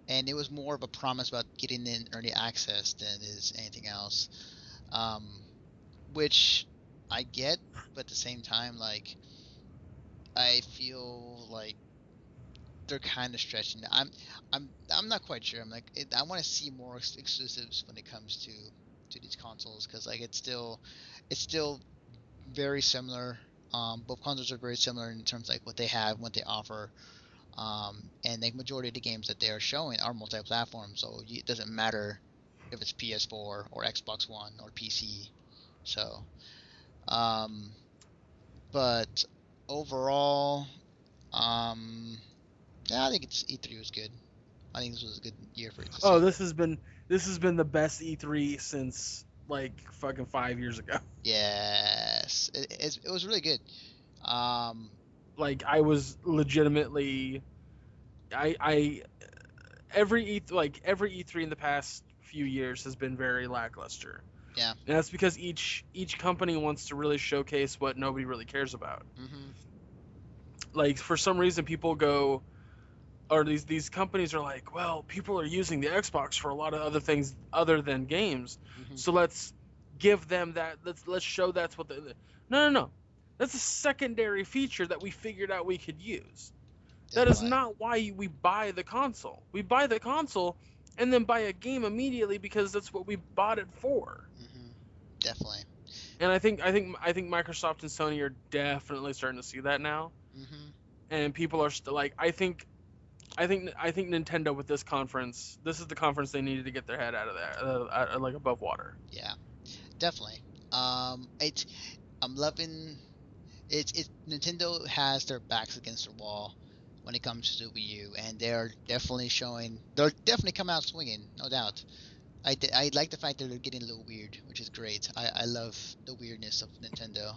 and it was more of a promise about getting in early access than is anything else. Um, which I get, but at the same time, like I feel like they're kind of stretching. I'm not quite sure. I want to see more exclusives when it comes to these consoles because like it's still very similar. Both consoles are very similar in terms of, like what they have, what they offer. And the majority of the games that they are showing are multi-platform, so it doesn't matter if it's PS4 or Xbox One or PC. So, but overall, um, Yeah, I think E3 was good. I think this was a good year for it to Oh, see. this has been the best E3 since like fucking 5 years ago. Yes, it was really good. Um, Like I was legitimately, I every E3 in the past few years has been very lackluster. yeah. And that's because each company wants to really showcase what nobody really cares about. Mhm. Like for some reason people go, or these companies are like, well, people are using the Xbox for a lot of other things other than games, Mhm. so let's give them that. Let's show that's what the no. That's a secondary feature that we figured out we could use. That is Definitely. not why we buy the console. We buy the console and then buy a game immediately because that's what we bought it for. Mhm. Definitely. And I think Microsoft and Sony are definitely starting to see that now. Mhm. And people are still like, I think Nintendo with this conference, this is the conference they needed to get their head out of there, like above water. Yeah. Definitely. It's I'm loving it. Nintendo has their backs against the wall when it comes to the Wii U, and they're definitely showing. They're definitely come out swinging, no doubt. I like the fact that they're getting a little weird, which is great. I love the weirdness of Nintendo.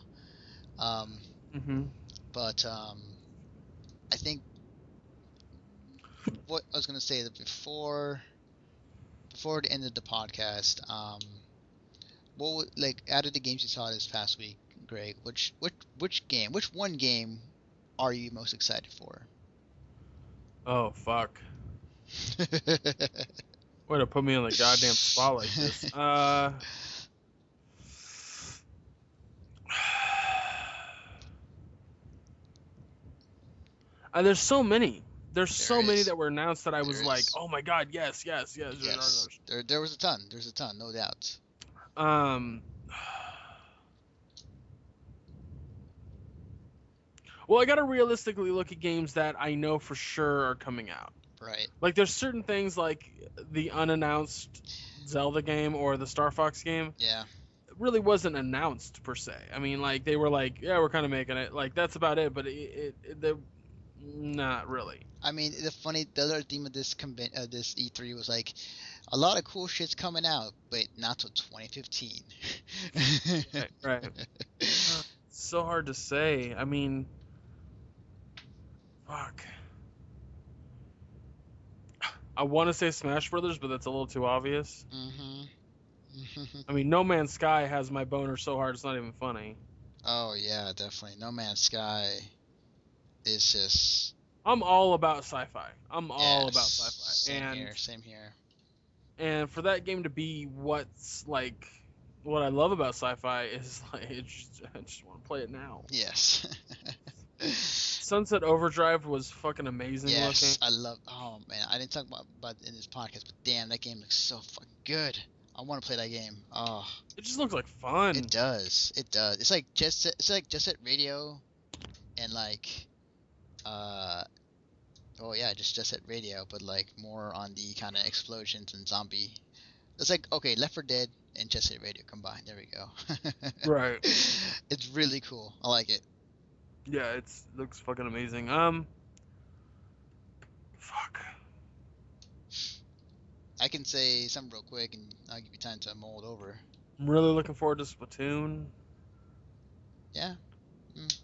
Um, Hmm. but I think what I was gonna say that before the end of the podcast, like out of the games you saw this past week, Greg, which one game are you most excited for? Oh fuck! Way to put me on the goddamn spot like this. There's so many. There's There so many is. that were announced that I was There like, is. oh my god, yes, yes, yes. Yes. There was a ton. There's a ton, no doubt. Um, well, I gotta realistically look at games that I know for sure are coming out. Right. Like, there's certain things like the unannounced Zelda game or the Star Fox game Yeah. really wasn't announced per se. I mean, like they were like, yeah, we're kind of making it. Like that's about it. But they're not really. I mean, the other theme of this E3 was like a lot of cool shit's coming out, but not till 2015. Right. Right. So hard to say. I mean, fuck. I want to say Smash Brothers, but that's a little too obvious. Mhm. I mean, No Man's Sky has my boner so hard it's not even funny. Oh yeah, definitely. No Man's Sky is just I'm all about sci-fi. I'm all about yes. sci-fi, Same here. Same here. and for that game to be what's like what I love about sci-fi is like I just want to play it now. Yes. Sunset Overdrive was fucking amazing looking. Yes, I love. Oh man, I didn't talk about it in this podcast, but damn, that game looks so fucking good. I want to play that game. Oh, It just looks like fun. it does. It does. It's like Jet Set Radio, and like uh oh yeah, just Jet Set Radio, but like more on the kind of explosions and zombie. It's like okay, Left 4 Dead and Jet Set Radio combined. There we go. Right. It's really cool. I like it. Yeah, it looks fucking amazing. Fuck. I can say something real quick, and I'll give you time to mull it over. I'm really looking forward to Splatoon. Yeah. Mm.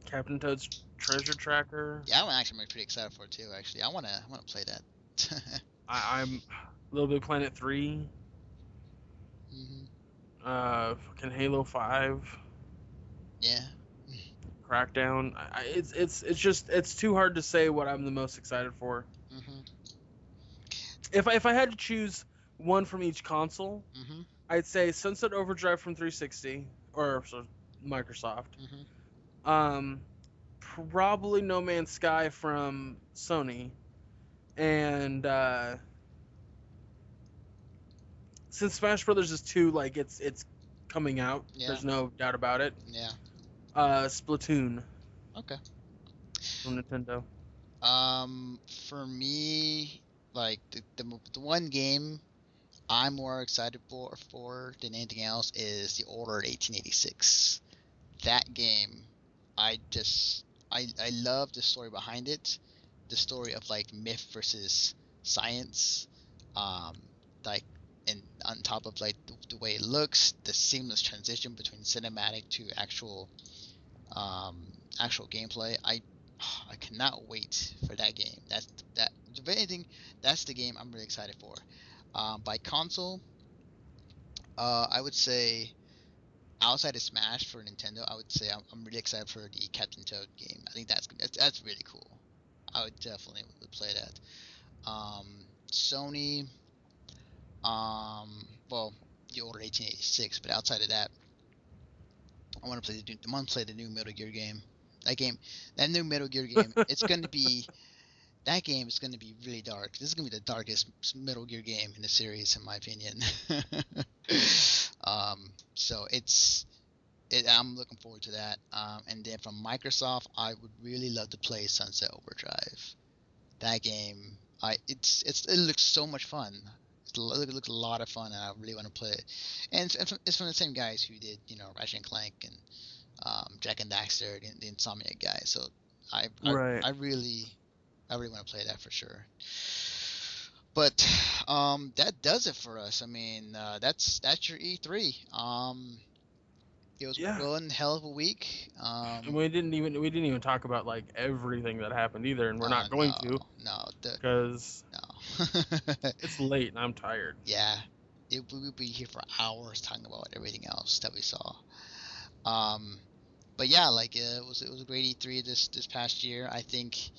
Captain Toad's Treasure Tracker. Yeah, I'm actually pretty excited for it too. Actually, I wanna play that. I'm Little Big Planet 3. Hmm. Fucking Halo 5. Yeah. Crackdown. It's too hard to say what I'm the most excited for. Hmm. If I had to choose one from each console, Hmm. I'd say Sunset Overdrive from 360 or Microsoft. Hmm. Probably No Man's Sky from Sony, and since Smash Brothers is 2, like it's coming out. Yeah. There's no doubt about it. Yeah. Splatoon Okay. from Nintendo. For me, like the one game I'm more excited for than anything else is The Order 1886. That game, I love the story behind it. the story of like myth versus science, like, and on top of like the way it looks, the seamless transition between cinematic to actual gameplay. I cannot wait for that game. If anything, that's the game I'm really excited for. By console, I would say outside of Smash for Nintendo, I would say I'm really excited for the Captain Toad game. I think that's really cool. I would definitely play that. Sony, well, the older 1886, but outside of that, I want to play the new Metal Gear game. That new Metal Gear game, it's going to be that game is going to be really dark. This is going to be the darkest Metal Gear game in the series, in my opinion. So I'm looking forward to that. And then from Microsoft, I would really love to play Sunset Overdrive. That game, it looks so much fun. It looks a lot of fun, and I really want to play it. And it's from the same guys who did, Ratchet and Clank and Jak and Daxter, the Insomniac guys. So I really want to play that for sure. But that does it for us. I mean, that's your E3. It was one hell of a week. And we didn't even talk about like everything that happened either, and we're not going to. No, because it's late and I'm tired. Yeah, we would be here for hours talking about everything else that we saw. But yeah, like it was a great E3 this past year. I think.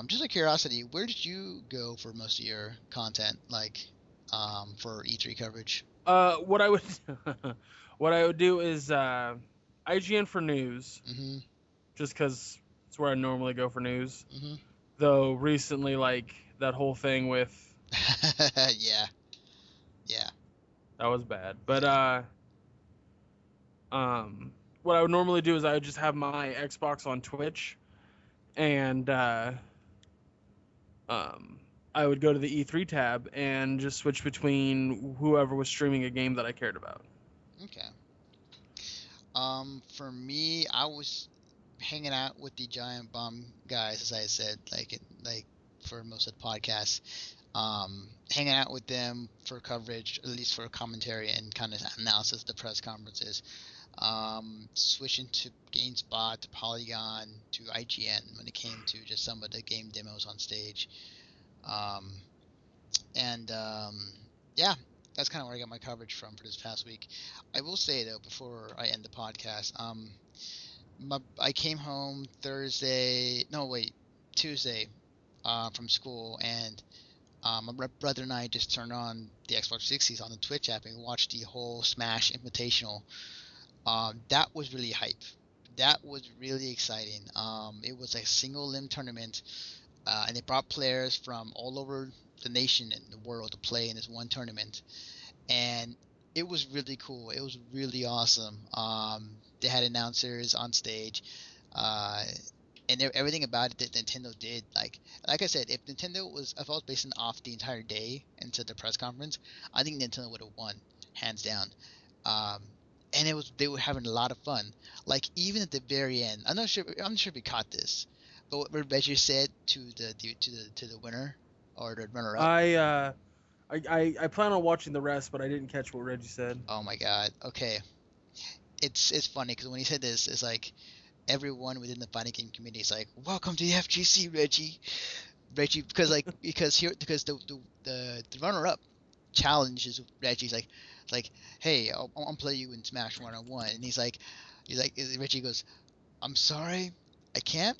Just out of curiosity, where did you go for most of your content, like, for E3 coverage? What I would do is IGN for news, just because it's where I normally go for news. Though recently, like that whole thing with, yeah, that was bad. But what I would normally do is I would just have my Xbox on Twitch, and I would go to the E3 tab and just switch between whoever was streaming a game that I cared about. Okay. For me, I was hanging out with the Giant Bomb guys, as I said, like for most of the podcast. Hanging out with them for coverage, at least for commentary and kind of analysis of the press conferences. Switching to GameSpot, to Polygon, to IGN when it came to just some of the game demos on stage. Yeah, that's kind of where I got my coverage from for this past week. I will say though, before I end the podcast, I came home Tuesday, from school, and my brother and I just turned on the Xbox 360s on the Twitch app and watched the whole Smash Invitational. That was really hype. That was really exciting. It was a single limb tournament, and they brought players from all over the nation and the world to play in this one tournament, and it was really cool. It was really awesome. They had announcers on stage, and everything about it that Nintendo did. Like I said, if I was basing off the entire day into the press conference, I think Nintendo would have won, hands down. And they were having a lot of fun. Like even at the very end, I'm not sure if you caught this, but what Reggie said to the winner or the runner up. I plan on watching the rest, but I didn't catch what Reggie said. Oh my god. Okay. It's funny because when he said this, it's like everyone within the fighting game community is like, "Welcome to the FGC, Reggie." Because the runner up challenges Reggie's like, "Hey, I'll play you in Smash 1-on-1," and he's like, Reggie goes, "I'm sorry, I can't.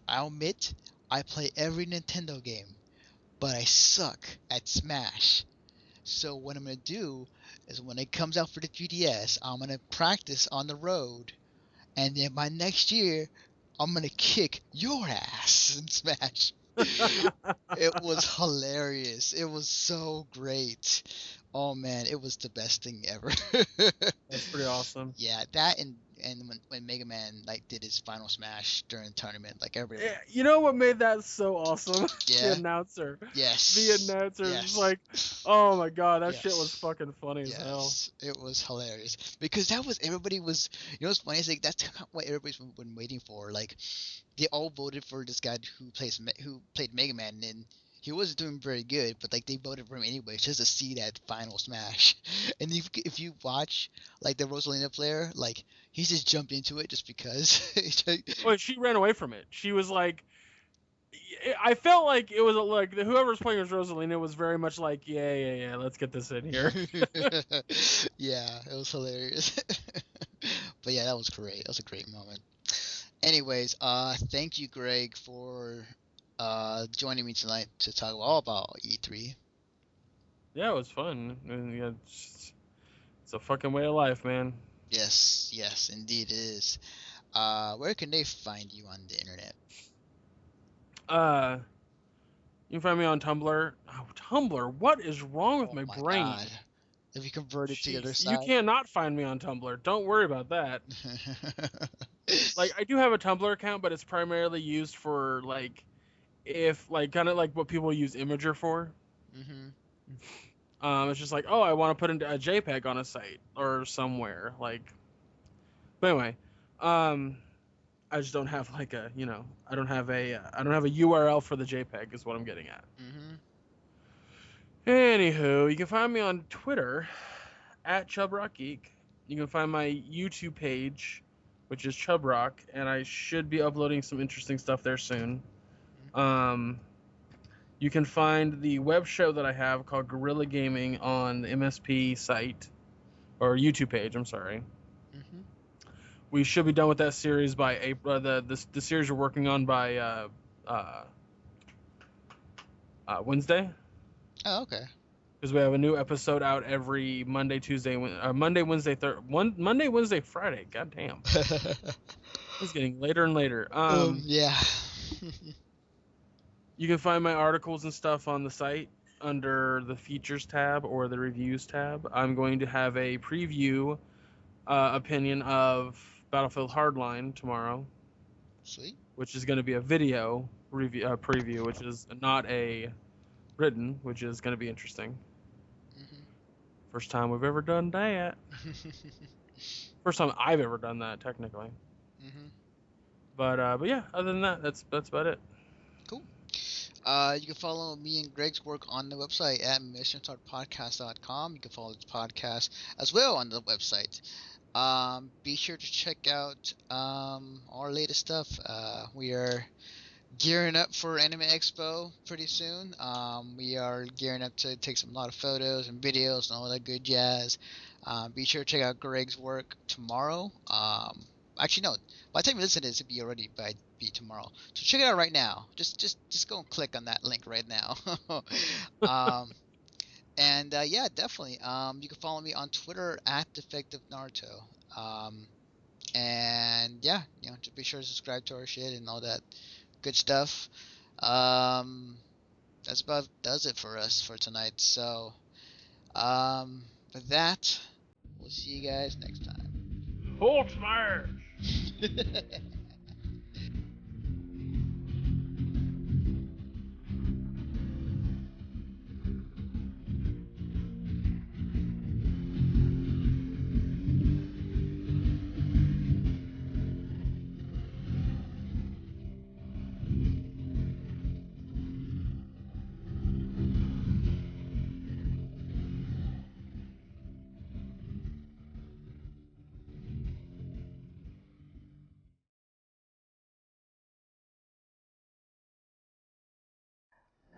I'll admit I play every Nintendo game, but I suck at Smash. So what I'm gonna do is when it comes out for the 3DS, I'm gonna practice on the road, and then by next year, I'm gonna kick your ass in Smash." It was hilarious. It was so great. Oh man, it was the best thing ever. That's pretty awesome. Yeah, that and and when Mega Man like did his final smash during the tournament, like everyone. Yeah, you know what made that so awesome? Yeah. The announcer. Yes. The announcer Yes. was like, oh my god, that Yes. shit was fucking funny as hell. It was hilarious because everybody was. You know what's funny is like that's what everybody's been waiting for. Like they all voted for this guy who played Mega Man, and he wasn't doing very good, but like they voted for him anyway just to see that final smash. And if you watch like the Rosalina player, like he just jumped into it just because. Well, she ran away from it. She was like, I felt like it was like whoever was playing as Rosalina was very much like, yeah, let's get this in here. Yeah, it was hilarious. But yeah, that was great. That was a great moment. Anyways, thank you, Greg, for joining me tonight to talk all about E3. Yeah, it was fun. And, yeah, it's a fucking way of life, man. Yes, indeed it is. Where can they find you on the internet? You can find me on Tumblr. Oh, Tumblr, what is wrong with my brain? God. If you convert it to the other Jeez, side. you cannot find me on Tumblr. Don't worry about that. Like, I do have a Tumblr account, but it's primarily used for like, if like kind of like what people use Imgur for. It's just like, oh, I want to put a JPEG on a site or somewhere. Like, but anyway, I just don't have like a, I don't have a URL for the JPEG is what I'm getting at. Anywho, you can find me on Twitter at ChubRockGeek. You can find my YouTube page, which is ChubRock, and I should be uploading some interesting stuff there soon. You can find the web show that I have called Guerrilla Gaming on the MSP site, or YouTube page, I'm sorry. We should be done with that series by April. The series we're working on by Wednesday. Oh, okay. Because we have a new episode out every Monday, Tuesday, Monday, Wednesday, Monday, Wednesday, Friday. God damn. It's getting later and later. Yeah. You can find my articles and stuff on the site under the features tab or the reviews tab. I'm going to have a preview opinion of Battlefield Hardline tomorrow. Sweet. Which is going to be a video preview, which is not a written, which is going to be interesting. First time we've ever done that. First time I've ever done that, technically. But yeah, other than that, that's about it. Cool. You can follow me and Greg's work on the website at missionstartpodcast.com. You can follow this podcast as well on the website. Be sure to check out our latest stuff. We are gearing up for Anime Expo pretty soon. We are gearing up to take a lot of photos and videos and all that good jazz. Be sure to check out Greg's work tomorrow. Actually, no. By the time you listen to this, it'll be already be tomorrow. So check it out right now. Just go and click on that link right now. And yeah, definitely. You can follow me on Twitter at Defective Naruto. And yeah, just be sure to subscribe to our shit and all that good stuff. That's about does it for us for tonight. So with that, we'll see you guys next time. Hold smash!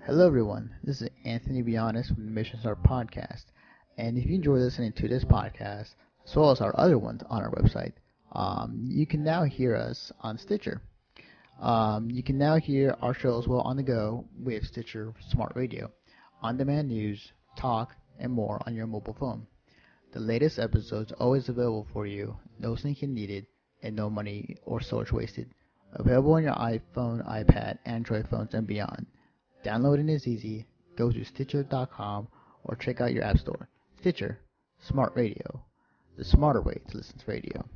Hello everyone, this is Anthony Bionis from the Mission Start Podcast, and if you enjoy listening to this podcast, as well as our other ones on our website, you can now hear us on Stitcher. You can now hear our show as well on the go with Stitcher Smart Radio, on-demand news, talk, and more on your mobile phone. The latest episodes are always available for you, no syncing needed, and no money or storage wasted. Available on your iPhone, iPad, Android phones, and beyond. Downloading is easy. Go to Stitcher.com or check out your app store. Stitcher, Smart Radio, the smarter way to listen to radio.